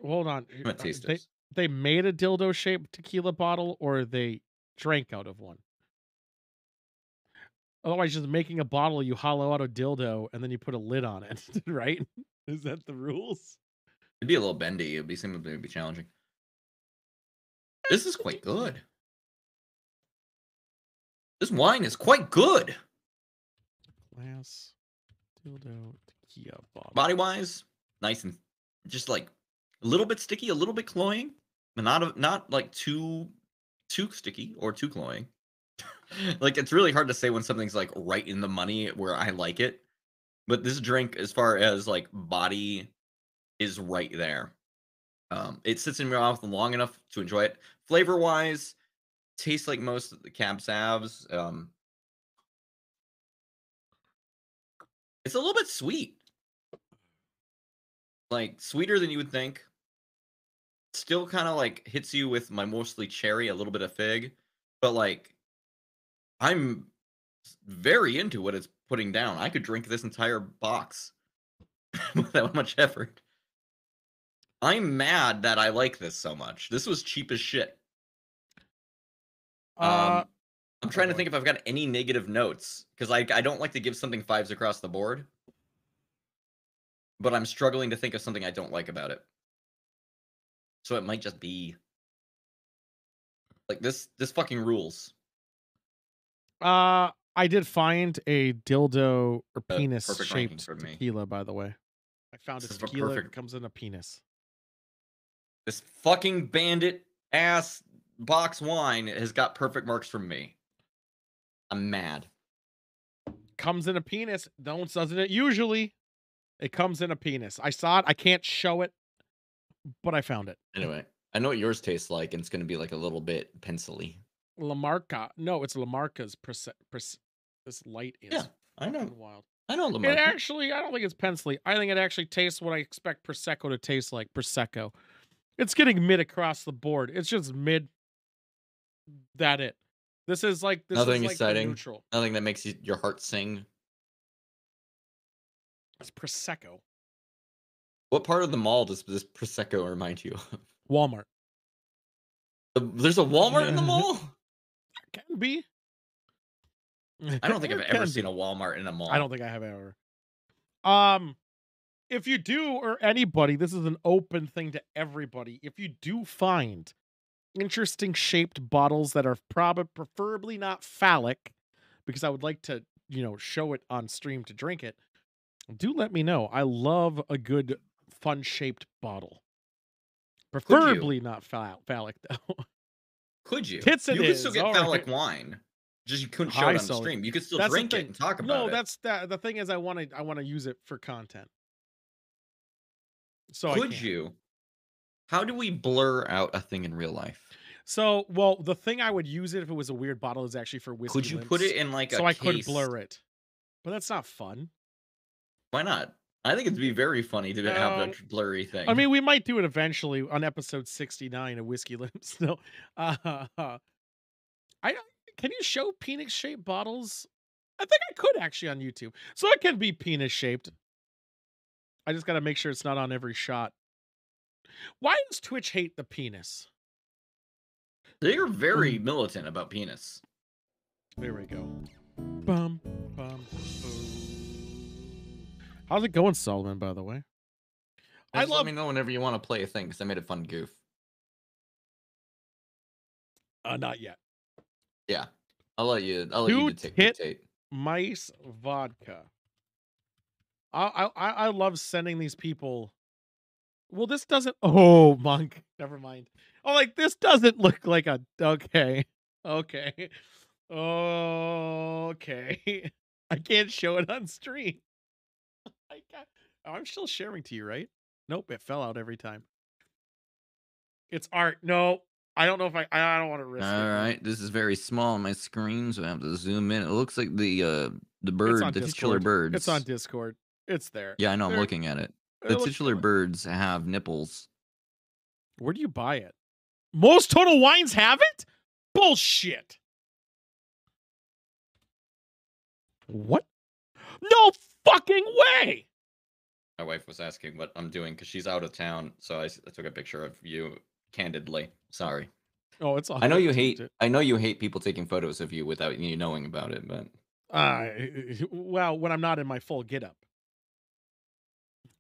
Hold on. I'm gonna taste this. They made a dildo shaped tequila bottle, or they drank out of one. Otherwise, just making a bottle, you hollow out a dildo and then you put a lid on it, right? Is that the rules? It'd be a little bendy. It'd be challenging. This is quite good. This wine is quite good. Glass dildo tequila bottle. Body wise, nice and just like a little bit sticky, a little bit cloying, but not like too sticky or too cloying. Like, it's really hard to say when something's like right in the money where I like it, but this drink, as far as like body, is right there. It sits in your mouth long enough to enjoy it. Flavor wise, tastes like most of the Cab Savs. It's a little bit sweet, like sweeter than you would think. Still kind of like hits you with my mostly cherry, a little bit of fig, but like I'm very into what it's putting down. I could drink this entire box without much effort. I'm mad that I like this so much. This was cheap as shit. I'm trying to think if I've got any negative notes, because I don't like to give something 5s across the board, but I'm struggling to think of something I don't like about it. So it might just be like this fucking rules. I did find a dildo or penis shaped tequila, by the way. I found a tequila that comes in a penis. This fucking bandit ass box wine has got perfect marks from me. I'm mad. Comes in a penis. Doesn't it usually? It comes in a penis. I saw it. I can't show it, but I found it. Anyway, I know what yours tastes like, and it's gonna be like a little bit pencily. Lamarca. No, it's Lamarca's this light Yeah, is I know. fucking wild. I know It Lamarca. actually, I don't think it's pencily. I think it actually tastes what I expect Prosecco to taste like. Prosecco. It's getting mid across the board. It's just mid. That it. This is Nothing like the exciting. neutral. Nothing that makes your heart sing. It's Prosecco. What part of the mall does this Prosecco remind you of? Walmart. There's a Walmart in the mall? Can be. I don't think I've It ever can seen be. a Walmart in a mall. I don't think I have ever. If you do, or anybody, this is an open thing to everybody. If you do find interesting shaped bottles that are preferably not phallic, because I would like to, show it on stream to drink it, do let me know. I love a good fun shaped bottle. Preferably not phallic though. Could you? Tits it You could is. still get All phallic right. wine. Just you couldn't show Hi, it on the Sully. stream. You could still That's the drink it thing. and talk about No, it. that's the thing is I want to use it for content. So Could you? How do we blur out a thing in real life? So, well, the thing I would use it if it was a weird bottle is actually for whiskey. Could you put it in like a so I could case? blur it, but that's not fun. Why not? I think it'd be very funny to have a blurry thing. I mean, we might do it eventually on episode 69 of Whiskey Lips. No, can you show penis shaped bottles? I think I could actually on YouTube. So it can be penis shaped. I just got to make sure it's not on every shot. Why does Twitch hate the penis? They're very militant about penis. There we go. Bum, bum, boom. How's it going, Solomon, by the way? Let me know whenever you want to play a thing, because I made a fun goof. Not yet. Yeah. I'll let you dictate. Mice vodka. I love sending these people. Well, this doesn't. Oh, Monk. Never mind. Oh, like this doesn't look like a. Okay. Okay. Okay. I can't show it on stream. I'm still sharing to you, right? Nope, it fell out every time. It's art. No, I don't know if I don't want to risk it. All right, this is very small on my screen, so I have to zoom in. It looks like the bird, the titular birds. It's on Discord. It's there. Yeah, I know. I'm looking at it. The titular birds have nipples. Where do you buy it? Most Total Wines have it? Bullshit. What? No fucking way. My wife was asking what I'm doing because she's out of town, so I took a picture of you candidly. Sorry. Oh, it's all. I know you hate. I know you hate people taking photos of you without you knowing about it, but. Well, when I'm not in my full getup.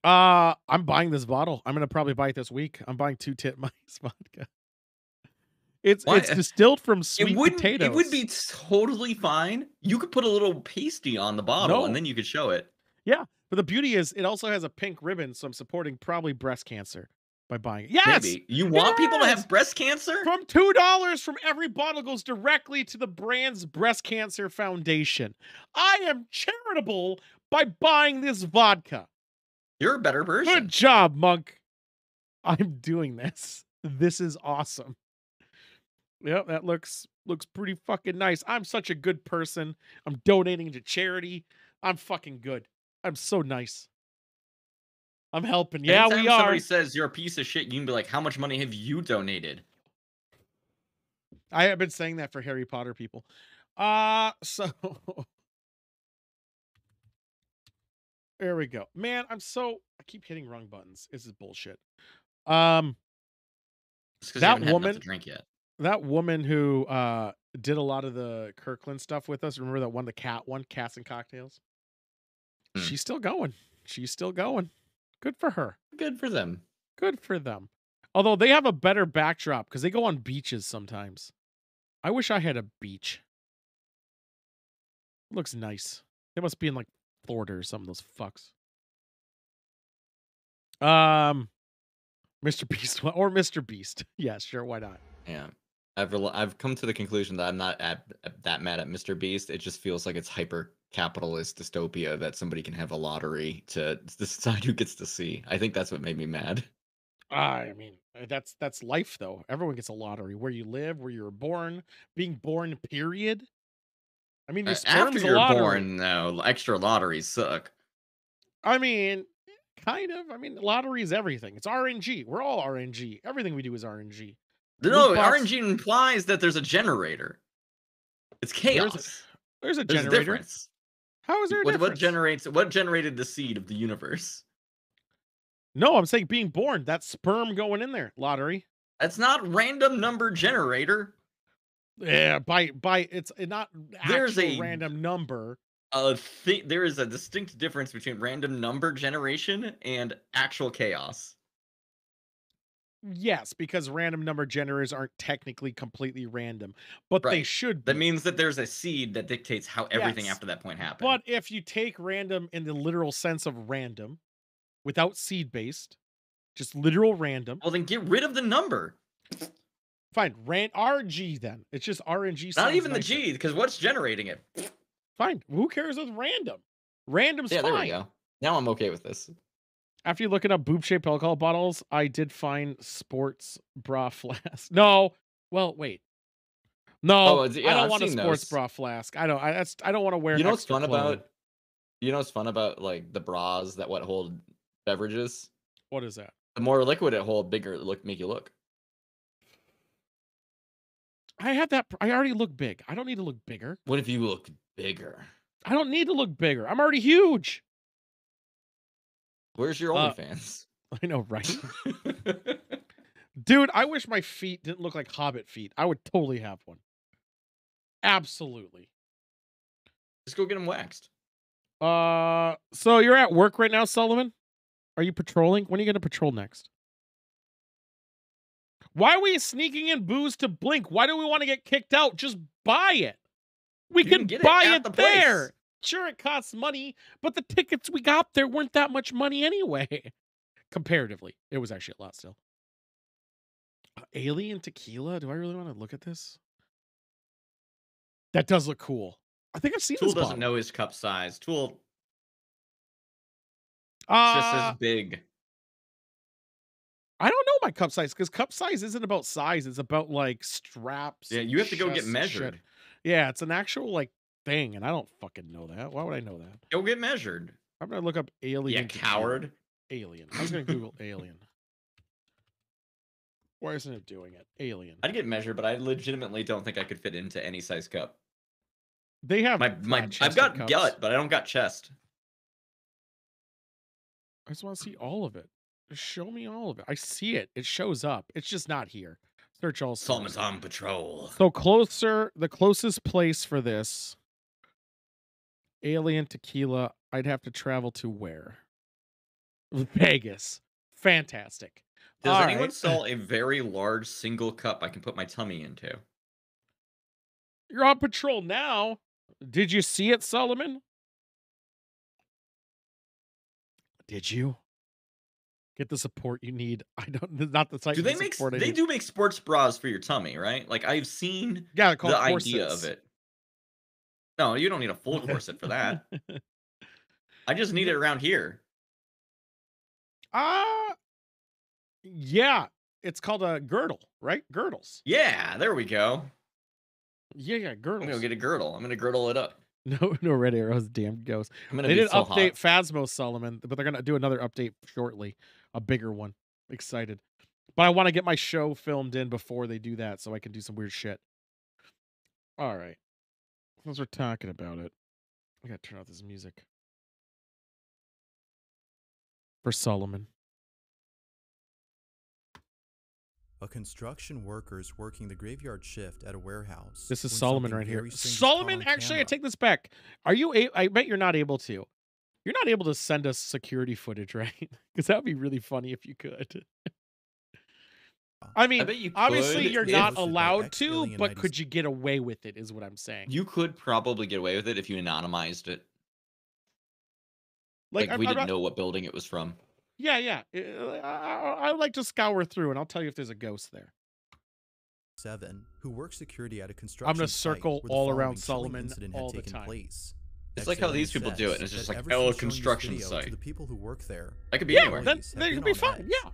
I'm buying this bottle. I'm gonna probably buy it this week. I'm buying 2 tit mice vodka. It's distilled from sweet potatoes. It would be totally fine. You could put a little pasty on the bottle and then you could show it. Yeah, but the beauty is it also has a pink ribbon, so I'm supporting probably breast cancer by buying it. Yes, maybe you want people to have breast cancer. From $2 from every bottle goes directly to the brand's breast cancer foundation. I am charitable by buying this vodka. You're a better person. Good job, Monk. I'm doing this. This is awesome. Yep, that looks pretty fucking nice. I'm such a good person. I'm donating to charity. I'm fucking good. I'm so nice. I'm helping. Yeah, anytime we are. Somebody says you're a piece of shit, you can be like, how much money have you donated? I have been saying that for Harry Potter people. So there we go. Man, I keep hitting wrong buttons. This is bullshit. That woman to drink yet. That woman who did a lot of the Kirkland stuff with us. Remember that one, the cat one, Cats and Cocktails? She's still going. She's still going. Good for her. Good for them. Good for them. Although they have a better backdrop because they go on beaches sometimes. I wish I had a beach. It looks nice. They must be in like Florida or some of those fucks. Mr. Beast or Mr. Beast. Yeah, sure. Why not? Yeah. I've come to the conclusion that I'm not that mad at Mr. Beast. It just feels like it's hyper capitalist dystopia that somebody can have a lottery to decide who gets to see. I think that's what made me mad. I mean, that's life though. Everyone gets a lottery. Where you live, where you were born, being born, period. I mean, your After sperm's a you're lottery. born, though, extra lotteries suck. I mean, kind of. I mean, lottery is everything. It's RNG. We're all RNG. Everything we do is RNG. Loot No, box. RNG implies that there's a generator. It's There's a, chaos. there's a There's a generator. difference. How is there a What difference? generated the seed of the universe? No, I'm saying being born. That sperm going in there. Lottery. That's not random number generator. Yeah, by it's not There's actual a random number. there is a distinct difference between random number generation and actual chaos. Yes, because random number generators aren't technically completely random, but they Right. should That be. means that there's a seed that dictates how everything Yes, after that point happens. But if you take random in the literal sense of random, without seed based, just literal random, well, then get rid of the number. fine. RG then. It's just RNG. Not sounds even the nicer. G, because what's generating it? Fine. Who cares with random? Random's Yeah, fine. there we go. Now I'm okay with this. After you looking up boob-shaped alcohol bottles, I did find sports bra flask. No. Well, wait. No, I don't want a sports bra flask. I don't want to wear. You know what's fun about? You know what's fun about like the bras that hold beverages? What is that? The more liquid it hold, bigger it make you look. I have that. I already look big. I don't need to look bigger. What if you look bigger? I don't need to look bigger. I'm already huge. Where's your OnlyFans? I know, right? Dude, I wish my feet didn't look like Hobbit feet. I would totally have one. Absolutely. Just go get them waxed. So you're at work right now, Sullivan? Are you patrolling? When are you going to patrol next? Why are we sneaking in booze to Blink? Why do we want to get kicked out? Just buy it. We can buy it there. Sure, it costs money, but the tickets we got there weren't that much money anyway. Comparatively, it was actually a lot still. Alien tequila? Do I really want to look at this? That does look cool. I think I've seen Tool this doesn't bottle. know his cup size. Tool just as big. I don't know my cup size because cup size isn't about size. It's about like straps. Yeah, you have to go get chests and measured. shit. Yeah, it's an actual like thing, and I don't fucking know that. Why would I know that? Go get measured. I'm gonna look up alien. Yeah, coward. Alien. I was gonna Google alien. Why isn't it doing it? Alien. I'd get measured, but I legitimately don't think I could fit into any size cup. They have I've got cups. gut, but I don't got chest. I just want to see all of it. Just show me all of it. I see it. It shows up. It's just not here. Search all. Solomon's on patrol. So the closest place for this alien tequila, I'd have to travel to where? Vegas. Fantastic. Does anyone sell a very large single cup I can put my tummy into? You're on patrol now. Did you see it, Solomon? Did you get the support you need? I don't. Not the site. Do they make? They do make sports bras for your tummy, right? Like I've seen. Yeah, the idea of it. No, you don't need a full corset for that. I just need it around here. Yeah. It's called a girdle, right? Girdles. Yeah, there we go. Yeah, girdles. I'm gonna get a girdle. I'm gonna girdle it up. No red arrows, damn ghost. I'm gonna They be did so update hot. Phasmo Solomon, but they're gonna do another update shortly, a bigger one. Excited, but I want to get my show filmed in before they do that, so I can do some weird shit. All right, since we're talking about it, I gotta turn off this music for Solomon. A construction workers working the graveyard shift at a warehouse. This is when Solomon something right here. very strange is Solomon, caught on actually, I camera. take this back. Are you? I bet you're not able to. You're not able to send us security footage, right? Because that would be really funny if you could. I mean, bet you obviously could you're if- not Listed by allowed to, ex-alien but IDs. could you get away with it? Is what I'm saying. You could probably get away with it if you anonymized it. Like we didn't know what building it was from. Yeah. I would like to scour through, and I'll tell you if there's a ghost there. 7, who works security at a construction gonna site circle where the all following around killing Solomon incident all had the taken time. place. It's like how these Ex-alien people do it, and says it's just that like, ever oh, since showing this construction video site. To the people who work there, That could be Yeah, anywhere. that employees have could been be on fun. edge. Yeah.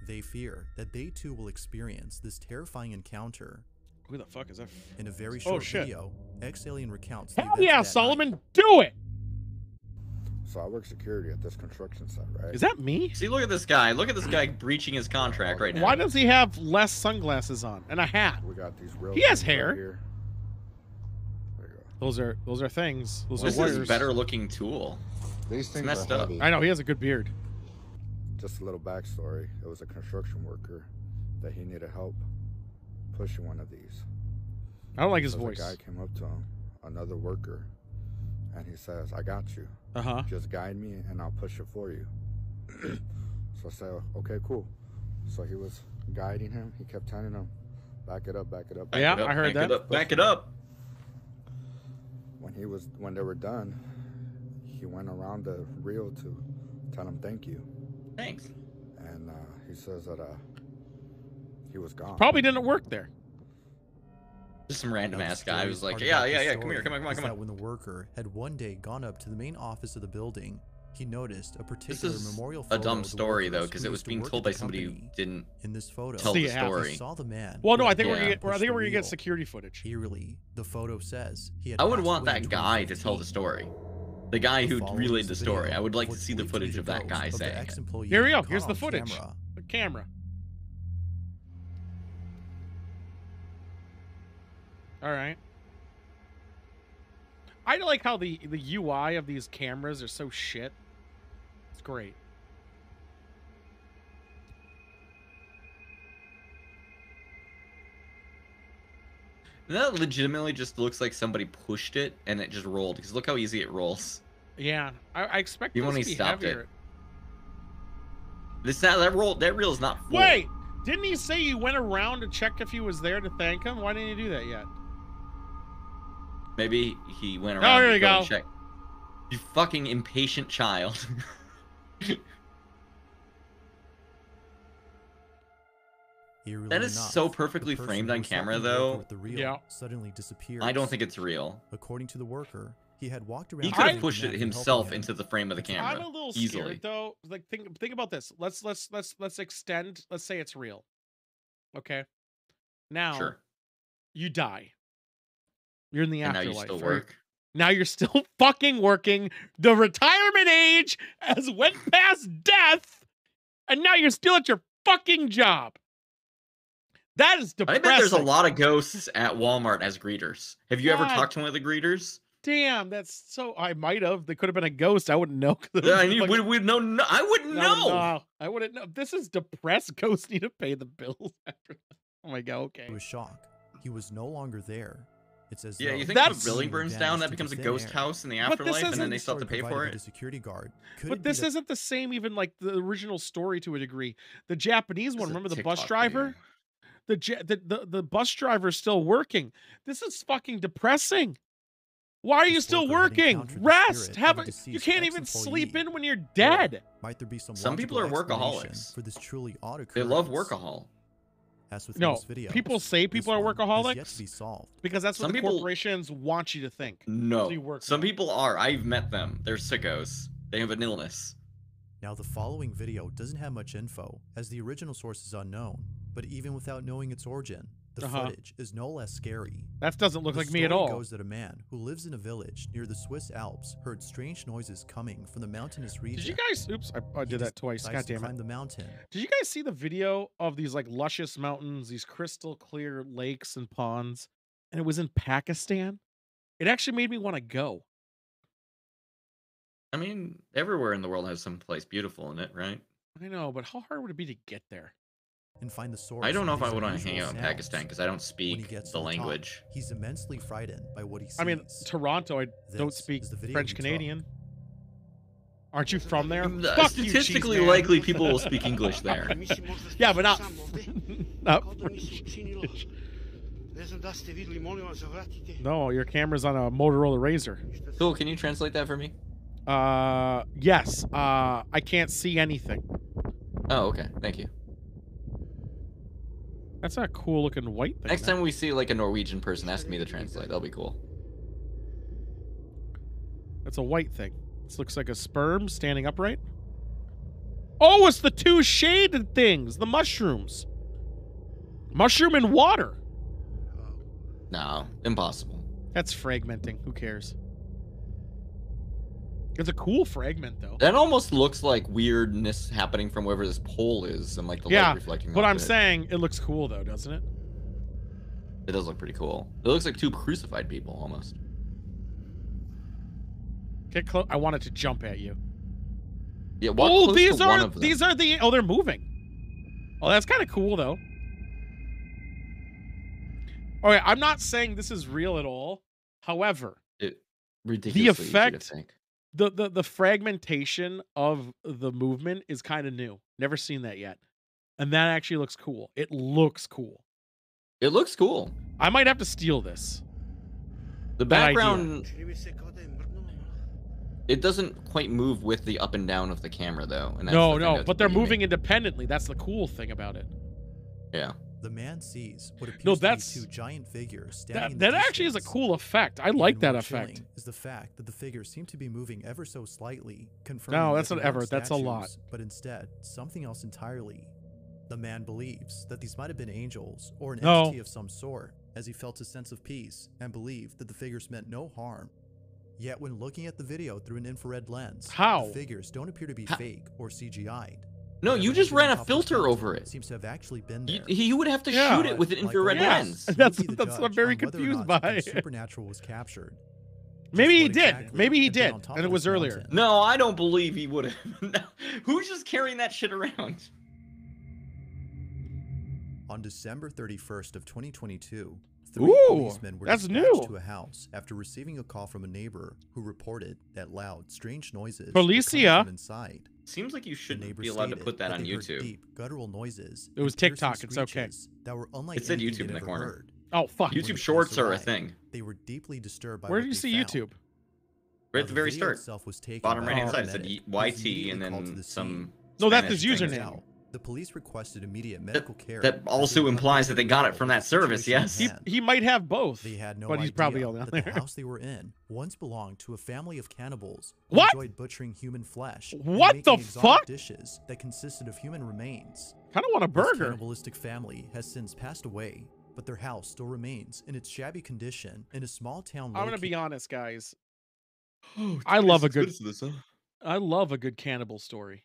They fear that they too will experience this terrifying encounter. Who the fuck is that? In a very short shit. video, ex-alien recounts the Hell events yeah, of that Solomon, night. do it! So I work security at this construction site, right? Is that me? See, look at this guy. Look at this guy breaching his contract right now. Why does he have less sunglasses on and a hat? We got these real He has things right hair. here. There you go. Those are things. Those This are is warriors. a better looking tool. These things messed are up. heavy. I know he has a good beard. Just a little backstory. It was a construction worker that he needed help pushing one of these. I don't like his So voice. The guy came up to him, another worker, and he says, "I got you. Uh-huh. Just guide me and I'll push it for you." So I said, "Okay, cool." So he was guiding him. He kept telling him, "Back it up, back it up." Back Yeah, it up. I heard Back that. it up. Back it up. When they were done, he went around the reel to tell him thank you, Thanks. and he says that he was gone. Probably didn't work there. Just some random Now, the ass guy who's scariest like, part yeah, about yeah, this yeah, come here, story come on, is come on, that come on. when the worker had one day gone up to the main office of the building, he noticed a This particular is memorial a photo dumb of the story though, workers because who it was used to being work told at by the somebody who company. didn't In this photo, tell See, the it happens. story. he saw the man. Well, no, who I had think Yeah. we're gonna get. I pushed think the we're gonna get wheel. security footage. Eerily, the photo says he had I would passed want away in that guy to tell the 2015. story. The guy who Following relayed this the story. video I would like to was see the believed to be footage of that ghost guy the saying it. ex-employee Here we go. caught Here's the on footage. camera. The camera. All right. I like how the UI of these cameras are so shit. It's great. That legitimately just looks like somebody pushed it and it just rolled. Because look how easy it rolls. Yeah, I expect Even this when to he be stopped it. heavier. That reel is not full. Wait, didn't he say you went around to check if he was there to thank him? Why didn't you do that yet? Maybe he went Oh, around here to we go and go. check. You fucking impatient child. Eerily That is enough, so the perfectly person framed who on was camera, helping the worker though. with the reel Yeah. suddenly disappears. I don't think it's real. According to the worker, he had walked around. He could have thanking pushed the it man for helping himself him. into the frame of the camera. I'm a little easily. scared though. Like think about this. Let's extend. Let's say it's real. Okay. Now Sure. you die. You're in the And now afterlife. you still or- work. Now you're still fucking working. The retirement age has went past death, and now you're still at your fucking job. That is I depressing. bet there's a lot of ghosts at Walmart as greeters. Have you ever God. talked to one of the greeters? Damn, that's so. I might have. They could have been a ghost. I wouldn't know. Yeah, I would know. No, I wouldn't No, know. no, I wouldn't know. This is depressed. Ghosts need to pay the bills after. Oh my god. Okay. To his shock, he was no longer there. It's as Yeah, though you think That's- if a building burns down, that becomes a ghost house in the But this afterlife, and isn't- then they still have to pay for The it? security guard. Could But it be this that isn't the same. Even like the original story to a degree. The Japanese one. This is a Remember the bus TikTok driver? video. The bus driver is still working. This is fucking depressing. Why are you This still worker had working? encountered the Rest. spirit Have of a a, you deceased can't even ex-employee. sleep in when you're dead. Might there be some Some people logical are explanation workaholics. for this truly odd occurrence? They love workahol. As with No, most videos, people say this people are one has workaholics. yet to be solved. Because that's what Some the people- corporations want you to think. No. So you work Some more. people are. I've met them. They're sickos. They have an illness. Now, the following video doesn't have much info, as the original source is unknown, but even without knowing its origin, the footage is no less scary. That doesn't look The like me at story all. goes that a man who lives in a village near the Swiss Alps heard strange noises coming from the mountainous region. Did you guys? Oops, I He did that twice. decides God to damn climb it. the mountain. Did you guys see the video of these like luscious mountains, these crystal clear lakes and ponds, and it was in Pakistan? It actually made me want to go. I mean, everywhere in the world has some place beautiful in it, right? I know, but how hard would it be to get there? And find the source. I don't know of if I these would want to unusual hang out in sounds. Pakistan because I don't When he speak gets the to top, language. he's immensely frightened by what he sees. I mean, Toronto, I don't This speak is the video French he took. Canadian. Aren't you from there? Uh, Fuck you, Statistically cheese man. likely, people will speak English there. Yeah, but not. No, your camera's on a Motorola Razr. Cool. Can you translate that for me? Yes. I can't see anything. Oh, okay. Thank you. That's a cool looking white thing. Next there. time we see like a Norwegian person, ask me to translate. That'll be cool. That's a white thing. This looks like a sperm standing upright. Oh, it's the two shaded things, the mushrooms. Mushroom and water. No, impossible. That's fragmenting. Who cares? It's a cool fragment, though. That almost looks like weirdness happening from wherever this pole is, and like the light reflecting. But off I'm it. saying it looks cool, though, doesn't it? It does look pretty cool. It looks like two crucified people almost. Get close. I wanted to jump at you. Yeah. Oh, these are the. Oh, they're moving. Oh, that's kind of cool, though. Okay, I'm not saying this is real at all. However, the effect, the fragmentation of the movement is kind of new. Never seen that yet, and that actually looks cool. It looks cool. It looks cool. I might have to steal this. The background. It doesn't quite move with the up and down of the camera, though. And that's no, but they're moving independently. That's the cool thing about it. Yeah. The man sees what appears to be two giant figures standing. That actually is a cool effect. I like that effect. Is the fact that the figures seem to be moving ever so slightly, confirming no, that's that not ever. That's a lot. But instead, something else entirely. The man believes that these might have been angels or an entity of some sort, as he felt a sense of peace and believed that the figures meant no harm. Yet when looking at the video through an infrared lens, the figures don't appear to be fake or CGI'd. No, you just ran a filter over it. Seems to have actually been there. He would have to shoot it with an infrared lens. That's what I'm very confused by. Supernatural was captured. Maybe he did. Maybe he did, and it was earlier. No, I don't believe he would have. Who's just carrying that shit around? On December 31st of 2022, policemen were dispatched to a house after receiving a call from a neighbor who reported that loud, strange noises Policia from inside. Seems like you shouldn't be allowed to put that on YouTube. Deep, guttural noises. It was TikTok. It's okay. That were unlike it said YouTube in the corner. Heard. Oh fuck! YouTube Shorts are a thing. They were deeply disturbed by. Where did you see YouTube? Right at the very start. Bottom right hand side said YT and then some. No, that's his username. The police requested immediate medical care. That also implies that they got it from that service, yes? He might have both, they had no but he's probably all down there. The house they were in once belonged to a family of cannibals who what? enjoyed butchering human flesh. What the fuck? Dishes that consisted of human remains. Kind of want a burger. This cannibalistic family has since passed away, but their house still remains in its shabby condition in a small town. I'm gonna be honest, guys. I love a good cannibal story.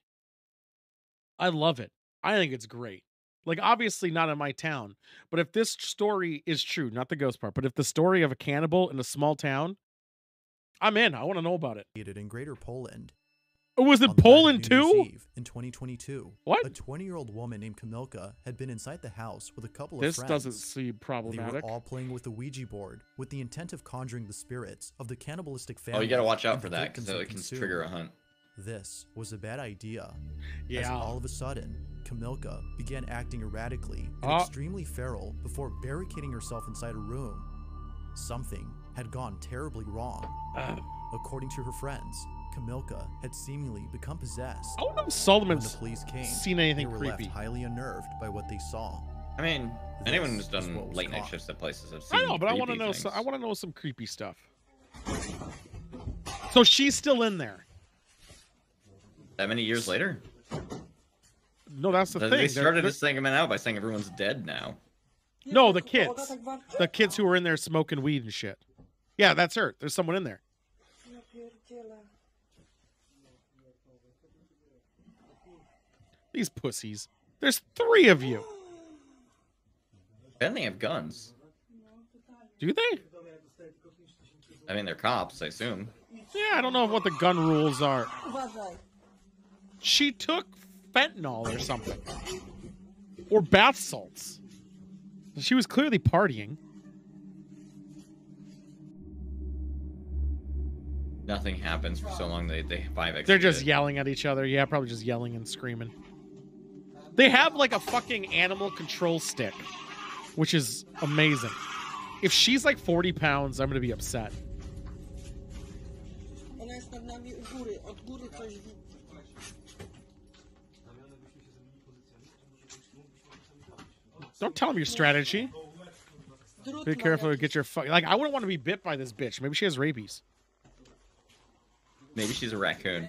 I love it. I think it's great. Like, obviously not in my town, but if this story is true, not the ghost part, but if the story of a cannibal in a small town, I'm in. I want to know about it. In Greater Poland. Oh, was it Poland too? In 2022, what? A 20-year-old woman named Kamilka had been inside the house with a couple of friends. This doesn't seem problematic. They were all playing with the Ouija board with the intent of conjuring the spirits of the cannibalistic family. Oh, you gotta watch out for that because it can trigger a hunt. This was a bad idea. Yeah. As all of a sudden, Kamilka began acting erratically and extremely feral before barricading herself inside a room. Something had gone terribly wrong. According to her friends, Kamilka had seemingly become possessed. I don't know if Solomon's when the police came, seen anything they were creepy. Left highly unnerved by what they saw. I mean, anyone who's done late night shifts at places have seen. I know, but I want to know. I want to know some creepy stuff. So she's still in there. That many years later? No, that's the thing. They started this segment out by saying everyone's dead now. No, the kids. The kids who were in there smoking weed and shit. Yeah, that's her. There's someone in there. These pussies. There's 3 of you. And they have guns. Do they? I mean, they're cops, I assume. Yeah, I don't know what the gun rules are. She took fentanyl or something. Or bath salts. She was clearly partying. Nothing happens for so long, they 5x. They're just yelling at each other. Yeah, probably just yelling and screaming. They have like a fucking animal control stick, which is amazing. If she's like 40 pounds, I'm going to be upset. Don't tell him your strategy. Be careful to get your like. I wouldn't want to be bit by this bitch. Maybe she has rabies. Maybe she's a raccoon.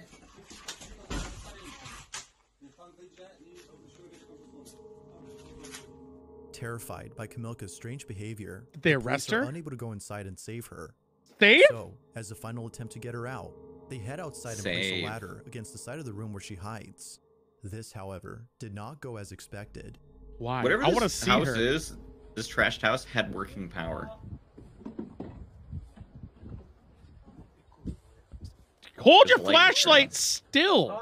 Terrified by Camilka's strange behavior, Did they the police arrest are her? unable to go inside and save her. Save? So, as a final attempt to get her out, they head outside and place a Save. ladder against the side of the room where she hides. This, however, did not go as expected. Why? Whatever I want to this see house her. is, this trashed house had working power. Hold There's your light flashlight still.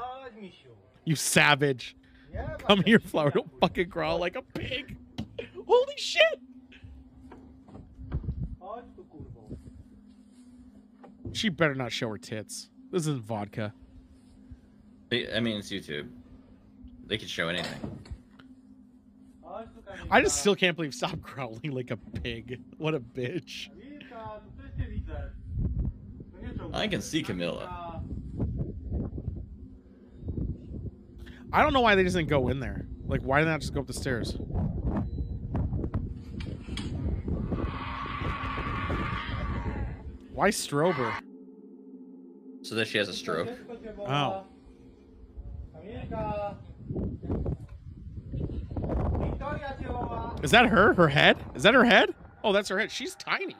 You savage. Come here, Flower. Don't fucking growl like a pig. Holy shit. She better not show her tits. This isn't vodka. I mean, it's YouTube. They could show anything. I just still can't believe stop growling like a pig. What a bitch. I can see Camilla. I don't know why they just didn't go in there. Like, why did they not just go up the stairs? Why strobe her? So that she has a stroke. Oh. Is that her? Her head? Is that her head? Oh, that's her head. She's tiny.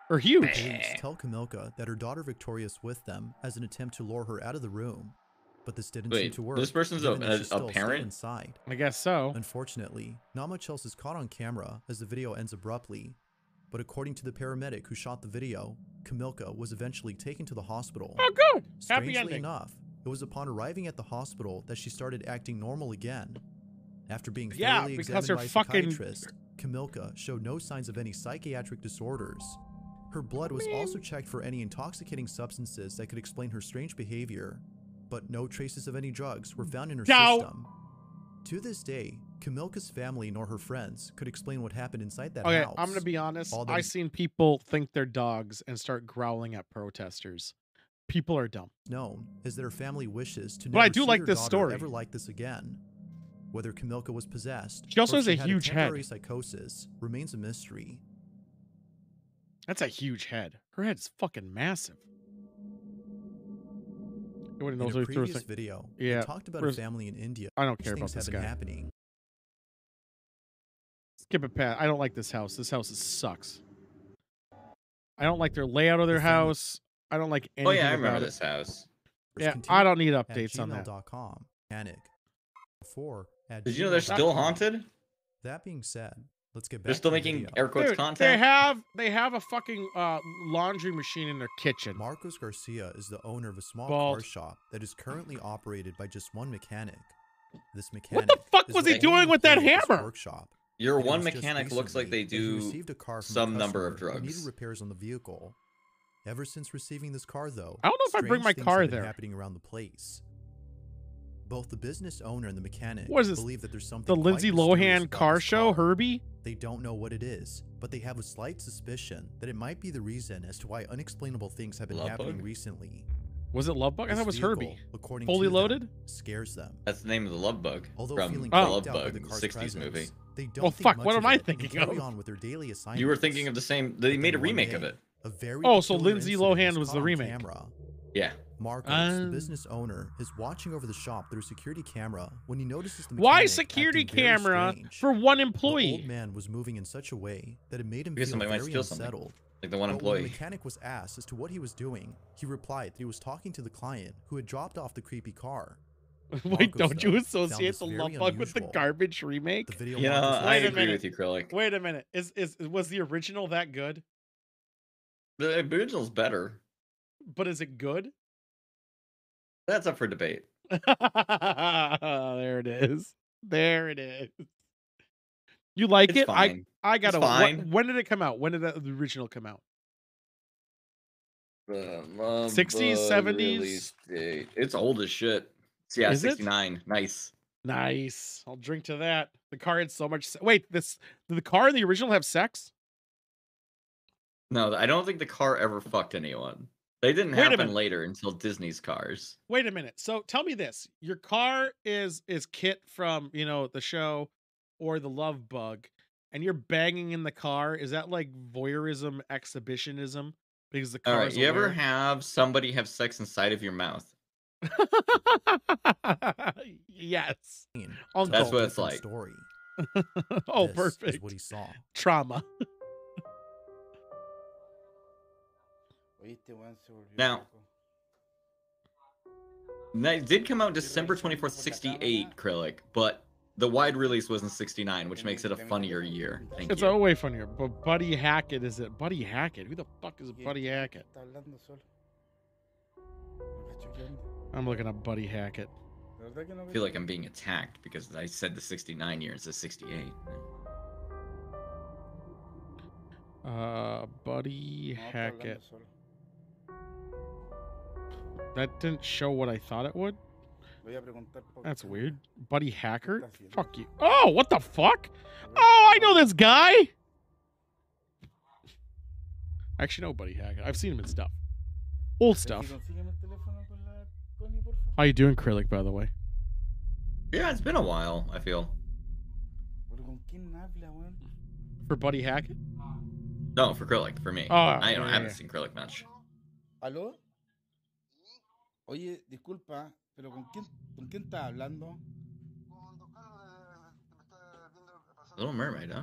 Or huge. Police tell Camilka that her daughter Victoria's with them as an attempt to lure her out of the room, but this didn't seem Wait, to work. this person's given that she's a still still parent? inside. I guess so. Unfortunately, not much else is caught on camera as the video ends abruptly. But according to the paramedic who shot the video, Camilka was eventually taken to the hospital. Oh, good. Happy Strangely ending. enough, it was upon arriving at the hospital that she started acting normal again. After being Yeah, thoroughly because examined her by a fucking- psychiatrist, Camilka showed no signs of any psychiatric disorders. Her blood was also checked for any intoxicating substances that could explain her strange behavior, but no traces of any drugs were found in her Doubt. system. To this day, Camilka's family nor her friends could explain what happened inside that Okay, house. I'm gonna be honest. All that I've is seen people think they're dogs and start growling at protesters. People are dumb. known is that her family wishes to But I never do see like their this daughter story. ever like this again. Whether Camilka was possessed, She also or has if a she had huge head. temporary psychosis remains a mystery. That's a huge head. Her head's fucking massive. Nobody In knows a what he threw. previous video, Yeah, we talked about a where's- family in India. I don't whose care about things this have been guy. happening. Skip it past. I don't like this house. This house sucks. I don't like their layout of their The family- house. I don't like anything Oh yeah, I remember about it. this house. Yeah, Continue I don't need at updates on that. gmail.com. Panic. Before at Did you know they're still gmail.com. haunted? That being said, let's get back They're still to the making video. air quotes Dude, content. they have a fucking laundry machine in their kitchen. Marcos Garcia is the owner of a small Bald. car shop that is currently operated by just one mechanic. This What mechanic. the fuck is was the he doing only with that employee at this hammer? Workshop. Your It one was just mechanic looks like recently they that he do received a car from a some number of customer who needed drugs. repairs on the vehicle. Ever since receiving this car, though, I don't know if I bring strange my things car have been there. happening around the place. Both the business owner and the mechanic What is this, believe that there's something The quite Lindsay mysterious Lohan about car this show, car. Herbie? They don't know what it is, but they have a slight suspicion that it might be the reason as to why unexplainable things have been Love happening bug? recently. Was it Love Bug? I This thought it was vehicle, Herbie. according Fully to them, loaded? scares them. That's the name of the Love Bug Although from feeling the Oh. Love freaked out by Bug the car's 60s presence, movie. they don't Oh, think fuck, much what of am I it and thinking carry of? on with their daily assignments. You were thinking of the same. They But made a then one remake day, of it. A very Oh, so peculiar Lindsay incident Lohan is was caught the on remake. camera. Yeah. Marcos, the business owner, is watching over the shop through a security camera when he notices the Why mechanic security acting very camera strange. for one The old employee? man was moving in such a way that it made him Because feel somebody might very steal something. unsettled. Like the one But when employee. the mechanic was asked as to what he was doing, he replied that he was talking to the client who had dropped off the creepy car. Wait, Marcos, don't you though, associate found the this Love very Bug with the unusual. garbage remake? The video You know, Marcos I Wait a agree minute. with you, Krillic. Wait a minute. Was the original that good? The original's better. But is it good? That's up for debate. There it is. There it is. You like It's it? fine. I gotta. It's fine. When did it come out? When did the original come out? The Love 60s, Bug 70s? release date. It's old as shit. Yeah, Is it? 69. Nice. Nice. I'll drink to that. The car had so much. Wait, did the car in the original have sex? No, I don't think the car ever fucked anyone. They didn't Wait a happen minute. later until Disney's cars. Wait a minute. So tell me this: your car is Kit from the show, or the Love Bug, and you're banging in the car. Is that like voyeurism, exhibitionism? Because the All car. right, you ever have somebody have sex inside of your mouth? Yes. scene Uncle. That's what Different it's like. Story. Oh, This perfect. is what he saw. Trauma. Now, that did come out December 24th, 68, Krillic, but the wide release was in 69, which makes it a funnier year. Thank It's you. a way funnier. But Buddy Hackett, is it Buddy Hackett? Who the fuck is Buddy Hackett? I'm looking up Buddy Hackett. I feel like I'm being attacked because I said the 69 year instead of 68. Buddy Hackett. That didn't show what I thought it would. That's weird. Buddy Hacker? Fuck you. Oh, what the fuck? Oh, I know this guy. I actually know Buddy Hackett. I've seen him in stuff. Old stuff. How you doing, Krillic, by the way? Yeah, it's been a while, I feel. For Buddy Hackett? No, for Krillic, for me. Oh, I yeah, haven't yeah. seen Krillic much. ¿Aló? Oye, disculpa, pero ¿con quién estás hablando? Little Mermaid, huh?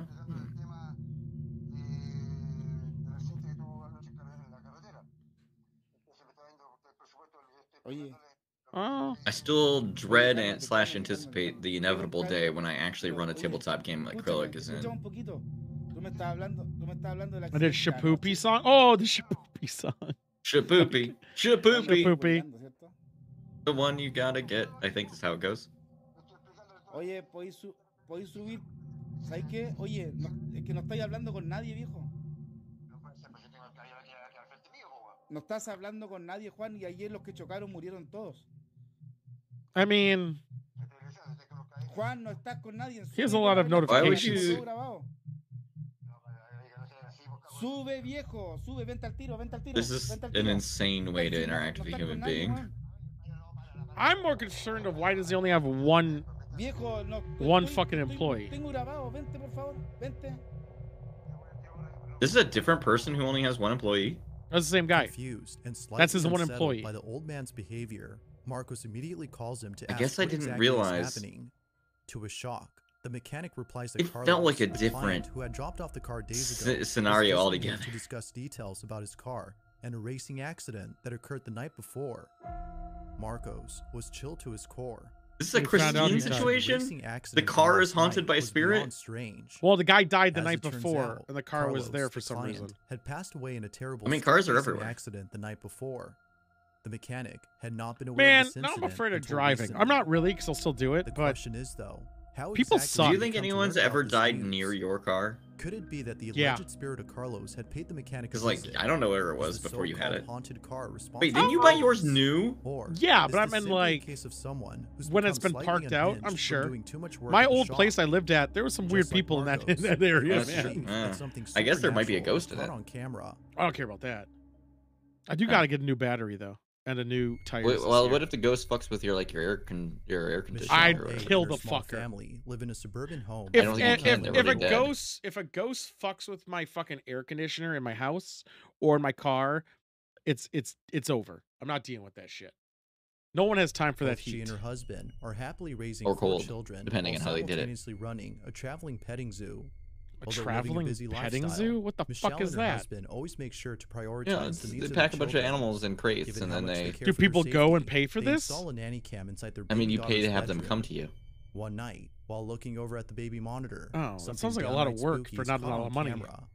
Oye, Oh. I still dread and / anticipate the inevitable day when I actually run a tabletop game like Krillic is escucha un in. poquito. Tú me estás hablando del I did accidente Shapoopy anoche. song. Oh, the Shapoopy song. Shapoopy, Estás Shapoopy, Shapoopy. spoileando, ¿cierto? the one you gotta get. I think that's how it goes. Oye, ¿podéis subir? ¿Sabes qué? Oye, es que no estáis hablando con nadie, viejo. No estás hablando con nadie, Juan, y ayer los que chocaron murieron todos. I mean, Juan, no estás con nadie. he has a lot of Why would notifications. you- Todo grabado. Sube, viejo, sube, vente al tiro, vente al tiro. This is vente al an tiro. insane way to No- interact no with a estás human con nadie, being. Juan. I'm more concerned of why does he only have one. Viejo, no, One fucking employee. Tengo grabado, vente por favor, vente. This is a different person who only has one employee. That's the same guy. Confused and slightly That's his one unsettled employee. by the old man's behavior, Marcos immediately calls him to I ask guess I what didn't exactly is realize- happening. To his shock, the mechanic replies that It Carlos, felt like a the client different who had dropped off the car days ago, was scenario visiting him altogether. to discuss details about his car and a racing accident that occurred the night before. Marcos was chilled to his core. This is a We found out Christine he died. situation. Racing The accident car last is haunted night by a was spirit. beyond strange. Well, the guy died the As night it turns before, out, and the car was Carlos, there for the some client, reason. had passed away in a terrible I mean, cars are racing everywhere. accident the night before. The mechanic had not been aware Man, of this now I'm incident afraid of until driving. recently. I'm not really, because I'll still do it, The but question is, though, how People exactly suck. Do did you he think come to anyone's learn about ever this died news? near your car? Could it be that the Yeah. alleged spirit of Carlos had paid the mechanic a Because, like, visit? I don't know where it was the before you had so-called it. haunted car responsible Wait, didn't you for buy this? yours new? Or Yeah, is but I this mean, simply a like, case of someone who's when it's become been slightly parked out, unhinged I'm from sure. doing too much work my at the old shop? place I lived at, there were some weird Just like people in that Marcos, area, That's Carlos true. man. believed Yeah. that something I guess there might be a supernatural ghost to was caught that. on camera. I don't care about that. I do Yeah. got to get a new battery though, and a new tire. Wait, well, what if the ghost fucks with your air conditioner Michelle I'd or A whatever? kill and her the small fucker. family live in a suburban home. I don't think you if, can, they're if a really dead. ghost fucks with my fucking air conditioner in my house or in my car, it's over. I'm not dealing with that shit. No one has time for that Both she heat. and her husband are happily raising Or 4 cold, children, depending while on how they did it. simultaneously running a traveling petting zoo. A Although living traveling busy petting lifestyle, zoo? What the Michelle fuck is and her that? husband always make sure to prioritize Yeah, the it's, needs they of pack their a bunch of children. animals in crates Given and how then much they. care Do for their people go and safety, pay for they this? install a nanny cam inside their I mean, baby you pay to daughter's have them bedroom. come to you. One night, while looking over at the baby monitor, Oh, that something sounds like a lot of downright work spooky for is not a caught lot on of money. camera.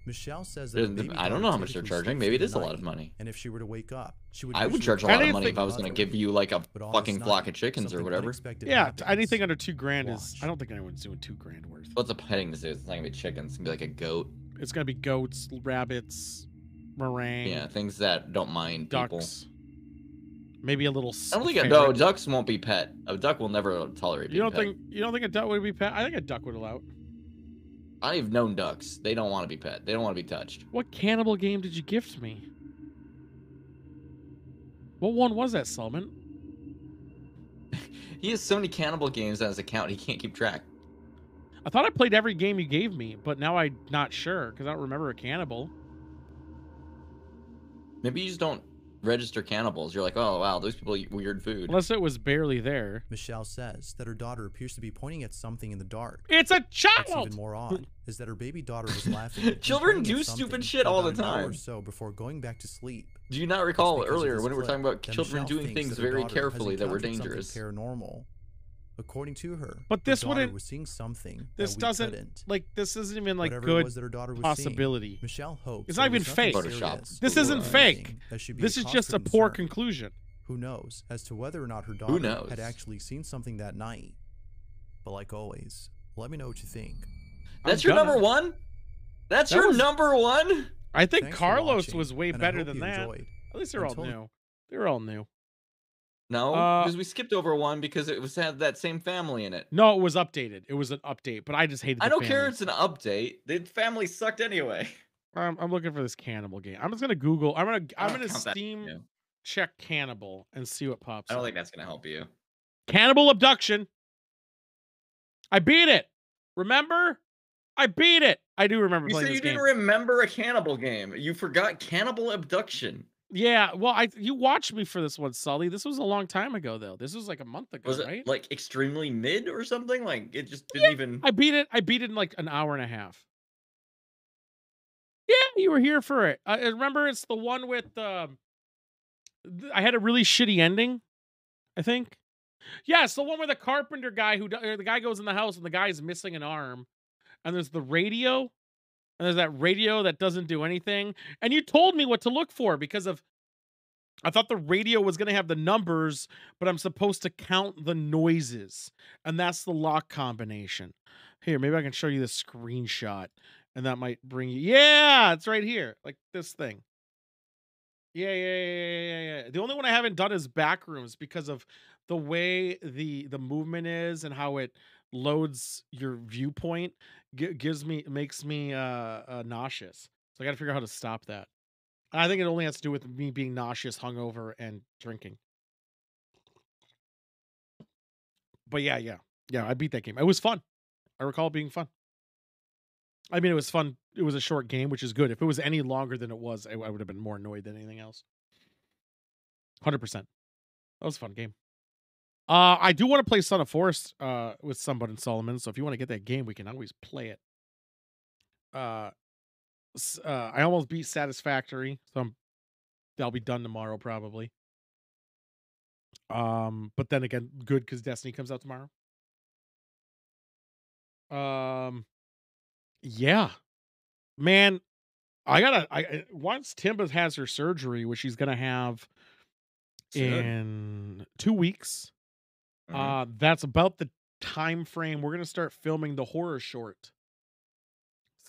Michelle says that her baby I don't daughter know how much they're typically charging. sleeps Maybe it through is the a lot of night, money. And if she were to wake up, she would. I would usually charge a wake lot of up money with if I was her going to mother. give you like a But on fucking this flock night, of chickens or something whatever. unexpected Yeah, happens. anything under $2,000 is. Watch. I don't think anyone's doing $2,000 worth. What's a petting zoo? It's not gonna be chickens. It's gonna be like a goat. It's gonna be goats, rabbits, meringue, Yeah, things that don't mind people. ducks. Maybe a little. I don't think ferret. no ducks won't be pet. A duck will never tolerate. You being don't pet. think a duck would be pet? I think a duck would allow it. I've known ducks. They don't want to be pet. They don't want to be touched. What cannibal game did you gift me? What one was that, Solomon? He has so many cannibal games on his account. He can't keep track. I thought I played every game you gave me, but now I'm not sure because I don't remember a cannibal. Maybe you just don't register cannibals. You're like, oh wow, those people eat weird food. Unless it was barely there. Michelle says that her daughter appears to be pointing at something in the dark. It's a What's child! even more odd is that her baby daughter was laughing. and Children pointing at do something stupid shit for all the about an hour or time. so before going back to sleep. Do you not It's recall because of earlier this when we were clip talking about that children Michelle doing thinks things that her very daughter has carefully that were encountered something dangerous? paranormal. According to her, But this her daughter wouldn't- was seeing something This that we doesn't couldn't. like this isn't even like Whatever it good was that her daughter was possibility. seeing, Michelle hopes It's that not it even was nothing fake. Photoshop. serious This or isn't anything fake. that should be This a is cause just for a poor concern. conclusion. Who knows as to whether or not her daughter knows? had actually seen something that night. But like always, let me know what you think. That's I'm your gonna- number one. That's That your was- number one. I think Thanks for Carlos watching, was way and I better hope than you that. enjoyed. At least they're all Until- new. They're all new. No, Uh, because we skipped over one because it was had that same family in it. No, it was updated. It was an update, but I just hated. I the don't care. family. It's an update. The family sucked anyway. I'm looking for this cannibal game. I'm just gonna Google. I'm I gonna don't count that, Steam yeah. check cannibal and see what pops I don't up. think that's gonna help you. Cannibal abduction. I beat it. Remember? I beat it. I do remember You playing said this you game. didn't remember a cannibal game. You forgot cannibal abduction. Yeah, well, you watched me for this one, Sully. This was a long time ago, though. This was like a month ago, Was it right? like extremely mid or something? Like it just didn't even. I beat it. I beat it in like an hour and a half. Yeah, you were here for it. I remember it's the one with. I had a really shitty ending. I think. Yeah, it's the one with the carpenter guy the guy goes in the house and the guy's missing an arm, and there's the radio, and there's that radio that doesn't do anything. And you told me what to look for because of. I thought the radio was going to have the numbers, but I'm supposed to count the noises. And that's the lock combination. Here, maybe I can show you the screenshot. And that might bring you... Yeah, it's right here. Like this thing. Yeah. The only one I haven't done is Backrooms because of the way the movement is and how it loads your viewpoint. Makes me nauseous. So I got to figure out how to stop that. I think it only has to do with me being nauseous, hungover, and drinking. But yeah, I beat that game. It was fun. I recall it being fun. I mean, it was fun. It was a short game, which is good. If it was any longer than it was, I would have been more annoyed than anything else. 100%. That was a fun game. I do want to play Son of Forest with somebody in Solomon. So if you want to get that game, we can always play it. I almost beat Satisfactory, so that'll be done tomorrow probably. But then again, good because Destiny comes out tomorrow. Yeah, man, once Timba has her surgery, which she's gonna have in 2 weeks. That's about the time frame we're gonna start filming the horror short.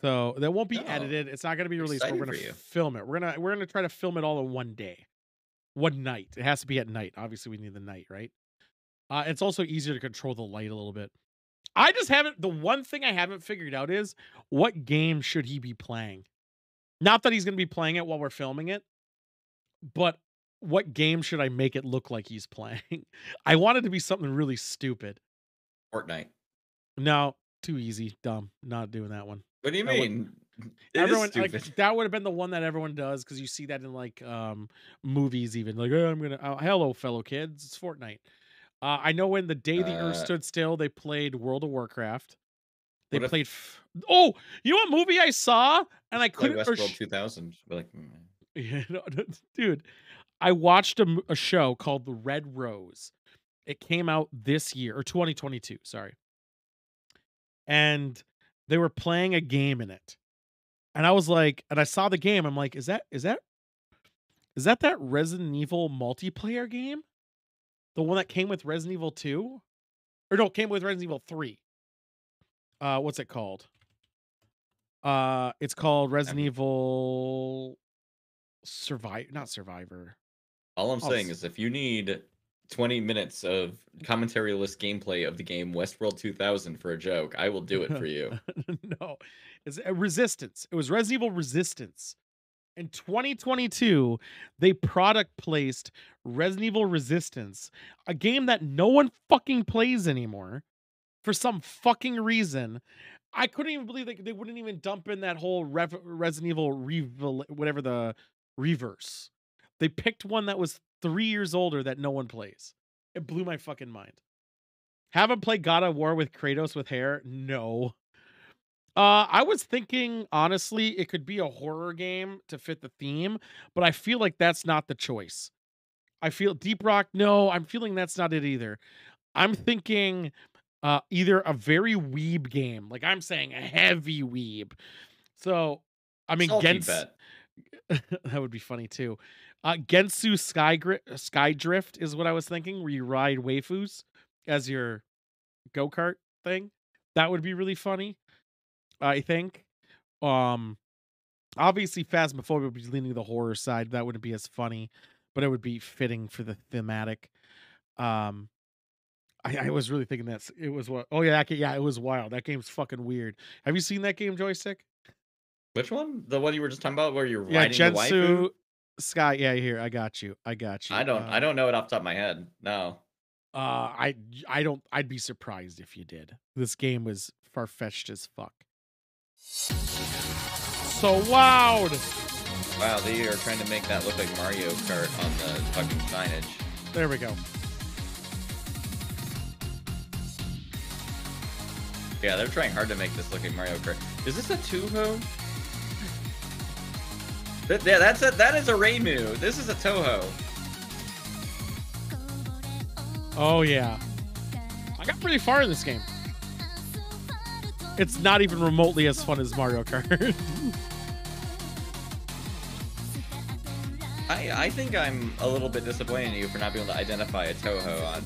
So that won't be edited. It's not going to be released. But we're going to film it. We're going to try to film it all in one day, one night. It has to be at night. Obviously, we need the night, right? It's also easier to control the light a little bit. I just haven't. The one thing I haven't figured out is what game should he be playing. Not that he's going to be playing it while we're filming it, but what game should I make it look like he's playing? I want it to be something really stupid. Fortnite. No, too easy, dumb. Not doing that one. What do you mean? Everyone like that would have been the one that everyone does because you see that in like movies even like hello fellow kids, it's Fortnite. I know when the day the Earth stood still, they played World of Warcraft. They played. Oh, you know what movie I saw and I couldn't. Westworld 2000. Like, yeah, dude, I watched a show called The Red Rose. It came out this year or 2022. Sorry, and they were playing a game in it. And I was like, and I saw the game. I'm like, is that Resident Evil multiplayer game? The one that came with Resident Evil 2? Or no, it came with Resident Evil 3. What's it called? It's called Resident Evil not Survivor. All I'm saying is if you need 20 minutes of commentary-less gameplay of the game Westworld 2000 for a joke, I will do it for you. No, it's Resistance. It was Resident Evil Resistance. In 2022, they product placed Resident Evil Resistance, a game that no one fucking plays anymore for some fucking reason. I couldn't even believe they wouldn't even dump in that whole Resident Evil whatever the reverse. They picked one that was 3 years older that no one plays. It blew my fucking mind. Have him play God of War with Kratos with hair? No. I was thinking, honestly, it could be a horror game to fit the theme, but I feel like that's not the choice. I feel Deep Rock, no, I'm feeling that's not it either. I'm thinking either a very weeb game, like I'm saying a heavy weeb. So, I mean, Salty bet. that would be funny too. Gensu Skydrift is what I was thinking, where you ride waifus as your go-kart thing. That would be really funny, I think. Obviously Phasmophobia would be leaning the horror side. That wouldn't be as funny, but it would be fitting for the thematic. I was really thinking that it was what. Oh yeah, it was wild. That game's fucking weird. Have you seen that game, Joystick? Which one? The one you were just talking about, where you're Yeah, riding the waifu? Gensu Sky. Yeah, here I got you. I don't know it off the top of my head. No. I don't. I'd be surprised if you did. This game was far-fetched as fuck. So loud. Wow, they are trying to make that look like Mario Kart on the fucking signage. There we go. Yeah, they're trying hard to make this look like Mario Kart. Is this a Toho? Yeah, that is a Reimu. This is a Toho. Oh yeah. I got pretty far in this game. It's not even remotely as fun as Mario Kart. I think I'm a little bit disappointed in you for not being able to identify a Toho on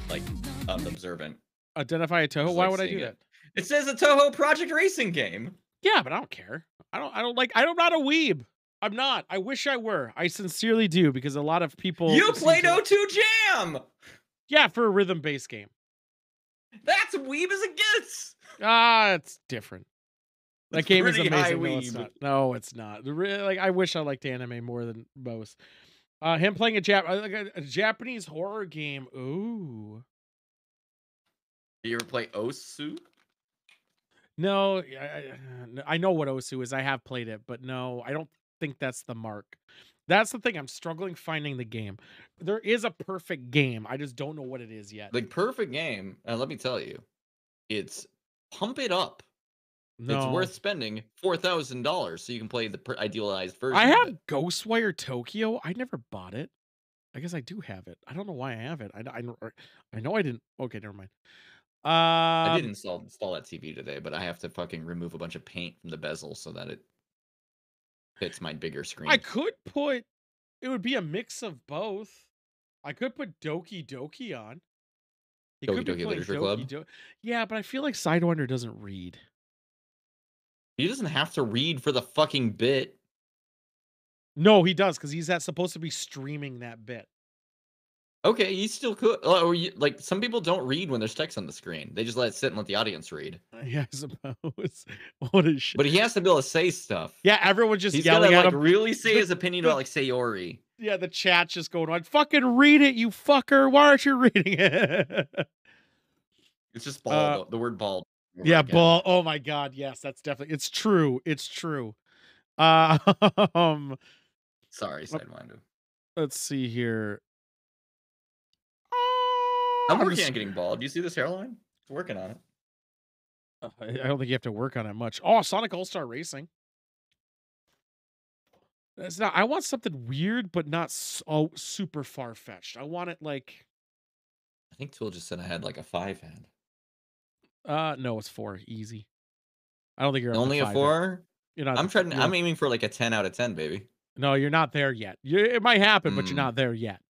like unobservant. Identify a Toho? Why would I do that? It says a Toho Project Racing game. Yeah, but I don't care. I'm not a weeb. I'm not. I wish I were. I sincerely do, because a lot of people. You played O2 Jam. Yeah, for a rhythm-based game. That's weeb as it gets. It's different. That game is amazing. No, it's not. No, it's not. Like, I wish I liked anime more than most. Him playing a Japanese horror game. Ooh. Did you ever play Osu? No, I know what Osu is. I have played it, but no, I don't think that's the mark. That's the thing. I'm struggling finding the game. There is a perfect game. I just don't know what it is yet. The perfect game, and let me tell you, it's Pump It Up. No. It's worth spending $4,000 so you can play the idealized version. I have Ghostwire Tokyo. I never bought it. I guess I do have it. I don't know why I have it. I know I didn't. Okay, never mind. I did install that TV today, but I have to fucking remove a bunch of paint from the bezel so that it fits my bigger screen. I could put. It would be a mix of both. I could put Doki Doki on. Doki Doki Literature Club? Yeah, but I feel like Sidewinder doesn't read. He doesn't have to read for the fucking bit. No, he does, because he's supposed to be streaming that bit. Okay, he still could. Or like, some people don't read when there's text on the screen. They just let it sit and let the audience read. Yeah, I suppose. What is shit? But he has to be able to say stuff. Yeah, everyone's just He's yelling gotta, at him. really say his opinion about like Sayori. Yeah, the chat's just going on. Fucking read it, you fucker. Why aren't you reading it? It's just bald. The word bald. Yeah, bald. Oh my god, yes, that's definitely. It's true. It's true. Sorry, Sidewinder. Let's see here. I'm working on getting bald. Do you see this hairline? It's working on it. I don't think you have to work on it much. Oh, Sonic All-Star Racing. That's not. I want something weird, but not so super far-fetched. I want it like. I think Tool just said I had like a 5 hand. No, it's 4. Easy. I don't think you're only a 4. You're not. I'm aiming for like a 10 out of 10, baby. No, you're not there yet. It might happen, but you're not there yet.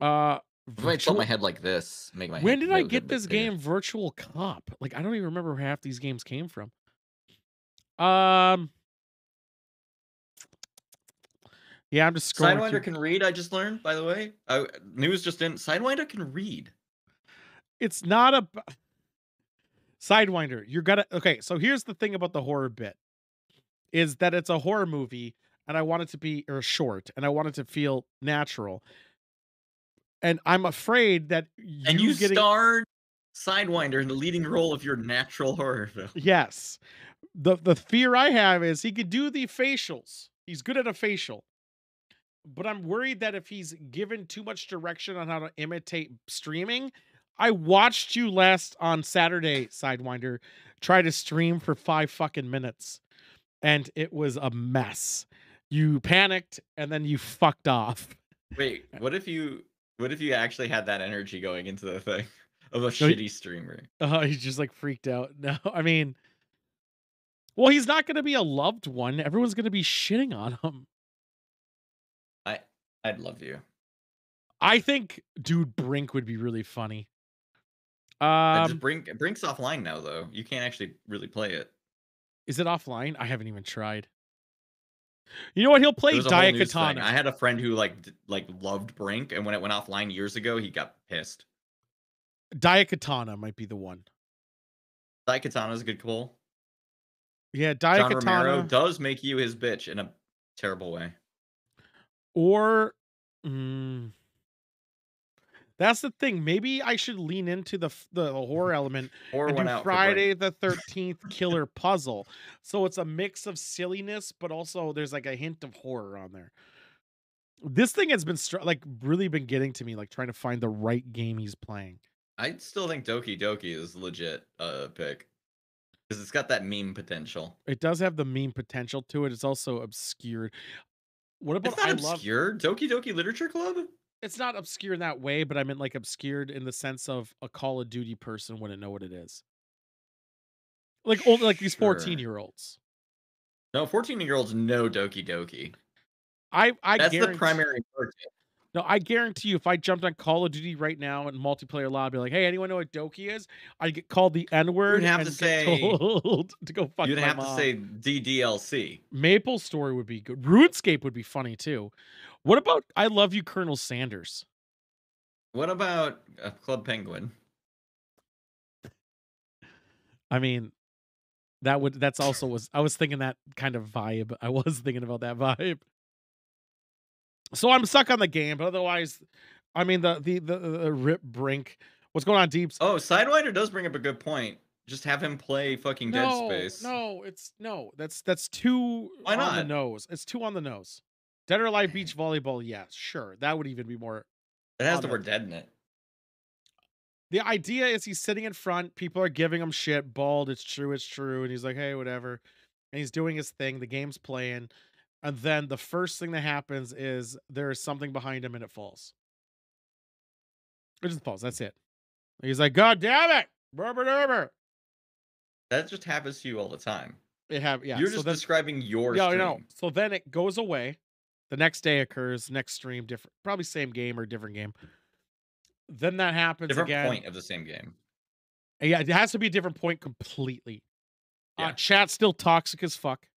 I might tilt my head like this. Make my. When did I get this game, Virtual Cop? Like, I don't even remember where half these games came from. Yeah, I'm just scrolling. Sidewinder can read. I just learned, by the way. News just in. Sidewinder can read. It's not a Sidewinder. You're gonna. Okay, so here's the thing about the horror bit, is that it's a horror movie, and I want it to be short, and I want it to feel natural. And I'm afraid that you starred Sidewinder in the leading role of your natural horror film. Yes. The fear I have is he could do the facials He's good at a facial. But I'm worried that if he's given too much direction on how to imitate streaming, I watched you last on Saturday, Sidewinder, try to stream for 5 fucking minutes, and it was a mess. You panicked and then you fucked off. Wait, what if you actually had that energy going into the thing of a No, shitty streamer? He's just like freaked out. No, I mean, well, he's not going to be a loved one. Everyone's going to be shitting on him. I'd love you. I think Dude Brink would be really funny. Just Brink's offline now though. You can't actually really play it. Is it offline? I haven't even tried. You know what? He'll play Daikatana. I had a friend who like loved Brink, and when it went offline years ago, he got pissed. Daikatana might be the one. Daikatana is a good call. Yeah, John Daikatana Romero does make you his bitch in a terrible way. Or that's the thing. Maybe I should lean into the horror element and do Friday the 13th killer puzzle. So it's a mix of silliness, but also there's like a hint of horror on there. This thing has been really been getting to me, like trying to find the right game he's playing. I still think Doki Doki is legit pick. Because it's got that meme potential. It does have the meme potential to it. It's also obscured. What about it's not obscure? Doki Doki Literature Club? It's not obscure in that way, but I meant like obscured in the sense of a Call of Duty person wouldn't know what it is. Like old, like these 14-year-olds. No, 14-year-olds know Doki Doki. That's the primary market. No, I guarantee you, if I jumped on Call of Duty right now in multiplayer lobby, like, hey, anyone know what Doki is? I'd get called the N-word. You'd have to say told to go fuck. You'd my have mom. to say DDLC. Maple Story would be good. RuneScape would be funny too. What about I Love You, Colonel Sanders? What about Club Penguin? I mean, that's also I was thinking that kind of vibe. I was thinking about that vibe. So I'm stuck on the game, but otherwise, I mean the Rip Brink. What's going on, Deeps? Oh, Sidewinder does bring up a good point. Just have him play fucking Dead Space. That's too Why not? on the nose. It's too on the nose. Dead or Alive Beach Volleyball, yes, sure. That would even be more. It has the word dead in it. The idea is he's sitting in front, people are giving him shit, bald, it's true, and he's like, hey, whatever. And he's doing his thing, the game's playing. And then the first thing that happens is there is something behind him and it falls. It just falls. That's it. And he's like, God damn it! Burber. That just happens to you all the time. Yeah. You're just describing your stream. No. So then it goes away. The next day occurs, next stream, different, probably same game or different game. Then that happens different again. Point of the same game. And yeah, it has to be a different point completely. Yeah. Chat's still toxic as fuck.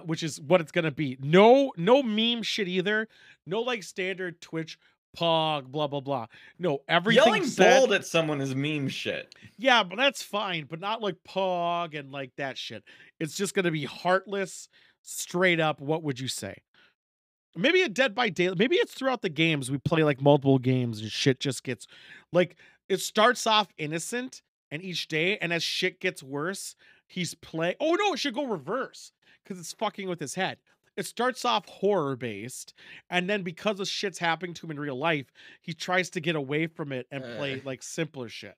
Which is what it's gonna be. No meme shit either. No like standard Twitch pog blah blah blah. No, everything yelling bold at someone is meme shit. Yeah, but that's fine, but not like pog and like that shit. It's just gonna be heartless, straight up. What would you say? Maybe a Dead by Daylight. Maybe it's throughout the games we play like multiple games and shit just gets like it starts off innocent and each day, and as shit gets worse, he's playing. Oh no, it should go reverse. Because it's fucking with his head. It starts off horror based, and then because of shit's happening to him in real life, he tries to get away from it and play like simpler shit.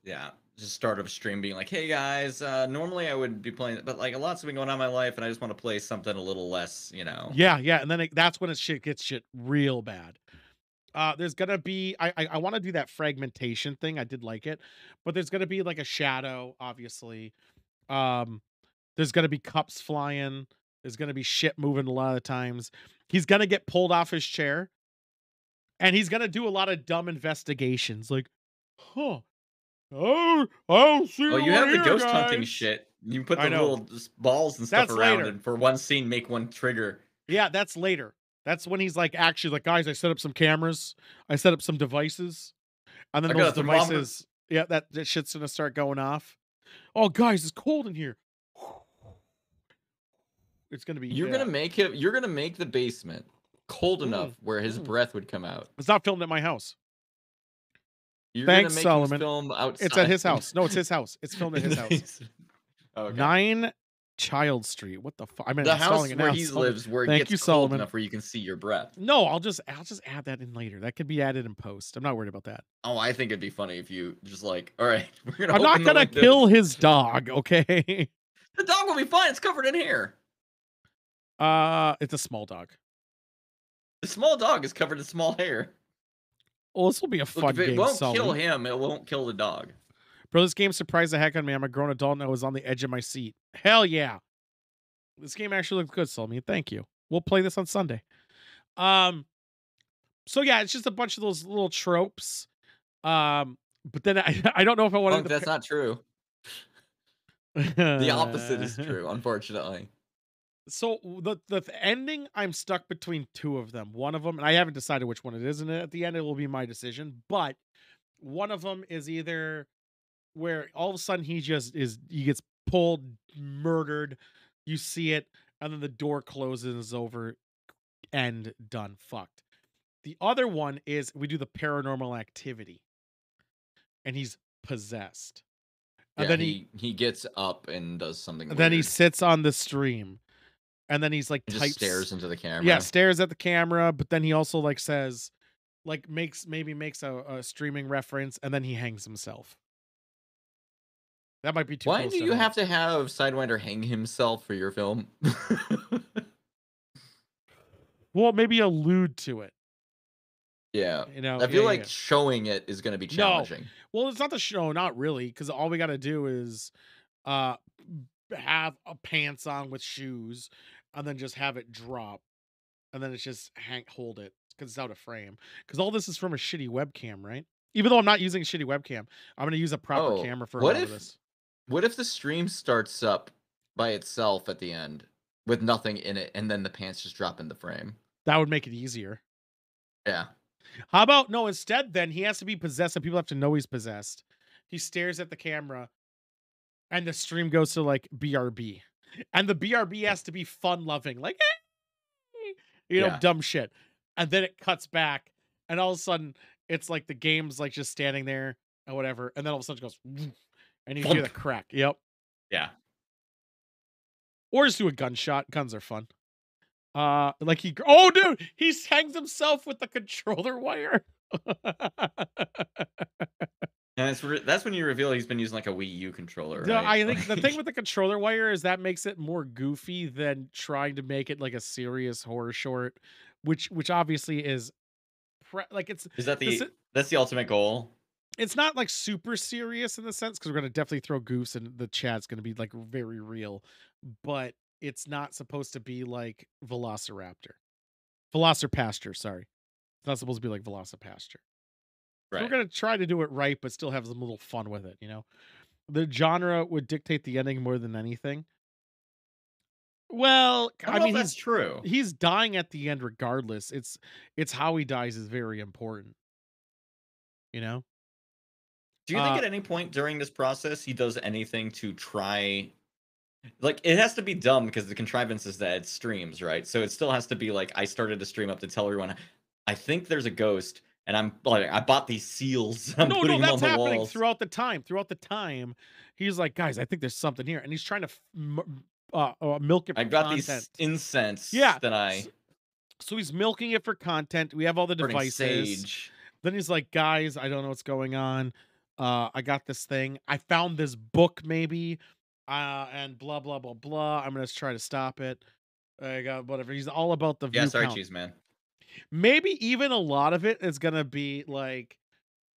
Yeah, just start of stream being like, "Hey guys, normally I would be playing, but like a lot's been going on in my life, and I just want to play something a little less, you know." Yeah, and then that's when it gets real bad. There's gonna be I want to do that fragmentation thing. I did like it, but there's gonna be like a shadow, obviously. There's going to be cups flying. There's going to be shit moving a lot of the times. He's going to get pulled off his chair. And he's going to do a lot of dumb investigations. Like, I don't see you have the ghost guys. Hunting shit. You put the little balls and stuff around and for one scene make one trigger. Yeah, that's later. That's when he's like, actually, like, guys, I set up some cameras. I set up some devices. And then those devices, that shit's going to start going off. Oh, guys, it's cold in here. It's gonna be. You're gonna make him. You're gonna make the basement cold enough where his breath would come out. It's not filmed at my house. You're Thanks, gonna make Solomon. Film outside. It's at his house. No, it's his house. It's filmed at his house. Okay. Child Street. What the fuck? I'm The house installing it where now. he Solomon. lives, where it Thank gets you, cold Solomon. enough where you can see your breath. No, I'll just add that in later. That could be added in post. I'm not worried about that. Oh, I think it'd be funny if you just like, all right, we're gonna. I'm not open the gonna windows. kill his dog, okay? The dog will be fine. It's covered in hair. It's a small dog. The small dog is covered in small hair. Well, this will be a Look, fun if it game. won't Sully. kill him, it won't kill the dog. Bro, this game surprised the heck out of me. I'm a grown adult and I was on the edge of my seat. Hell yeah. This game actually looks good, Sully. Thank you. We'll play this on Sunday. So yeah, it's just a bunch of those little tropes. But then I don't know if I want to. That's not true. The opposite is true, unfortunately. So the ending, I'm stuck between two of them. One of them, and I haven't decided which one it is, and at the end it will be my decision. But one of them is either where all of a sudden he gets pulled, murdered, you see it, and then the door closes, over, end, done, fucked. The other one is we do the paranormal activity, and he's possessed. And then he gets up and does something. Then he sits on the stream, and then he's like just stares into the camera. Yeah, stares at the camera, but then he also like says, like makes a streaming reference, and then he hangs himself. That might be too. Why do you have to have Sidewinder hang himself for your film? Well, maybe allude to it. Yeah, you know, I feel like showing it is going to be challenging. No. Well, it's not the show, not really, because all we got to do is have a pants on with shoes, and then just have it drop, and then it's just hold it because it's out of frame. Because all this is from a shitty webcam, right? Even though I'm not using a shitty webcam, I'm going to use a proper camera for all of this. What if the stream starts up by itself at the end with nothing in it, and then the pants just drop in the frame? That would make it easier. Yeah. How about no? Instead, then he has to be possessed, and people have to know he's possessed. He stares at the camera, and the stream goes to like BRB, and the BRB has to be fun-loving, like dumb shit. And then it cuts back, and all of a sudden, it's like the game's like just standing there or whatever, and then all of a sudden it goes, and you hear the crack. Yep. Yeah. Or just do a gunshot. Guns are fun. Like dude, he hangs himself with the controller wire. And that's when you reveal he's been using like a Wii U controller. Right? No, I think the thing with the controller wire is that makes it more goofy than trying to make it like a serious horror short, which obviously is that's the ultimate goal. It's not like super serious in the sense because we're gonna definitely throw goofs and the chat's gonna be like very real, but it's not supposed to be like Velociraptor. Sorry. It's not supposed to be like Velocipasture. Right. So we're going to try to do it right, but still have some little fun with it, The genre would dictate the ending more than anything. Well, I mean, that's true. He's dying at the end regardless. It's how he dies is very important. Do you think at any point during this process he does anything to try? Like, it has to be dumb because the contrivance is that it streams, right? So it still has to be like, I started to stream up to tell everyone, I think there's a ghost, and I'm like, I bought these seals. I'm putting them on the happening walls. Throughout the time, he's like, guys, I think there's something here, and he's trying to milk it for I got content. these incense. Yeah. So he's milking it for content. We have all the devices. Sage. Then he's like, guys, I don't know what's going on. I got this thing. I found this book, maybe. And blah blah blah blah. I'm gonna try to stop it. I got whatever. He's all about the view sorry, count. cheese man. Maybe even a lot of it is gonna be like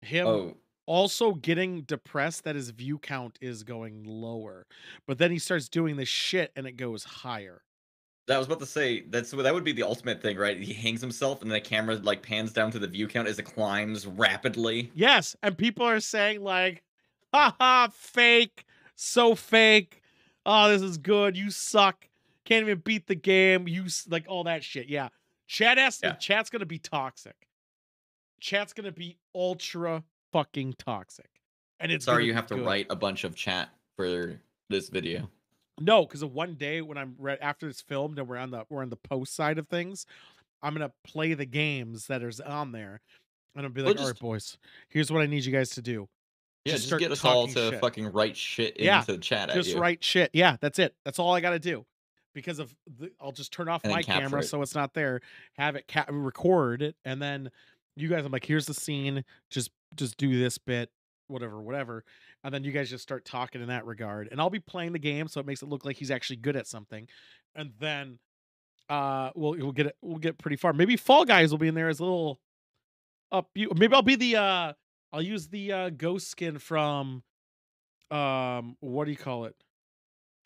him also getting depressed that his view count is going lower, but then he starts doing this shit and it goes higher. I was about to say that would be the ultimate thing, right? He hangs himself and the camera like pans down to the view count as it climbs rapidly. Yes, and people are saying like, haha, fake. So fake. Oh, this is good. You suck. Can't even beat the game. You like all that shit. Yeah. Chat's gonna be toxic. Chat's gonna be ultra fucking toxic. And it's sorry you have to write a bunch of chat for this video. No, because of one day when I'm after it's filmed and we're on the post side of things, I'm gonna play the games that are on there, and I'll be like, all right, boys, here's what I need you guys to do. Yeah, Just just start get us all talking to shit. fucking write shit Yeah, into the chat at just you, write shit. Yeah, that's it. That's all I got to do. Because of I'll just turn off and then my capture camera it. so it's not there. Have it record it, and then you guys. I'm like, here's the scene. Just do this bit, whatever, and then you guys just start talking in that regard. And I'll be playing the game, so it makes it look like he's actually good at something. And then we'll get pretty far. Maybe Fall Guys will be in there as a little up. Maybe I'll be the I'll use the ghost skin from what do you call it?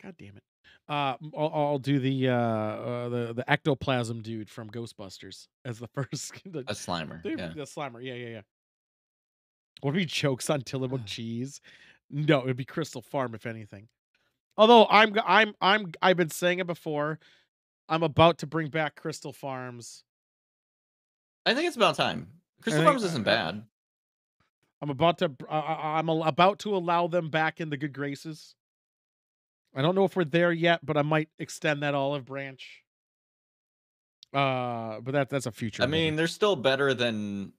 God damn it. I'll do the ectoplasm dude from Ghostbusters as the first A Slimer, the yeah. Slimer. Yeah. What if he chokes on Tillamook cheese? No, it'd be Crystal Farm if anything. Although I've been saying it before. I'm about to bring back Crystal Farms. I think it's about time. Crystal Farms isn't bad. I'm about to allow them back in the good graces. I don't know if we're there yet, but I might extend that olive branch. But that's a future. I mean, they're still better than,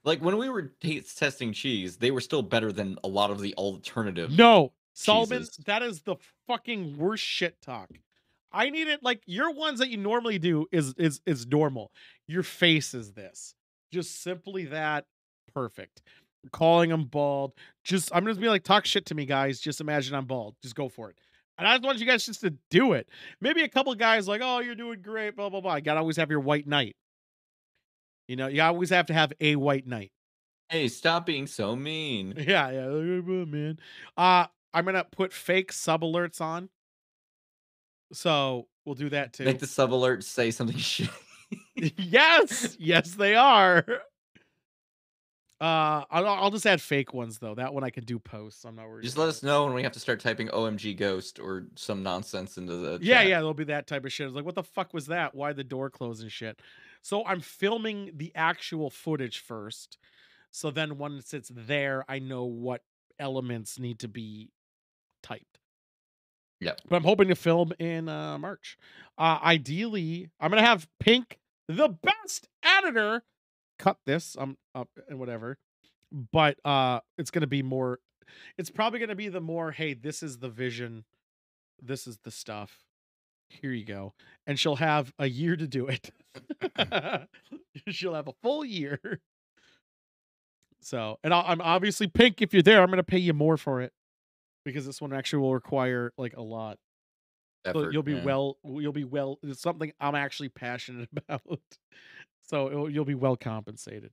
like, when we were testing cheese, they were still better than a lot of the alternative. No, Solomon, cheeses. that is the fucking worst shit talk. I need it like your ones that you normally do is normal. Your face is this. Just simply that. Perfect. Calling them bald. I'm just be like, talk shit to me, guys. Just imagine I'm bald. Just go for it. And I just want you guys just to do it. Maybe a couple guys like, oh, you're doing great, blah, blah, blah. You gotta always have your white knight. You know, you always have to have a white knight. Hey, stop being so mean. Yeah, man. I'm gonna put fake sub alerts on. So we'll do that too. Make the sub alerts say something shit. yes, they are. I'll just add fake ones though. That one I can do posts. I'm not worried. Just let us know when we have to start typing OMG Ghost or some nonsense into the yeah, chat. there'll be that type of shit. It's like, what the fuck was that? Why the door closed and shit? So I'm filming the actual footage first. So then once it's there, I know what elements need to be typed. Yeah. But I'm hoping to film in March. Ideally, I'm gonna have Pink, the best editor, cut this up and whatever. But it's gonna be more. It's probably gonna be the more. Hey, this is the vision. This is the stuff. Here you go. And she'll have a year to do it. She'll have a full year. So, and I'm obviously Pink. If you're there, I'm gonna pay you more for it. Because this one actually will require like a lot. Effort, so you'll be well. It's something I'm actually passionate about. So you'll be well compensated.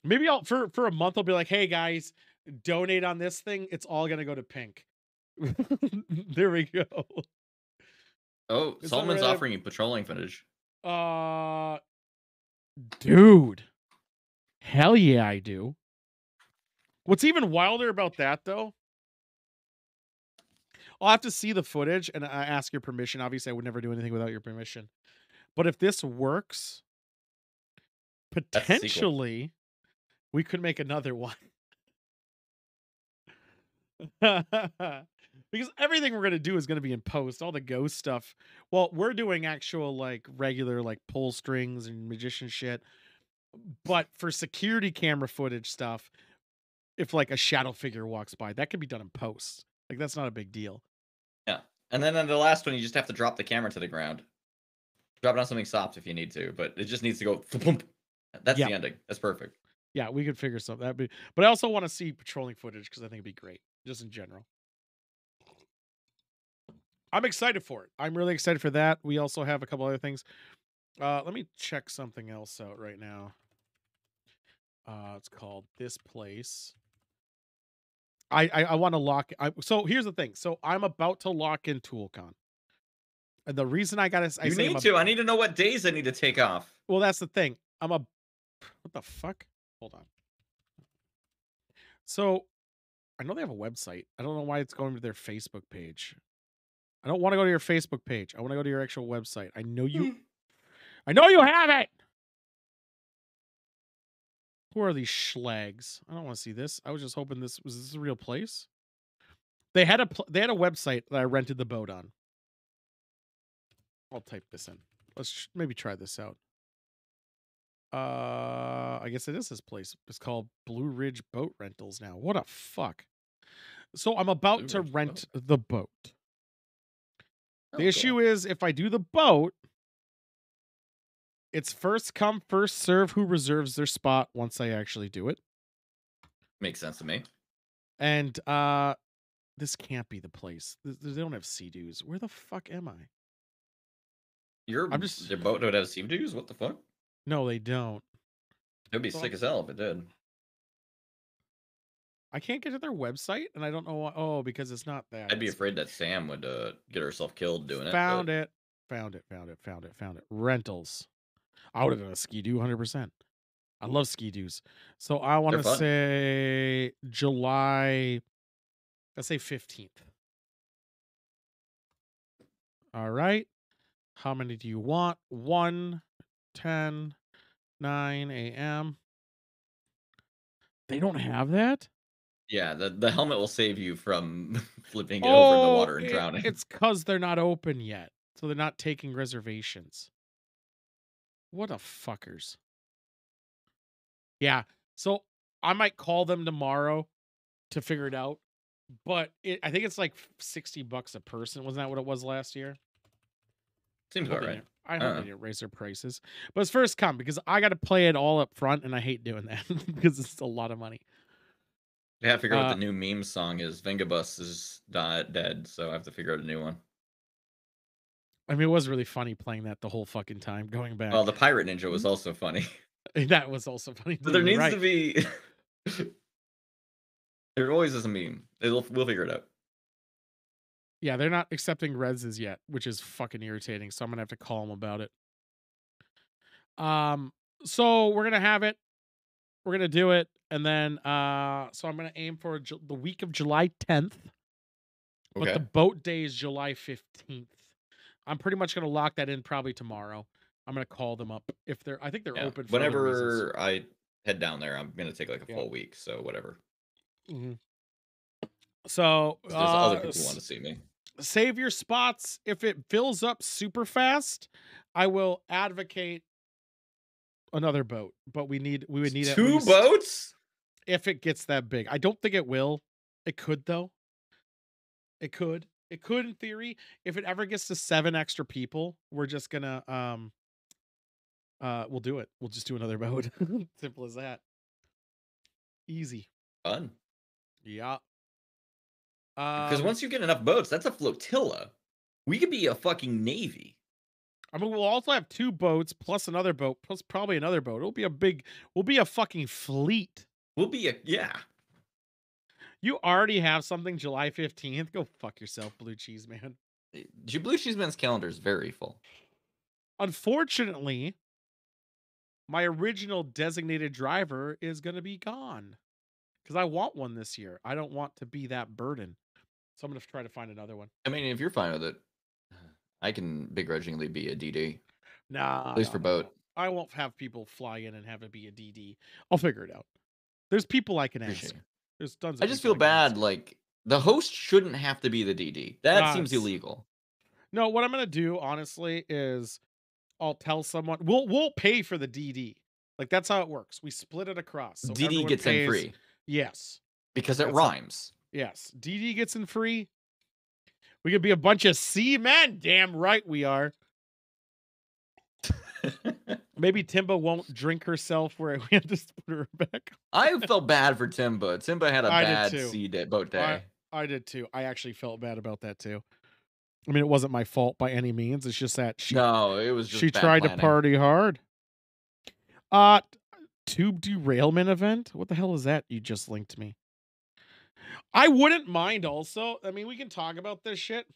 Maybe I'll for a month I'll be like, hey guys, donate on this thing. It's all gonna go to Pink. There we go. Oh, Solomon's offering you patrolling footage. Dude. Hell yeah, I do. What's even wilder about that though? I'll have to see the footage and I ask your permission. Obviously, I would never do anything without your permission. But if this works, potentially we could make another one. Because everything we're going to do is going to be in post, all the ghost stuff. Well, we're doing actual like regular like pull strings and magician shit. But for security camera footage stuff, if like a shadow figure walks by, that can be done in post. Like that's not a big deal. Yeah. And then on the last one, you just have to drop the camera to the ground. Drop it on something soft if you need to, but it just needs to go. That's the ending. That's perfect. Yeah, we could figure something. But I also want to see patrolling footage because I think it'd be great, just in general. I'm excited for it. I'm really excited for that. We also have a couple other things. Let me check something else out right now. It's called This Place. I want to lock. So here's the thing. So I'm about to lock in ToolCon. And the reason I gotta, I need to know what days I need to take off. Well, that's the thing. What the fuck? Hold on. So I know they have a website. I don't know why it's going to their Facebook page. I don't want to go to your Facebook page. I want to go to your actual website. I know you. I know you have it. Who are these schlags? I don't want to see this. I was just hoping was this a real place? They had a website that I rented the boat on. I'll type this in. Let's maybe try this out. I guess it is his place. It's called Blue Ridge Boat Rentals now. What a fuck. So I'm about Blue to Ridge rent Boat. the boat. Oh, The issue cool. is if I do the boat, it's first come, first serve who reserves their spot once I actually do it. Makes sense to me. And this can't be the place. They don't have sea-doos. Where the fuck am I? Your boat don't have sea dues? What the fuck? No, they don't. It'd be So sick as hell if it did. I can't get to their website, and I don't know why. Oh, because it's not that. I'd be afraid that Sam would get herself killed doing Found it. Found it. Rentals. I would have done a ski-doo 100%. I love ski-doos. So I want to say July, let's say 15th. All right. How many do you want? 1, 10, 9 a.m. They don't have that? Yeah, the helmet will save you from flipping it over in the water and drowning. It's because they're not open yet. So they're not taking reservations. What a fuckers. Yeah. So I might call them tomorrow to figure it out. But I think it's like $60 a person. Wasn't that what it was last year? Seems about right. I hope they didn't raise their prices. But it's first come because I got to play it all up front, and I hate doing that because it's a lot of money. I have to figure out what the new meme song is. Vengabus is dead, so I have to figure out a new one. I mean, it was really funny playing that the whole fucking time, going back. Well, the Pirate Ninja was also funny. That was also funny. But there needs to be... There always is a meme. We'll figure it out. Yeah, they're not accepting reses yet, which is fucking irritating. So I'm gonna have to call them about it. So we're gonna have it. We're gonna do it, and then so I'm gonna aim for the week of July 10th. But the boat day is July 15th. I'm pretty much gonna lock that in probably tomorrow. I'm gonna call them up if they're. I think they're open. For whenever I head down there, I'm gonna take like a full week. So whatever. Mm-hmm. So there's other people who want to see me. Save your spots. If it fills up super fast, I will advocate another boat. But we would need two boats if it gets that big. I don't think it will. It could though. It could in theory. If it ever gets to 7 extra people, we're just gonna we'll do it. We'll just do another boat. Simple as that. Easy. Fun. Yeah. Because once you get enough boats, that's a flotilla. We could be a fucking navy. I mean, we'll also have 2 boats plus another boat plus probably another boat. We'll be a fucking fleet. We'll be yeah. You already have something July 15th. Go fuck yourself, Blue Cheese Man. Blue Cheese Man's calendar is very full. Unfortunately, my original designated driver is going to be gone. Because I want one this year. I don't want to be that burden. So I'm going to try to find another one. I mean, if you're fine with it, I can begrudgingly be a DD. Nah. At least for boat. I won't have people fly in and have it be a DD. I'll figure it out. There's people I can ask. There's tons of I just feel bad. Like, the host shouldn't have to be the DD. That seems illegal. No, what I'm going to do, honestly, is I'll tell someone. We'll pay for the DD. Like, that's how it works. We split it across. So DD gets in free. Yes. Because it rhymes. Yes. DD gets in free. We could be a bunch of seamen. Damn right we are. Maybe Timba won't drink herself where we have to put her back. I felt bad for Timba. Timba had a bad boat day. I did too. I actually felt bad about that too. I mean, it wasn't my fault by any means. It's just that she tried to party hard. Tube derailment event? What the hell is that you just linked me? I wouldn't mind also. I mean, we can talk about this shit.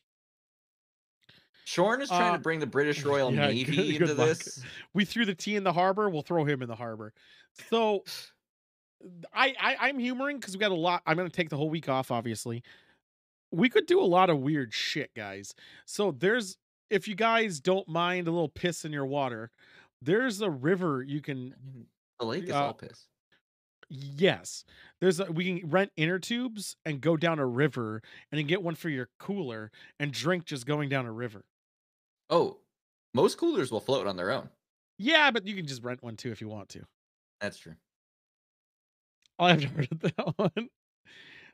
Shorn is trying to bring the British Royal Navy into this. We threw the tea in the harbor. We'll throw him in the harbor. So I'm humoring because we got a lot. I'm going to take the whole week off, obviously. We could do a lot of weird shit, guys. So if you guys don't mind a little piss in your water, there's a river you can... The lake is all piss. Yes. We can rent inner tubes and go down a river and then get one for your cooler and drink just going down a river. Oh, most coolers will float on their own. Yeah, but you can just rent one too if you want to. That's true. I'll have to heard of that one.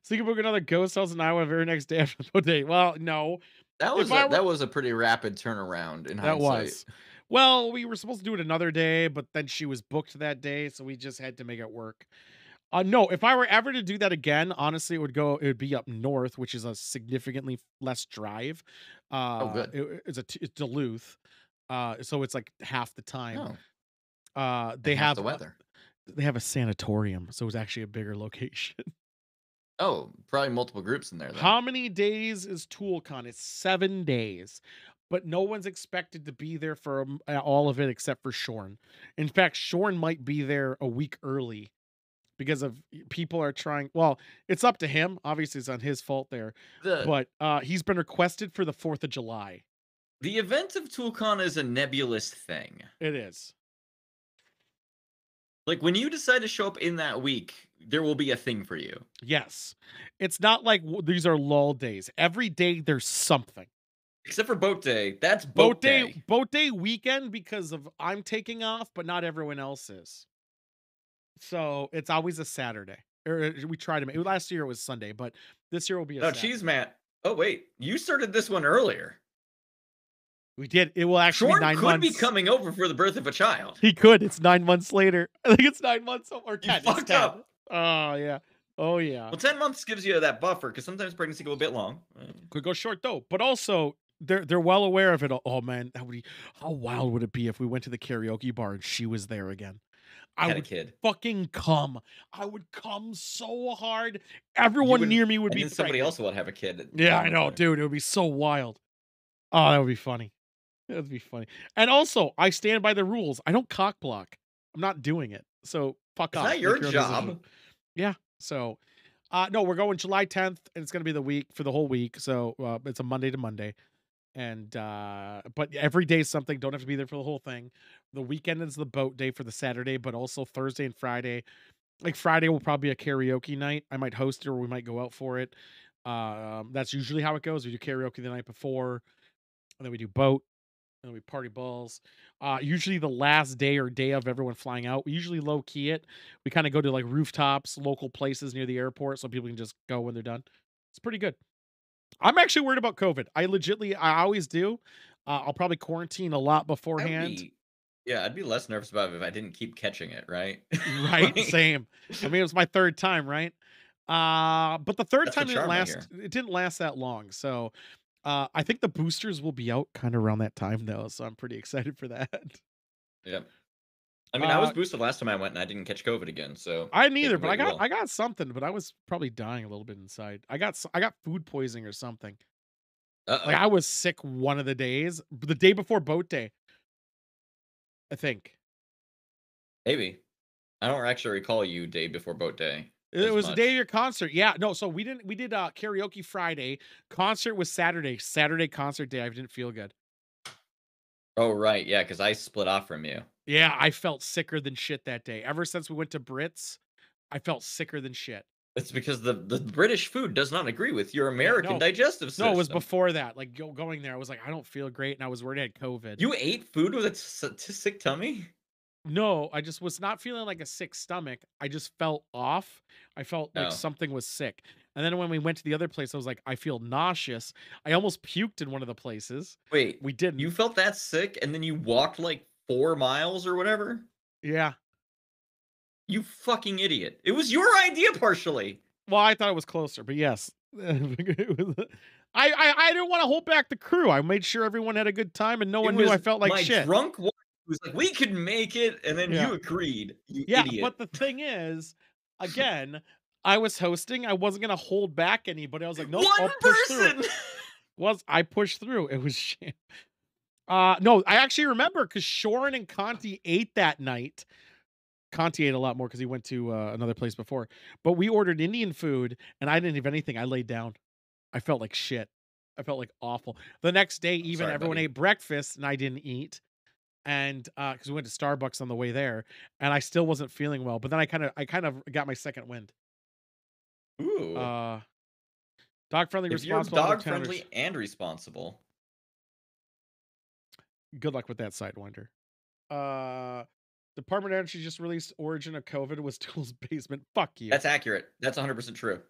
So you can book another ghost house in Iowa the very next day after the day. Well, no. If I were That was a pretty rapid turnaround in That hindsight. was. Well, we were supposed to do it another day, but then she was booked that day, so we just had to make it work. No, if I were ever to do that again, honestly, it would be up north, which is a significantly less drive. Oh, good. It's Duluth. So it's like half the time. Oh, They and half have the weather. they have a sanatorium, so it's actually a bigger location. Oh, probably multiple groups in there then. How many days is ToolCon? It's 7 days, but no one's expected to be there for all of it except for Shorn. In fact, Shorn might be there a week early because of people are trying. Well, it's up to him. Obviously, it's on his fault there, but he's been requested for the 4th of July. The event of ToolCon is a nebulous thing. It is. Like, when you decide to show up in that week, there will be a thing for you. Yes. It's not like these are lull days. Every day there's something. Except for boat day. That's boat day. Boat day weekend because of I'm taking off, but not everyone else is. So it's always a Saturday. Or we try to make last year it was Sunday, but this year will be a Saturday. Cheese Matt. Oh, wait. You started this one earlier. We did. It will actually Shorn be 9 could months. be coming over for the birth of a child. He could. It's 9 months later. I think it's 9 months or 10. You fucked up. Oh, yeah. Oh, yeah. Well, 10 months gives you that buffer because sometimes pregnancy go a bit long. Could go short, though. But also, they're well aware of it. Oh, man. How wild would it be if we went to the karaoke bar and she was there again? I would fucking come. I would come so hard. Everyone near me would be somebody else would have a kid. Yeah, I know, dude. It would be so wild. Oh, that would be funny. That would be funny. And also, I stand by the rules. I don't cock block. I'm not doing it. So fuck off. Is that your job? Yeah. So, no, we're going July 10th, and it's gonna be the whole week. So it's a Monday to Monday, and but every day is something. Don't have to be there for the whole thing. The weekend is the boat day for the Saturday, but also Thursday and Friday. Like Friday will probably be a karaoke night. I might host it, or we might go out for it. That's usually how it goes. We do karaoke the night before, and then we do boat. And we party balls. Usually the last day or day of everyone flying out. We usually low key it. We kind of go to like rooftops, local places near the airport, so people can just go when they're done. It's pretty good. I'm actually worried about COVID. I always do. I'll probably quarantine a lot beforehand. I'd be less nervous about it if I didn't keep catching it, right? Right, same. I mean, it was my third time, right? But the third time it didn't last that long. So I think the boosters will be out kind of around that time though, so I'm pretty excited for that. Yeah. I mean, I was boosted last time I went and I didn't catch COVID again, so I neither, but I got something, but I was probably dying a little bit inside. I got food poisoning or something. Like I was sick one of the days, the day before boat day. I think. Maybe. I don't actually recall you day before boat day. It was the day of your concert. Yeah, no, so we did karaoke Friday. Concert was Saturday. Saturday concert day. I didn't feel good. Oh, right. Yeah, because I split off from you. Yeah, I felt sicker than shit that day. Ever since we went to Brits, I felt sicker than shit. It's because the British food does not agree with your American digestive system. No, it was before that. Like going there, I was like, I don't feel great, and I was worried I had COVID. You ate food with a sick tummy? No, I just was not feeling like a sick stomach. I just felt off. I felt like something was sick. And then when we went to the other place, I was like, I feel nauseous. I almost puked in one of the places. Wait, we didn't. You felt that sick and then you walked like 4 miles or whatever? Yeah. You fucking idiot. It was your idea partially. Well, I thought it was closer, but yes. I didn't want to hold back the crew. I made sure everyone had a good time and no one knew I felt like shit. Drunk wife was like, we could make it, and then you agreed. You idiot. But the thing is, again, I was hosting. I wasn't gonna hold back anybody. I was like, nope, I'll push through. I pushed through. It was shame. No, I actually remember because Shorin and Conti ate that night. Conti ate a lot more because he went to another place before. But we ordered Indian food, and I didn't have anything. I laid down. I felt like shit. I felt like awful. The next day, everyone ate breakfast, and I didn't eat. And because we went to Starbucks on the way there, and I still wasn't feeling well. But then I kind of got my second wind. Ooh. Dog friendly, responsible. Dog friendly and responsible. Good luck with that, Sidewinder. Department of Energy just released Origin of COVID was Tool's basement. Fuck you. That's accurate. That's 100% true.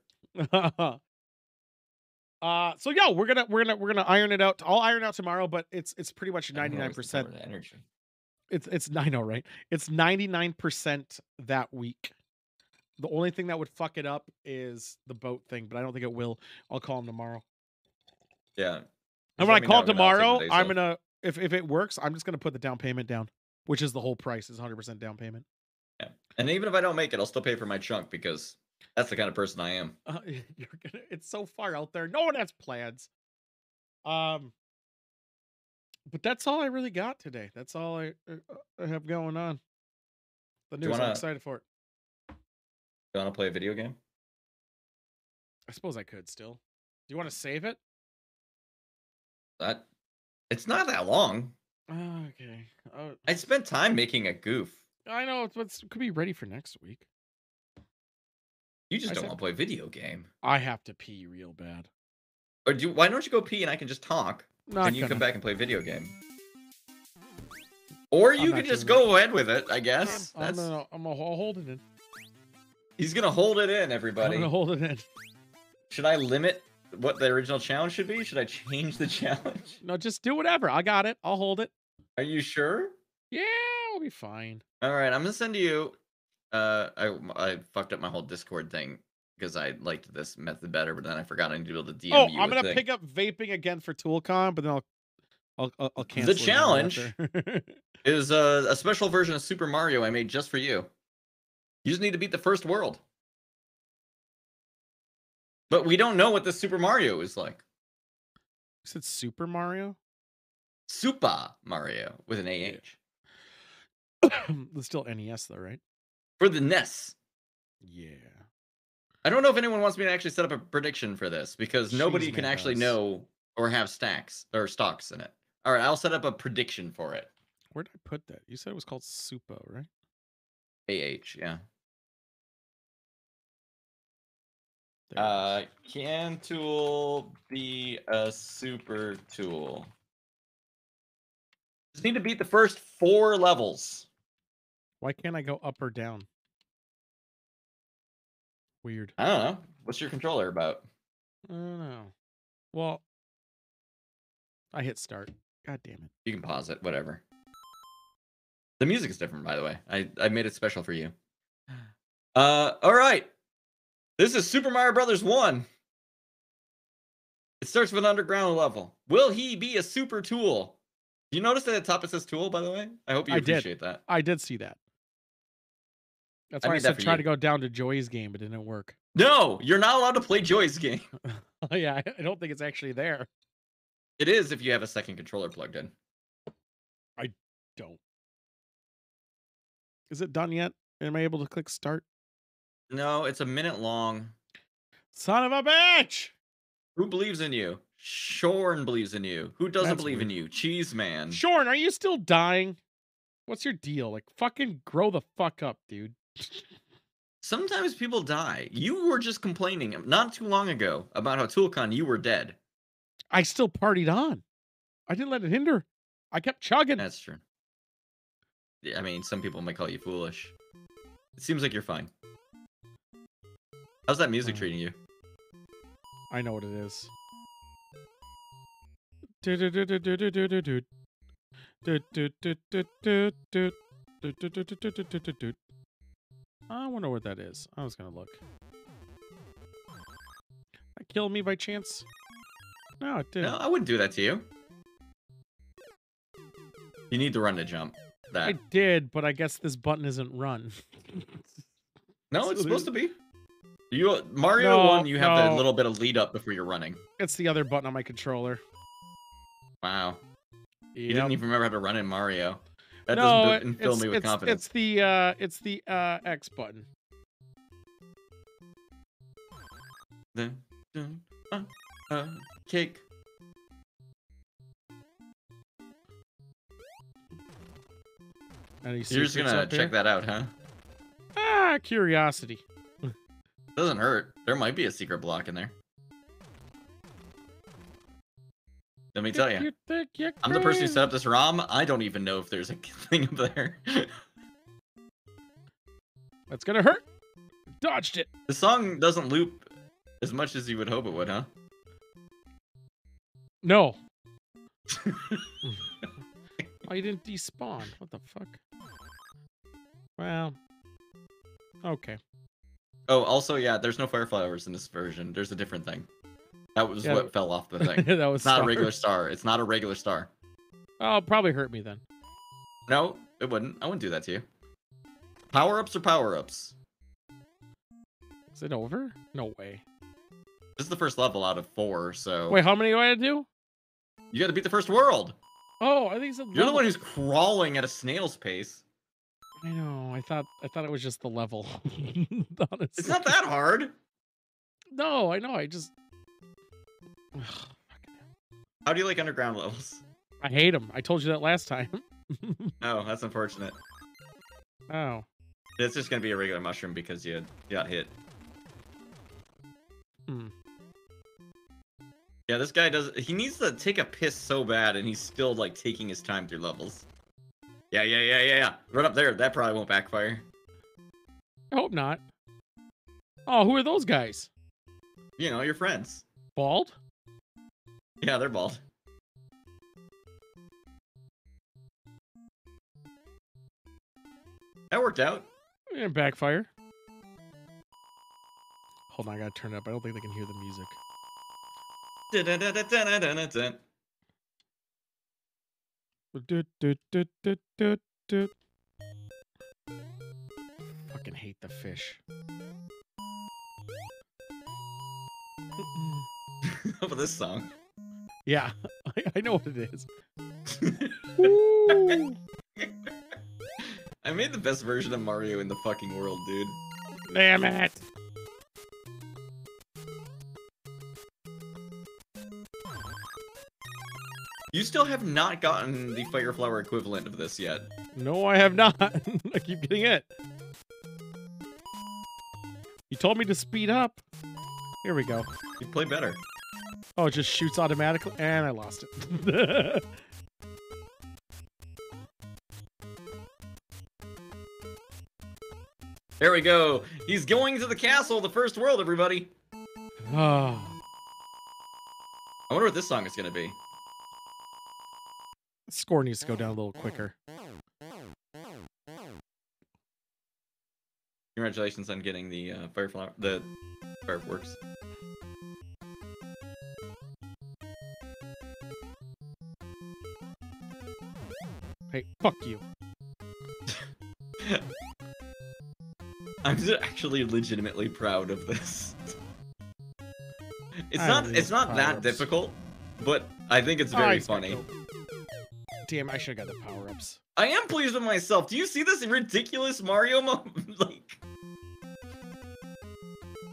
So yeah, we're gonna iron it out. I'll iron out tomorrow, but it's pretty much 99%. Energy. It's I know, right? It's 99% that week. The only thing that would fuck it up is the boat thing, but I don't think it will. I'll call him tomorrow. Yeah. And when I call him tomorrow, I'm gonna if it works, I'm just gonna put the down payment down, which is the whole price is 100% down payment. Yeah. And even if I don't make it, I'll still pay for my chunk because that's the kind of person I am. It's so far out there. No one has plans. But that's all I really got today. That's all I have going on. The news. I'm excited for it. You want to play a video game? I suppose I could still. Do you want to save it? It's not that long. Okay. I spent time making a goof. I know, but it could be ready for next week. You just don't want to play a video game. I have to pee real bad. Or why don't you go pee and I can just talk? And you gonna. come back and play a video game. Or you can just go ahead with it, I guess. I'm gonna hold it in. He's gonna hold it in, everybody. I'm gonna hold it in. Should I limit what the original challenge should be? Should I change the challenge? No, just do whatever. I got it. I'll hold it. Are you sure? Yeah, we'll be fine. All right, I'm gonna send you. I fucked up my whole Discord thing because I liked this method better, but then I forgot I need to be able to DM you. I'm gonna pick up vaping again for ToolCon, but then I'll cancel. The challenge is a special version of Super Mario I made just for you. You just need to beat the first world. But we don't know what the Super Mario is like. You said Super Mario? Super Mario with an AH. It's still NES though, right? For the NES. Yeah. I don't know if anyone wants me to actually set up a prediction for this because nobody can actually know or have stocks in it. All right, I'll set up a prediction for it. Where did I put that? You said it was called Supo, right? AH, yeah. Can tool be a super tool? Just need to beat the first 4 levels. Why can't I go up or down? Weird. I don't know. What's your controller about? I don't know. Well, I hit start. God damn it. You can pause it, whatever. The music is different, by the way. I made it special for you. All right. This is Super Mario Brothers 1. It starts with an underground level. Will he be a super tool? Do you notice that at the top it says tool, by the way? I hope you appreciate that. I did see that. That's why I said try to go down to Joy's game, but it didn't work. No, you're not allowed to play Joy's game. Oh, yeah, I don't think it's actually there. It is if you have a second controller plugged in. I don't. Is it done yet? Am I able to click start? No, it's a minute long. Son of a bitch! Who believes in you? Shorn believes in you. Who doesn't believe in you? Cheese Man. Shorn, are you still dying? What's your deal? Like, fucking grow the fuck up, dude. Sometimes people die. You were just complaining not too long ago about how ToolCon you were dead. I still partied on. I didn't let it hinder. I kept chugging. That's true. Yeah, I mean, some people might call you foolish. It seems like you're fine. How's that music treating you? I know what it is. I wonder what that is. I was gonna look. That killed me by chance? No, it didn't. No, I wouldn't do that to you. You need to run to jump. That. I did, but I guess this button isn't run. No, it's supposed to be. Mario 1, you have that little bit of lead up before you're running. It's the other button on my controller. Wow. Yep. You didn't even remember how to run in Mario. That doesn't fill me with confidence. It's the X button. Cake. You're just gonna check that out, huh? Ah, curiosity. Doesn't hurt. There might be a secret block in there. Let me tell you. I'm the person who set up this ROM. I don't even know if there's a thing up there. That's gonna hurt. Dodged it. The song doesn't loop as much as you would hope it would, huh? No. Oh, you didn't despawn. What the fuck? Well. Okay. Oh, also, yeah, there's no fire flowers in this version. There's a different thing. That was what fell off the thing. That was it's not a regular star. It's not a regular star. Oh, probably hurt me then. No, it wouldn't. I wouldn't do that to you. Power-ups are power-ups. Is it over? No way. This is the first level out of 4, so... Wait, how many do I have to do? You gotta beat the first world! Oh, I think it's a level. You're the one who's crawling at a snail's pace. I know. I thought it was just the level. Honestly. It's not that hard! No, I know. I just... How do you like underground levels? I hate them. I told you that last time. Oh, that's unfortunate. Oh. It's just gonna be a regular mushroom because you got hit. Hmm. Yeah, this guy he needs to take a piss so bad, and he's still, like, taking his time through levels. Yeah. Right up there. That probably won't backfire. I hope not. Oh, who are those guys? You know, your friends. Bald? Yeah, they're bald. That worked out. And backfire. Hold on, I gotta turn it up. I don't think they can hear the music. Fucking hate the fish. How about this song? Yeah, I know what it is. I made the best version of Mario in the fucking world, dude. Damn it! You still have not gotten the Fire Flower equivalent of this yet. No, I have not. I keep getting it. You told me to speed up. Here we go. You play better. Oh, it just shoots automatically, and I lost it. There we go. He's going to the castle, the first world, everybody. Oh. I wonder what this song is going to be. Score needs to go down a little quicker. Congratulations on getting the the fireworks. Hey, fuck you. I'm actually legitimately proud of this. It's not that difficult, but I think it's very funny. Damn, I should have got the power-ups. I am pleased with myself. Do you see this ridiculous Mario like,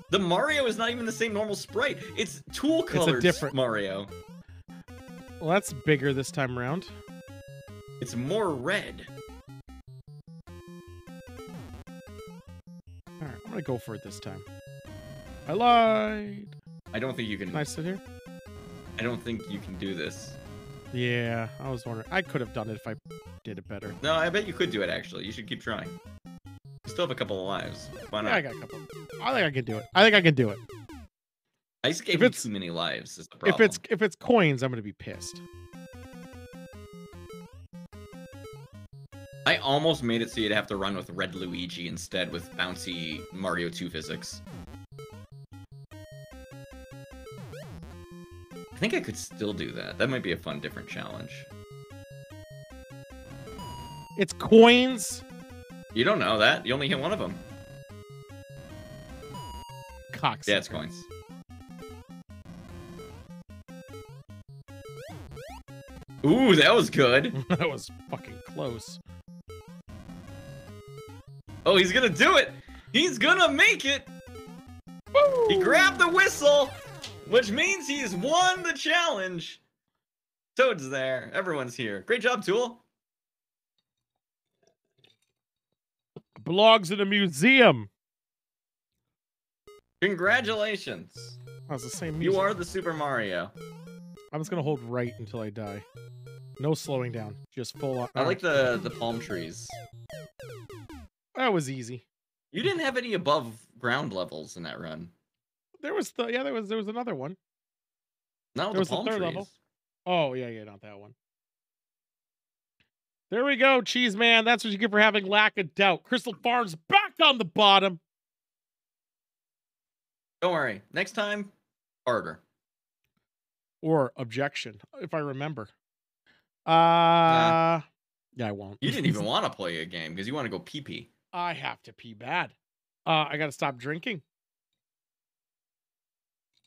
the Mario is not even the same normal sprite. It's tool colors. It's a different Mario. Well, that's bigger this time around. It's more red. Alright, I'm gonna go for it this time. I lied. I don't think you can. Can I sit here? I don't think you can do this. Yeah, I was wondering. I could have done it if I did it better. No, I bet you could do it, actually. You should keep trying. You still have a couple of lives. Why not? Yeah, I got a couple. I think I can do it. I think I can do it. I just gave you too many lives, is the problem. If it's coins, I'm gonna be pissed. I almost made it so you'd have to run with Red Luigi instead with bouncy Mario 2 physics. I think I could still do that. That might be a fun, different challenge. It's coins? You don't know that. You only hit one of them. Cocksucker. Yeah, it's coins. Ooh, that was good. That was fucking close. Oh, he's gonna do it! He's gonna make it! Woo! He grabbed the whistle, which means he's won the challenge. Toad's there. Everyone's here. Great job, Tool. Belongs in a museum. Congratulations. That was the same music. You are the Super Mario. I'm just gonna hold right until I die. No slowing down. Just full on. I like the palm trees. That was easy. You didn't have any above ground levels in that run. There was there was another one. No, There the was the palm third trees. level. Oh yeah, not that one. There we go, Cheese Man. That's what you get for having lack of doubt. Crystal Farms back on the bottom. Don't worry. Next time, harder. Or objection, if I remember. Nah. Yeah, I won't. You didn't even want to play a game because you want to go pee pee. I have to pee bad. I gotta stop drinking.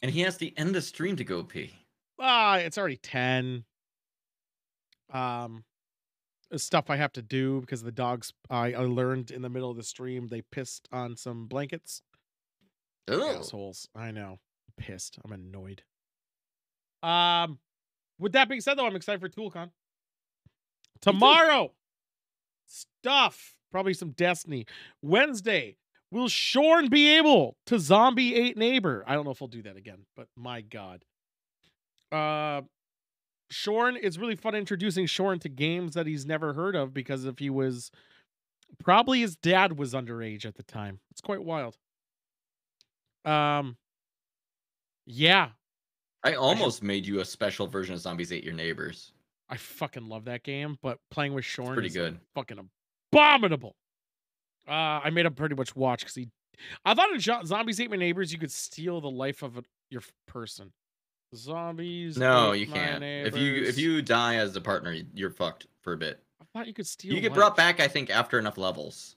And he has to end the stream to go pee. It's already 10. Stuff I have to do because the dogs, I learned in the middle of the stream, they pissed on some blankets. Ugh. Assholes. I know. Pissed. I'm annoyed. With that being said, though, I'm excited for ToolCon. Tomorrow, stuff. Probably some Destiny. Wednesday, will Shorn be able to zombie 8 neighbor? I don't know if he'll do that again, but my God. Shorn, it's really fun introducing Shorn to games that he's never heard of because if he was, probably his dad was underage at the time. It's quite wild. Yeah. I almost made you a special version of Zombies Ate Your Neighbors. I fucking love that game, but playing with Shorn Pretty is good. Fucking abominable. I made him pretty much watch because I thought in Zombies Ate My Neighbors you could steal the life of your person. Zombies. No, ate you my can't. If neighbors. you die as the partner, you're fucked for a bit. I thought you could steal. You get life. brought back, I think, after enough levels.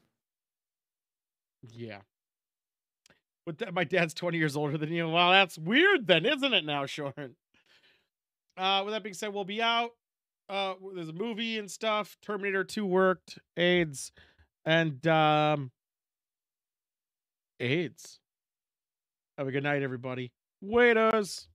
Yeah. But my dad's 20 years older than you. Well, that's weird then, isn't it now, Shorn? With that being said, we'll be out. There's a movie and stuff. Terminator 2 worked. AIDS. And AIDS. Have a good night, everybody. Waiters.